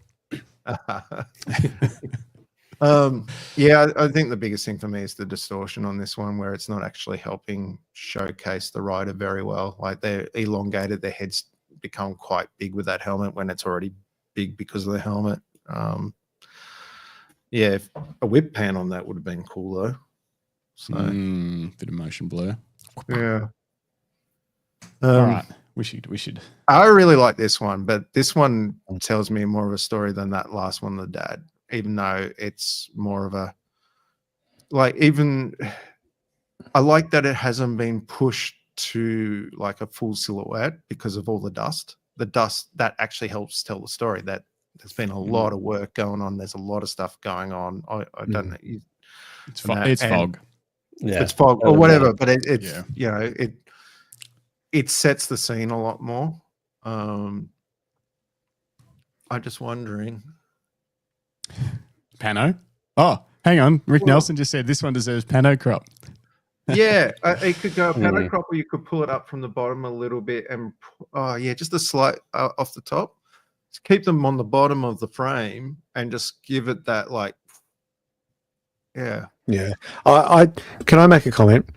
Yeah, I think the biggest thing for me is the distortion on this one, where it's not actually helping showcase the rider very well. Like they're elongated, their heads become quite big with that helmet when it's already big because of the helmet. Yeah, a whip pan on that would have been cool though. So bit of motion blur. Yeah. All right. We should. I really like this one, but this one tells me more of a story than that last one, the dad, even though it's more of a I like that it hasn't been pushed to like a full silhouette because of all the dust. The dust that actually helps tell the story. That there's been a lot of work going on. There's a lot of stuff going on. I don't know. It's fog. Yeah, it's fog or whatever, but it's Yeah. you know it sets the scene a lot more. I'm just wondering. Pano. Oh, hang on. Rick Nelson just said this one deserves pano crop. Yeah, it could go a pano crop, or you could pull it up from the bottom a little bit, and just a slight off the top. Just keep them on the bottom of the frame, and just give it that yeah. I can I make a comment?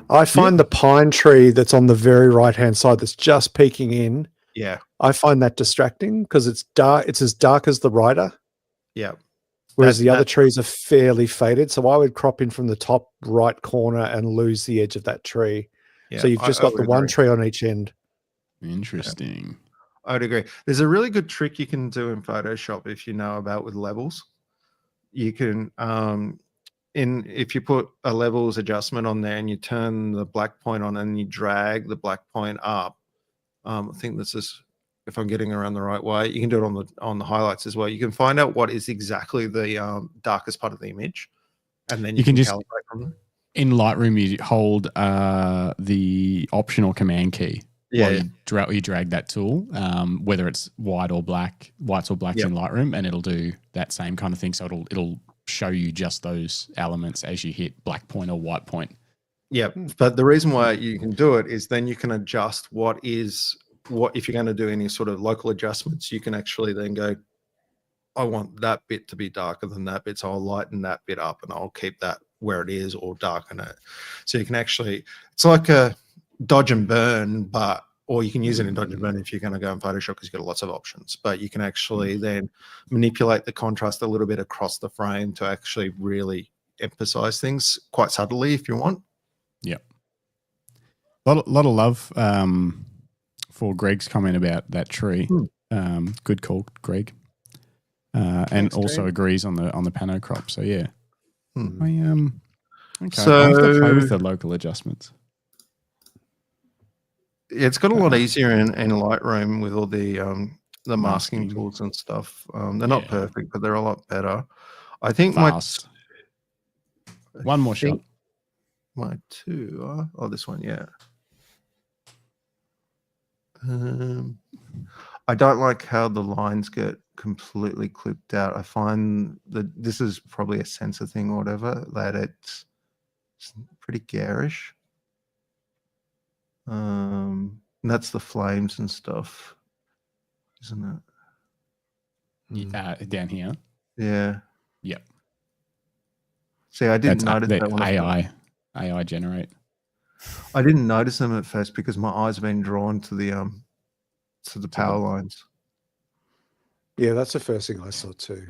I find the pine tree that's on the very right hand side that's just peeking in. Yeah, I find that distracting because it's dark. It's as dark as the rider. yeah. Whereas the other trees are fairly faded. So I would crop in from the top right corner and lose the edge of that tree. Yeah, so you've just got the one tree on each end. Interesting. I would agree. There's a really good trick you can do in Photoshop if you know about with levels. You can, if you put a levels adjustment on there and you turn the black point on and you drag the black point up, I think this is, if I'm getting around the right way, you can do it on the highlights as well. You can find out what is exactly the darkest part of the image, and then you can just calibrate from there. In Lightroom, you hold the optional command key. Yeah, you drag that tool, whether it's whites or blacks in Lightroom, and it'll do that same kind of thing. So it'll show you just those elements as you hit black point or white point. Yeah, but the reason why you can do it is then you can adjust what if you're going to do any sort of local adjustments, you can actually then go, I want that bit to be darker than that bit, so I'll lighten that bit up and I'll keep that where it is or darken it. So you can actually, it's like a dodge and burn, or you can use it in dodge and burn if you're going to go in Photoshop because you've got lots of options. But you can actually then manipulate the contrast a little bit across the frame to actually really emphasize things quite subtly if you want. Yeah. A lot of love for Greg's comment about that tree. Good call, Greg. And Thanks, also Greg. agrees on the pano crop. So yeah. Okay. So I'll have to play with the local adjustments. Yeah, it's got a lot easier in Lightroom with all the masking tools and stuff. They're not perfect, but they're a lot better. I think Fast. One more shot. My two. This one, yeah. I don't like how the lines get completely clipped out. I find that this is probably a sensor thing or whatever, that it's pretty garish. And that's the flames and stuff, isn't it? Down here. Yeah. Yep. See, I didn't notice that one. AI generate. I didn't notice them at first because my eyes have been drawn to the power lines. Yeah, that's the first thing I saw too.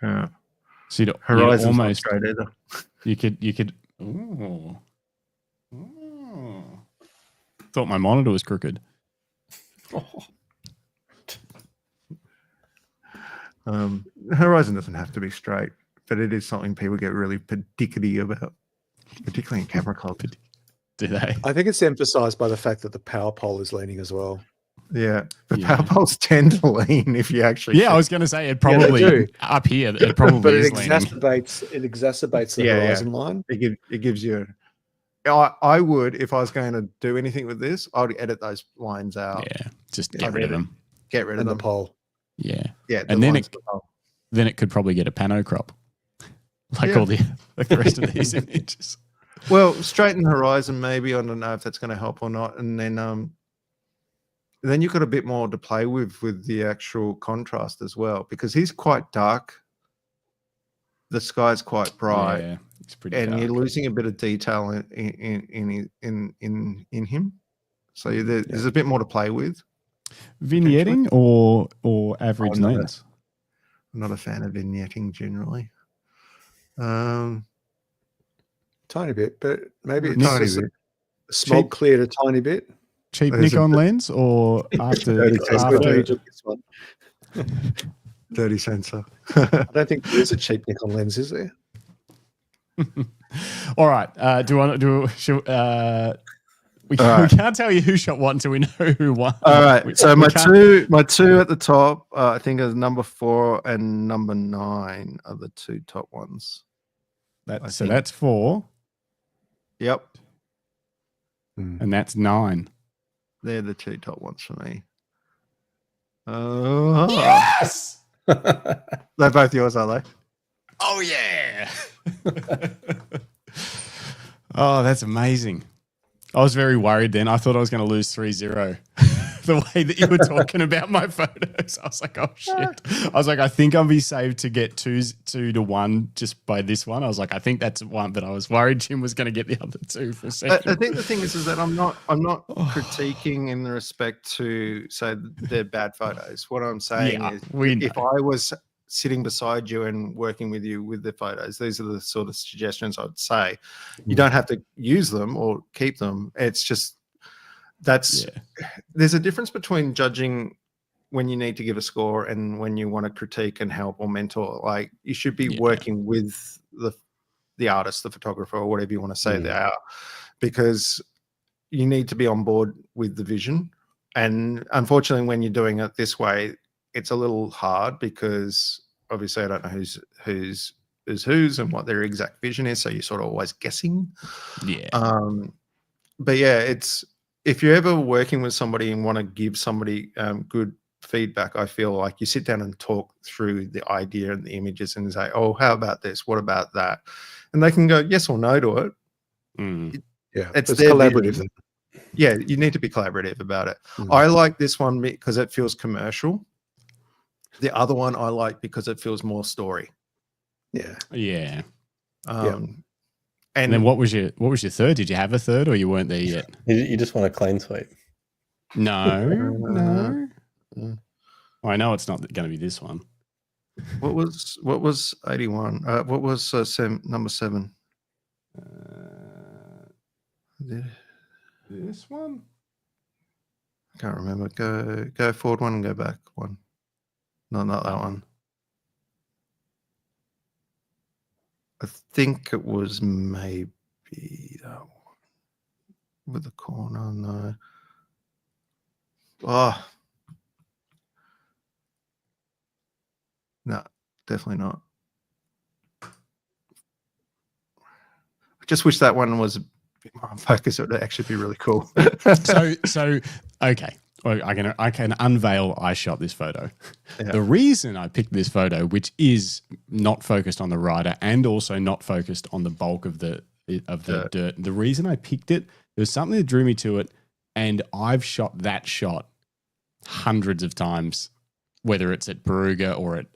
Yeah. So you'd Horizon's almost not straight either. You could. Thought my monitor was crooked. Horizon doesn't have to be straight, but it is something people get really pernickety about, particularly in camera clubs. Do they? I think it's emphasized by the fact that the power pole is leaning as well. Yeah, the power poles tend to lean if you actually. Yeah, I was going to say it probably up here. It probably but is it exacerbates the horizon line. It gives you. I would, if I was going to do anything with this, I would edit those lines out. Yeah, just get rid of them. Get rid of the them. pole. Yeah. And then it could probably get a pano crop, like all the rest of these images. Well, straighten the horizon, maybe. I don't know if that's going to help or not. And then you've got a bit more to play with the actual contrast as well, because he's quite dark. The sky's quite bright. Yeah, it's pretty and dark. You're losing a bit of detail in him. So there's a bit more to play with. Vignetting or average lens? I'm not a fan of vignetting generally. Tiny bit, but maybe it's tiny just bit. Smoke cleared a tiny bit. Cheap Nikon lens or after dirty sensor. I don't think there is a cheap Nikon lens, is there? All right. We can't tell you who shot what until we know who won. All right. So my two at the top, I think, is number 4 and number 9 are the two top ones. So that's 4. Yep. And that's 9. They're the 2 top ones for me. Oh, yes! They're both yours, are they? Oh, yeah. Oh, that's amazing. I was very worried then. I thought I was going to lose 3-0. The way that you were talking about my photos, I was like, oh shit. I was like, I think I'll be saved to get 2 to 1 just by this one. I was like, I think that's 1, but I was worried Jim was going to get the other 2 for a second. I think the thing is that I'm not critiquing in the respect to say they're bad photos. What I'm saying is, if I was sitting beside you and working with you with the photos, these are the sort of suggestions I'd say. You don't have to use them or keep them. It's just there's a difference between judging when you need to give a score and when you want to critique and help or mentor. Like, you should be working with the artist, the photographer, or whatever you want to say they are, because you need to be on board with the vision. And unfortunately, when you're doing it this way, it's a little hard because obviously I don't know who's and what their exact vision is. So you're sort of always guessing. Yeah. But yeah, if you're ever working with somebody and want to give somebody good feedback, I feel like you sit down and talk through the idea and the images and say, oh, how about this? What about that? And they can go yes or no to it. It's collaborative. Yeah, you need to be collaborative about it. I like this one because it feels commercial. The other one I like because it feels more story. Yeah. And then what was your third? Did you have a third, or you weren't there yet? You just want a clean sweep. No. I know it's not going to be this one. What was 81? What was number 7? This one? I can't remember. Go forward 1 and go back 1. No, not that one. I think it was maybe that one with the corner. No. Oh. No, definitely not. I just wish that one was a bit more on focus. It would actually be really cool. So okay. I can unveil I shot this photo. Yeah. The reason I picked this photo, which is not focused on the rider and also not focused on the bulk of the dirt, the reason I picked it, there was something that drew me to it, and I've shot that shot hundreds of times, whether it's at Baruga or at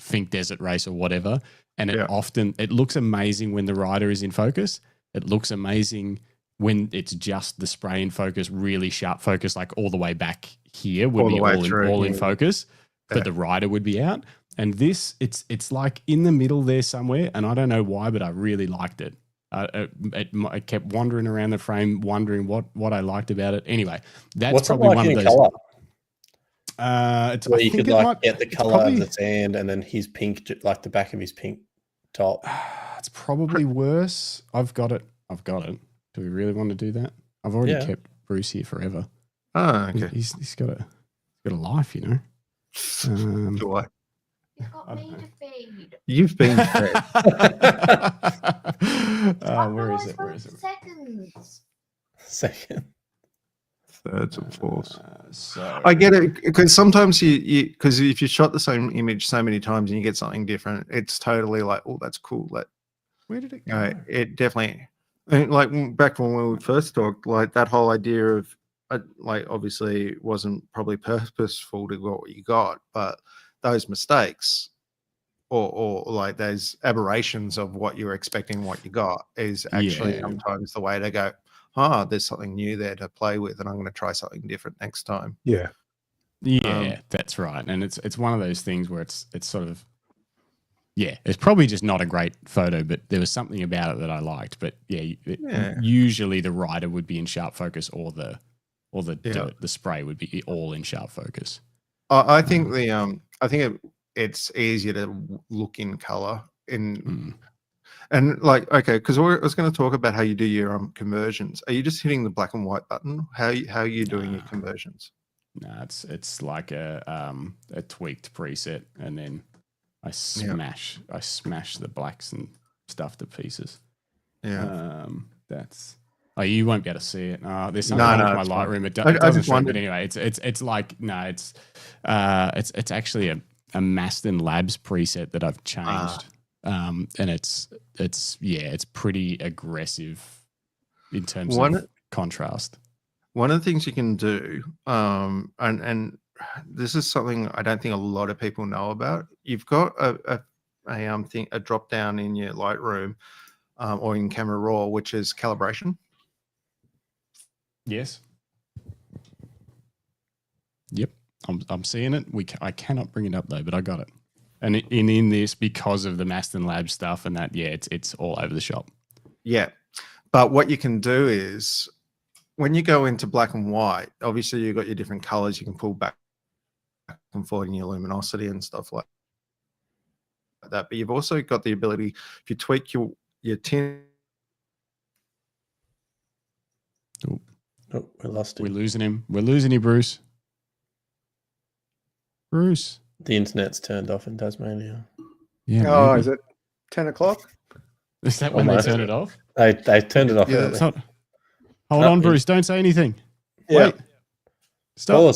Fink Desert Race or whatever, and it looks amazing when the rider is in focus. It looks amazing when it's just the spray in focus, really sharp focus, like all the way back here would be all in focus, but the rider would be out. And this, it's like in the middle there somewhere, and I don't know why, but I really liked it. I kept wandering around the frame, wondering what I liked about it. Anyway, that's probably one of those. Color? It's where you could get the color of the sand and then his pink, like the back of his pink top. It's probably worse. I've got it. Do we really want to do that? I've already kept Bruce here forever. Oh, okay. He's got a life, you know. Do I? You've got me to feed. You've been fed. Where is it? Second. Thirds and fourths. So I get it, because sometimes because if you shot the same image so many times and you get something different, it's totally like, oh, that's cool. Where did it go? It definitely, like back when we first talked, like that whole idea of like, obviously it wasn't probably purposeful to get what you got, but those mistakes or like those aberrations of what you were expecting, what you got, is actually sometimes the way to go, there's something new there to play with, and I'm going to try something different next time. Yeah. That's right. And it's one of those things where it's sort of, it's probably just not a great photo, but there was something about it that I liked. But usually the rider would be in sharp focus, or the spray would be all in sharp focus. I think it's easier to look in color and like, okay, because I was going to talk about how you do your conversions. Are you just hitting the black and white button? How are you doing your conversions? No, it's like a tweaked preset, and then I smash the blacks and stuff to pieces. Yeah. That's. Oh, you won't be able to see it. There's something No, wrong with my Lightroom. It doesn't show. But anyway, it's like no, it's actually a Maston Labs preset that I've changed, and it's pretty aggressive in terms of contrast. One of the things you can do, and this is something I don't think a lot of people know about. You've got a drop down in your Lightroom or in Camera Raw, which is calibration. Yes. Yep. I'm seeing it. I cannot bring it up though, but I got it. And in this, because of the Maston Labs stuff and that, it's all over the shop. Yeah. But what you can do is when you go into black and white, obviously you've got your different colors. You can pull back and forth in your luminosity and stuff like that. But you've also got the ability, if you tweak your tint. Oh, we lost him. We're losing him. We're losing you, Bruce. Bruce. The internet's turned off in Tasmania. Yeah. Oh, is it 10 o'clock? Is that when they turn it off? They turned it off. Yeah, early. Hold on, Bruce. Don't say anything. Yeah. Wait. Stop.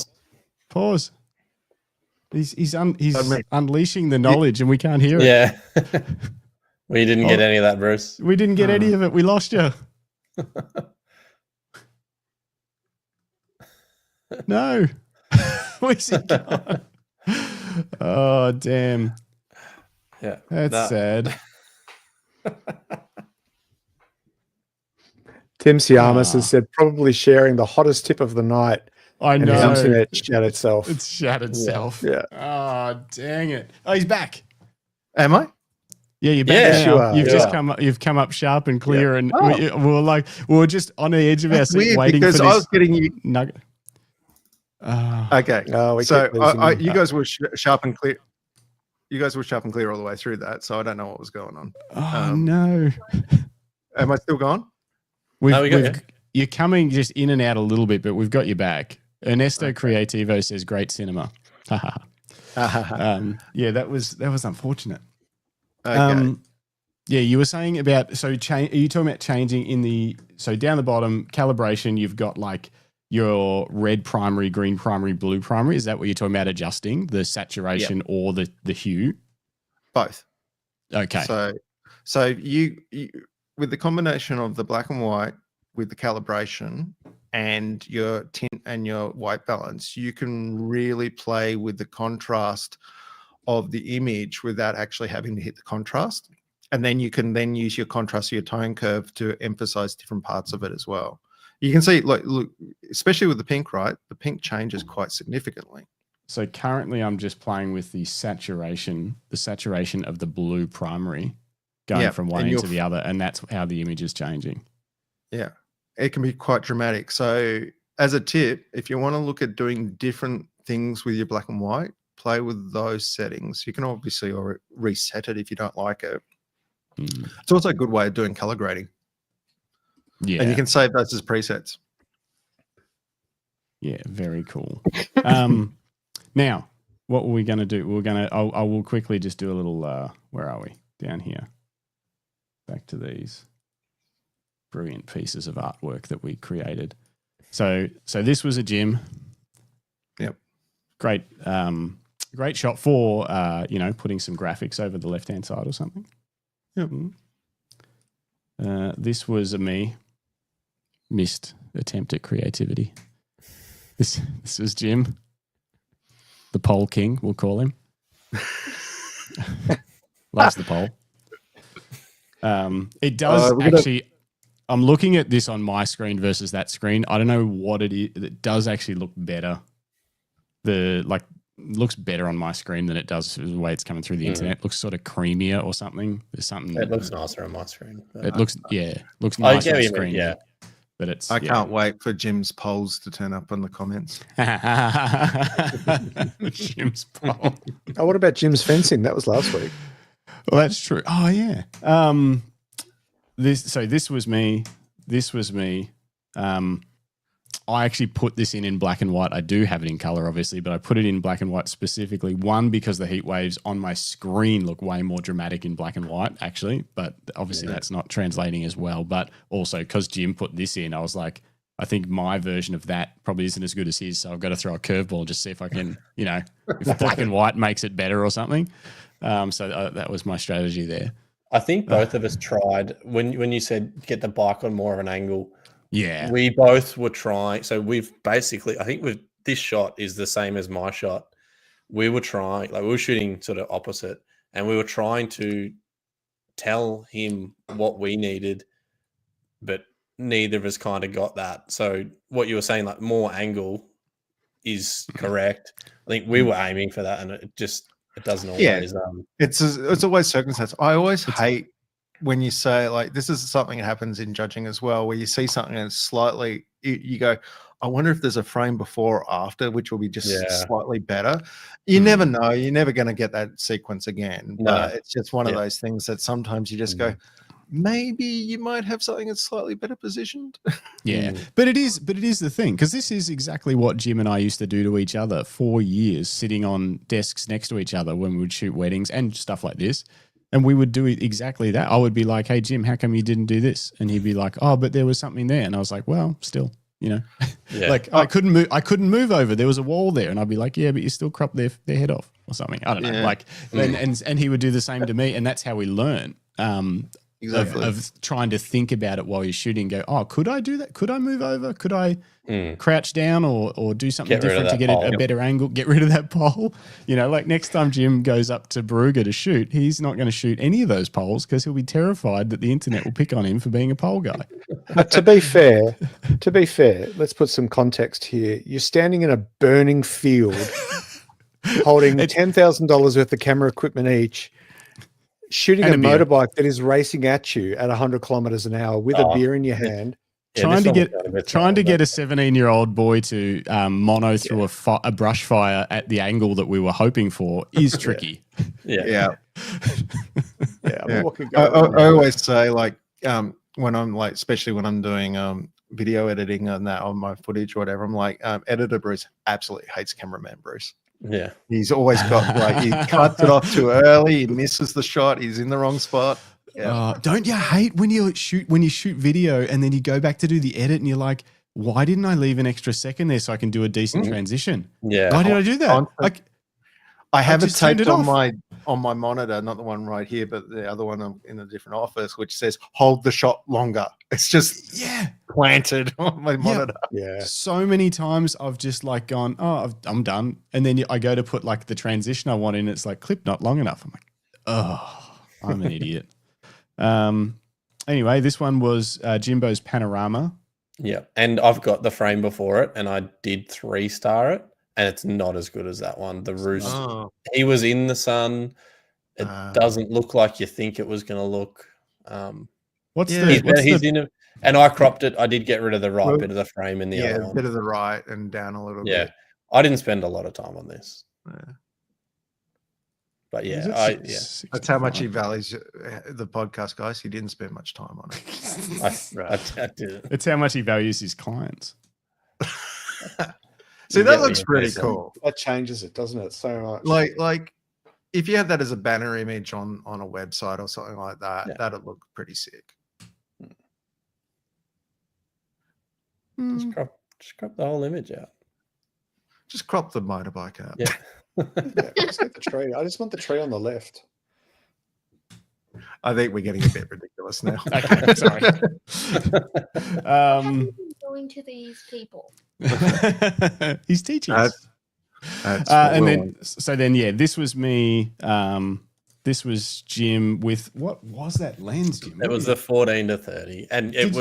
Pause. He's unleashing the knowledge and we can't hear it. Yeah. We didn't get any of that, Bruce. We didn't get any of it. We lost you. No. Where's he gone? Oh, damn. Yeah. That's sad. Tim Siamas has said probably sharing the hottest tip of the night. I know. The internet shat itself. It's shat itself. Yeah. Oh, dang it. Oh, he's back. Am I? Yeah, you're back. Yes, now. you are. You've just come up. You've come up sharp and clear, and we were just on the edge of our seat waiting for this. I was getting you nugget. Okay. So you guys were sharp and clear. You guys were sharp and clear all the way through that. So I don't know what was going on. Oh no. Am I still gone? You're coming just in and out a little bit, but we've got you back. Ernesto Creativo says great cinema. Yeah, that was unfortunate. Okay. Yeah, you were saying about are you talking about changing in down the bottom calibration? You've got like your red primary, green primary, blue primary. Is that what you're talking about? Adjusting the saturation or the hue? Both. Okay. So you with the combination of the black and white with the calibration and your tint and your white balance, you can really play with the contrast of the image without actually having to hit the contrast. And then you can then use your contrast, your tone curve to emphasize different parts of it as well. You can see, look, especially with the pink, right? The pink changes quite significantly. So currently I'm just playing with the saturation of the blue primary going from one end to the other. And that's how the image is changing. Yeah. It can be quite dramatic. So as a tip, if you want to look at doing different things with your black and white, play with those settings. You can obviously reset it if you don't like it. It's also a good way of doing color grading. Yeah. And you can save those as presets. Yeah, very cool. Now, what were we going to do? I will quickly just do a little, where are we? Down here. Back to these brilliant pieces of artwork that we created. So this was a gym. Yep. Great shot for, putting some graphics over the left-hand side or something. Yep. This was a missed attempt at creativity. This was Jim, the pole king, we'll call him. Loves the pole. It does actually. I'm looking at this on my screen versus that screen. I don't know what it is. It does actually look better. Looks better on my screen than it does the way it's coming through the internet. It looks sort of creamier or something. There's something. It looks nicer on my screen. It looks nicer on the screen. Yeah. But it's. I can't wait for Jim's polls to turn up in the comments. Jim's poll. Oh, what about Jim's fencing? That was last week. Well, that's true. Oh yeah. This was me. I actually put this in black and white. I do have it in color, obviously, but I put it in black and white specifically. One, because the heat waves on my screen look way more dramatic in black and white, actually. But obviously that's not translating as well. But also because Jim put this in, I was like, I think my version of that probably isn't as good as his. So I've got to throw a curveball and just see if I can, if black and white makes it better or something. So that was my strategy there. I think both of us tried when you said get the bike on more of an angle. Yeah, we both were trying. So we've basically, I think this shot is the same as my shot. We were trying, we were shooting sort of opposite, and we were trying to tell him what we needed, but neither of us kind of got that. So what you were saying, more angle is correct. I think we were aiming for that, and it doesn't always. Yeah, it's always circumstance. I always hate when you say, this is something that happens in judging as well, where you see something and it's slightly, you go, I wonder if there's a frame before or after, which will be just slightly better. You never know. You're never going to get that sequence again. But it's just one of those things that sometimes you just go, maybe you might have something that's slightly better positioned. Yeah, but it is the thing, because this is exactly what Jim and I used to do to each other for years, sitting on desks next to each other when we would shoot weddings and stuff like this. And we would do exactly that. I would be like, hey, Jim, how come you didn't do this? And he'd be like, oh, but there was something there. And I was like, well, still, I couldn't move over. There was a wall there. And I'd be like, yeah, but you still cropped their head off or something. I don't know. And he would do the same to me. And that's how we learn. Exactly. Of trying to think about it while you're shooting, go, oh, could I do that? Could I move over? Could I crouch down or do something different to get a better angle? Get rid of that pole. Next time Jim goes up to Baruga to shoot, he's not going to shoot any of those poles because he'll be terrified that the internet will pick on him for being a pole guy. But to be fair, let's put some context here. You're standing in a burning field holding $10,000 worth of camera equipment each, shooting a motorbike that is racing at you at 100 kilometers an hour with a beer in your hand. Trying to get a 17-year-old boy to mono through a brush fire at the angle that we were hoping for is tricky. I always say, when I'm especially when I'm doing video editing and that on my footage or whatever, I'm like, editor Bruce absolutely hates cameraman Bruce. Yeah, he's always got he cuts it off too early. He misses the shot. He's in the wrong spot. Yeah. Don't you hate when you shoot video and then you go back to do the edit and you're like, why didn't I leave an extra second there so I can do a decent transition? Yeah, why did I do that? I have it taped on my monitor, not the one right here, but the other one in a different office, which says hold the shot longer. It's just planted on my monitor. Yeah. So many times I've just gone, oh, I'm done. And then I go to put the transition I want in. It's clip not long enough. I'm like, oh, I'm an idiot. Anyway, this one was Jimbo's Panorama. Yeah. And I've got the frame before it and I did 3-star it. And it's not as good as that one. The roost, he was in the sun. It doesn't look like you think it was going to look. He's in it, and I cropped it. I did get rid of the right bit of the frame in the other one. A bit of the right and down a little bit. Yeah, I didn't spend a lot of time on this. But that's how much he values the podcast, guys. He didn't spend much time on it. I did. It's how much he values his clients. See, that looks pretty cool. That changes it, doesn't it? So much. Like if you had that as a banner image on a website or something like that, that'd look pretty sick. Just crop the whole image out. Just crop the motorbike out. Yeah. Let's get the tree. I just want the tree on the left. I think we're getting a bit ridiculous now. Okay, sorry. Going to these people. He's teaching us. This was me. This was Jim with, what was that lens, Jim? It was the 14-30, and it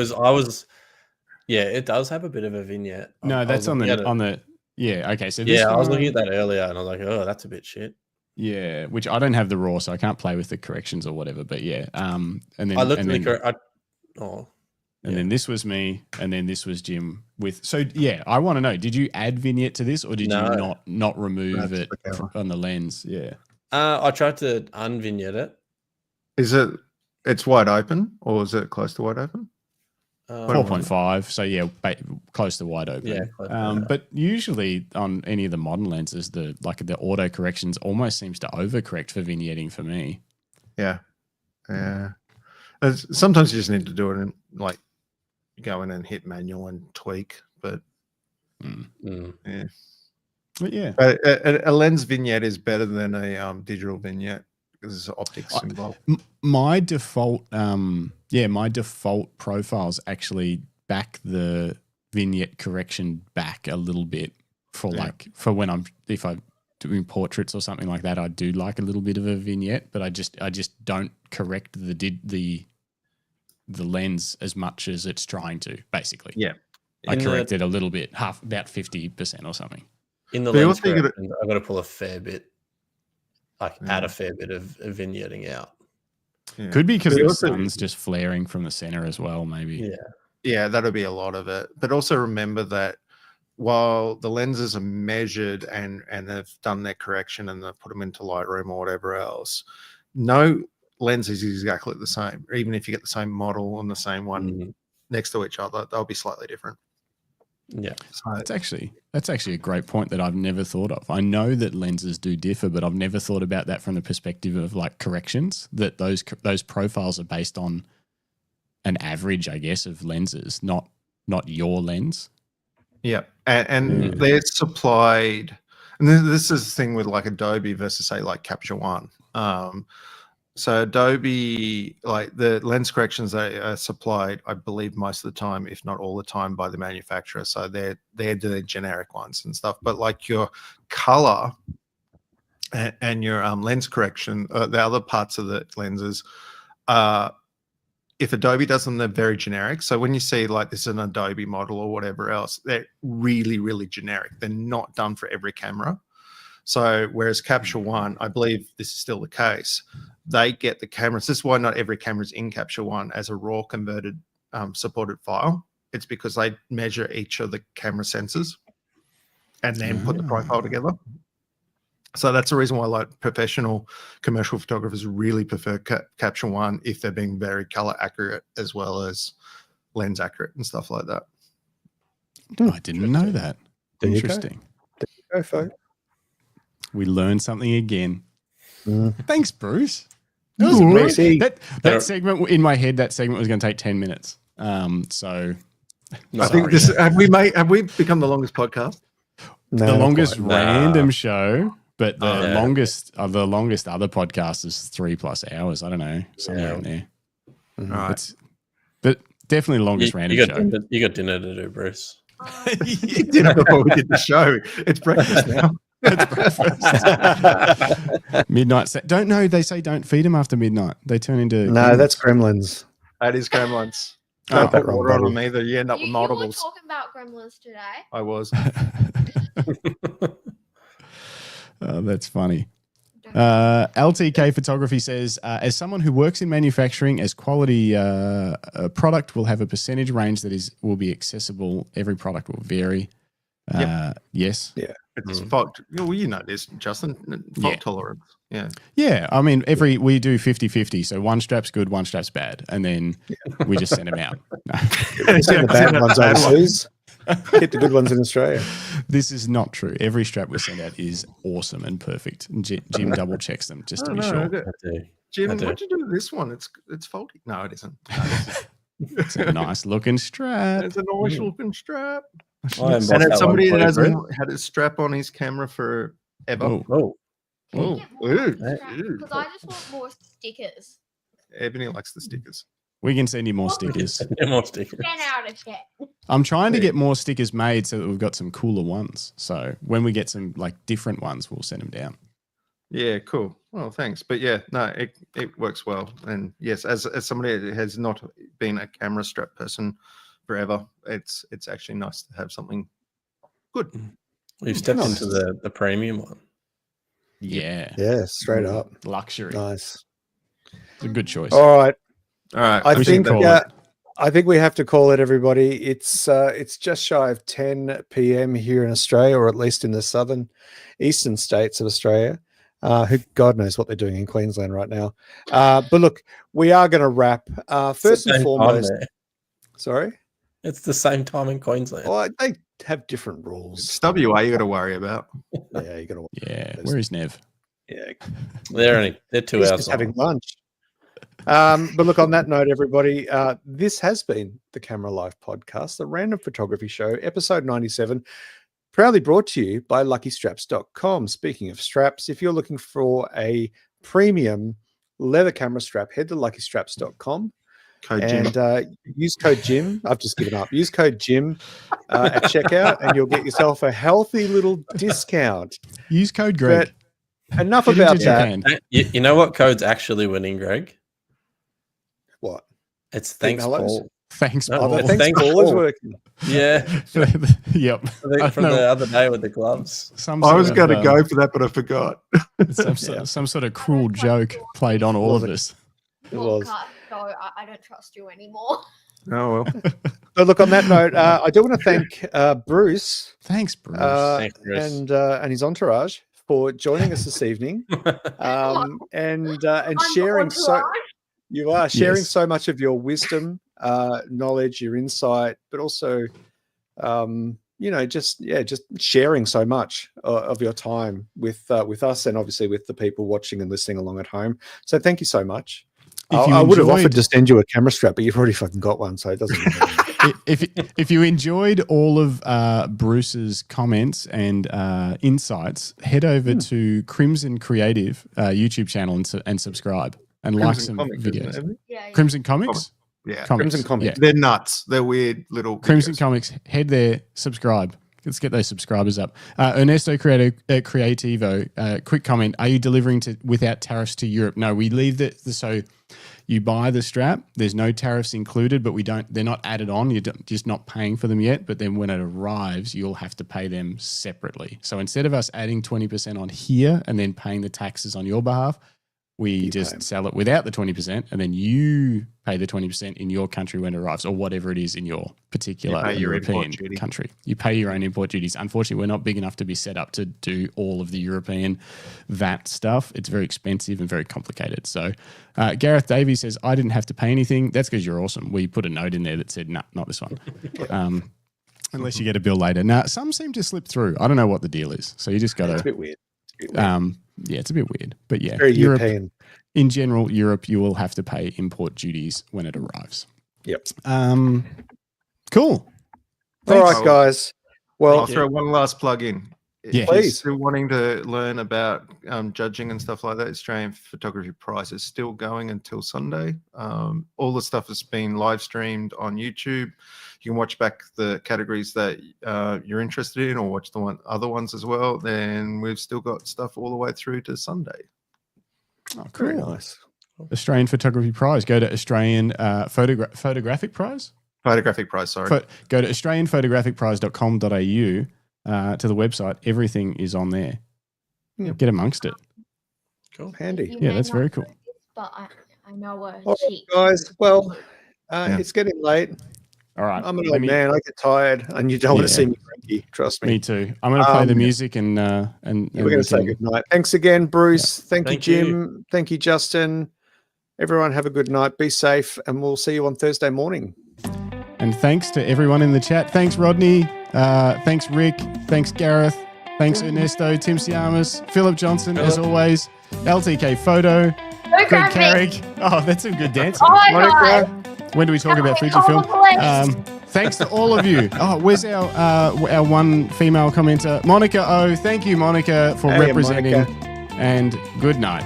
does have a bit of a vignette. No, that's on the. Yeah. Okay. So I was looking at that earlier, and I was like, oh, that's a bit shit. Yeah, which I don't have the raw, so I can't play with the corrections or whatever. But yeah, and then I looked at then this was me, and then this was Jim with. So yeah, I want to know: did you add vignette to this, or did you not remove it on the lens? Yeah, I tried to unvignette it. Is it? It's wide open, or is it close to wide open? 4.5. So yeah, close to wide open. Yeah, but usually on any of the modern lenses, the auto corrections almost seems to overcorrect for vignetting for me. Yeah. Sometimes you just need to do it and like go in and hit manual and tweak, but yeah. But yeah, a lens vignette is better than a digital vignette because there's optics involved. My default, my default profiles actually back the vignette correction back a little bit for when if I'm doing portraits or something like that. I do like a little bit of a vignette, but I just don't correct the lens as much as it's trying to. Basically, I correct it a little bit, about 50% or something. In the lens correction, I've got to pull a fair bit, add a fair bit of vignetting out. Yeah. Could be because the sun's just flaring from the center as well, maybe. Yeah, that'll be a lot of it. But also remember that while the lenses are measured and they've done their correction and they've put them into Lightroom or whatever else, no lens is exactly the same. Even if you get the same model and the same one next to each other, they'll be slightly different. Yeah, so that's actually a great point that I've never thought of. I know that lenses do differ, but I've never thought about that from the perspective of like corrections. That those profiles are based on an average, I guess, of lenses, not your lens. Yeah, and they're supplied. And this is the thing with like Adobe versus say like Capture One. So Adobe, like the lens corrections, they are supplied, I believe, most of the time, if not all the time, by the manufacturer. So they're the generic ones and stuff. But like your color and your lens correction, the other parts of the lenses, if Adobe does them, they're very generic. So when you see like this is an Adobe model or whatever else, they're really, really generic. They're not done for every camera. So whereas Capture One, I believe this is still the case, they get the cameras. This is why not every camera is in Capture One as a raw converted supported file. It's because they measure each of the camera sensors and then put the profile together. So that's the reason why like professional commercial photographers really prefer Capture One if they're being very color accurate as well as lens accurate and stuff like that. Oh, I didn't know that. Interesting. There you go, folks. We learned something again. Thanks, Bruce. That segment in my head, that segment was going to take 10 minutes. So I think this have we become the longest podcast? No, the longest random show, but the longest other podcast is 3+ hours. I don't know, somewhere in there. Right. But definitely the longest random show. You got dinner to do, Bruce. Dinner before we did the show. It's breakfast now. Midnight. Don't know. They say don't feed them after midnight. They turn into. No, that's gremlins. That is gremlins. Don't put water on them either. You end up with multiples. You were talking about gremlins today. I was. Oh, that's funny. LTK Photography says, as someone who works in manufacturing, as quality product will have a percentage range that will be accessible. Every product will vary. Yes. Yeah. It's fault. Well, you know this, Justin. Fault tolerance. Yeah. Yeah. I mean, we do 50-50. So one strap's good, one strap's bad. And then we just send them out. Send the bad ones overseas. Keep the good ones in Australia. This is not true. Every strap we send out is awesome and perfect. And Jim double checks them just to be sure. Jim, what'd you do with this one? It's faulty. No, it isn't. It's a nice looking strap. It's a nice looking strap. And it's somebody that hasn't had a strap on his camera forever. Because I just want more stickers. Ebony likes the stickers. We can send you more stickers. 10 out of 10. I'm trying to get more stickers made so that we've got some cooler ones. So when we get some like different ones, we'll send them down. Yeah, cool. Well, thanks. But yeah, no, it works well. And yes, as somebody that has not been a camera strap person forever, it's actually nice to have something good. We've stepped into the premium one. Yeah. Yeah, straight up. Luxury. Nice. It's a good choice. All right. I think we have to call it, everybody. It's just shy of 10 p.m. here in Australia, or at least in the eastern states of Australia. Who God knows what they're doing in Queensland right now. But look, we are going to wrap. First and foremost, Sorry? It's the same time in Queensland. Oh, they have different rules. It's WA you got to worry about. Yeah, you got to. Yeah. Where is Nev? Yeah, They're 2 he's hours just having long. lunch. But look, on that note, everybody, this has been the Camera Life Podcast, the Random Photography Show, episode 97, proudly brought to you by LuckyStraps.com. Speaking of straps, if you're looking for a premium leather camera strap, head to LuckyStraps.com and use code Jim. I've just given up. Use code Jim at checkout, and you'll get yourself a healthy little discount. Use code Greg. But enough about that. You know what code's actually winning, Greg? What? It's thanks, Paul. Thanks, No, Paul. Thanks, Paul is working. Yeah. Yep. From the other day with the gloves. I was going to go for that, but I forgot. Some sort of cruel joke played on all of us. It was. So I don't trust you anymore. Oh, well. But look, on that note, I do want to thank Bruce. Thanks, Bruce. Thanks, Bruce. And his entourage for joining us this evening, and sharing sharing so much of your wisdom, knowledge, your insight, but also, just sharing so much of your time with us, and obviously with the people watching and listening along at home. So thank you so much. I would have offered to send you a camera strap, but you've already fucking got one, so it doesn't matter. If you enjoyed all of Bruce's comments and insights, head over to Crimson Creative YouTube channel and subscribe and Crimson like some Comics, videos. isn't it? Yeah. Crimson Comics? Yeah. Crimson Comics. They're nuts. They're weird little Crimson videos. Comics. Head there, subscribe. Let's get those subscribers up. Ernesto Creativo, quick comment. Are you delivering without tariffs to Europe? No, we leave so you buy the strap. There's no tariffs included, but they're not added on. You're just not paying for them yet. But then when it arrives, you'll have to pay them separately. So instead of us adding 20% on here and then paying the taxes on your behalf, we just sell it without the 20%, and then you pay the 20% in your country when it arrives, or whatever it is in your particular European country. You pay your own import duties. Unfortunately, we're not big enough to be set up to do all of the European VAT stuff. It's very expensive and very complicated. So Gareth Davies says, I didn't have to pay anything. That's because you're awesome. We put a note in there that said, no, not this one. Unless you get a bill later. Now, some seem to slip through. I don't know what the deal is. So you just got to... It's a bit weird. Yeah, it's a bit weird, but yeah, very Europe, European. In general, Europe, you will have to pay import duties when it arrives. Yep. Cool. All right, guys. Well, I'll throw one last plug in. Yeah, If you're please. still wanting to learn about judging and stuff like that, Australian Photography Prize is still going until Sunday. All the stuff has been live streamed on YouTube. You can watch back the categories that you're interested in, or watch the other ones as well. Then we've still got stuff all the way through to Sunday. Oh, cool. very nice. Australian Photography Prize. Go to Australian Photographic Prize. Photographic Prize, sorry. Go to australianphotographic.prize.com.au to the website. Everything is on there. Yep. Get amongst it. Cool. Handy. You Yeah, may that's not very know cool. this, but I know a All right, cheat. guys. Well, it's getting late. All right. I'm an old man. I get tired, and you don't want to Yeah. see me cranky. Trust me. Me too. I'm going to play the music and We're going to say good night. Thanks again, Bruce. Thank you, Thank Jim. you. Thank you, Justin. Everyone, have a good night. Be safe, and we'll see you on Thursday morning. And thanks to everyone in the chat. Thanks, Rodney. Thanks, Rick. Thanks, Gareth. Thanks, Ernesto, Tim Siamas, Philip Johnson, as always. LTK Photo, Greg Carrick. Oh, that's some good dancing. Oh my God. When do we talk about Fujifilm? Thanks to all of you. Oh, where's our one female commenter? Monica O. Thank you, Monica, for representing. Monica. And good night.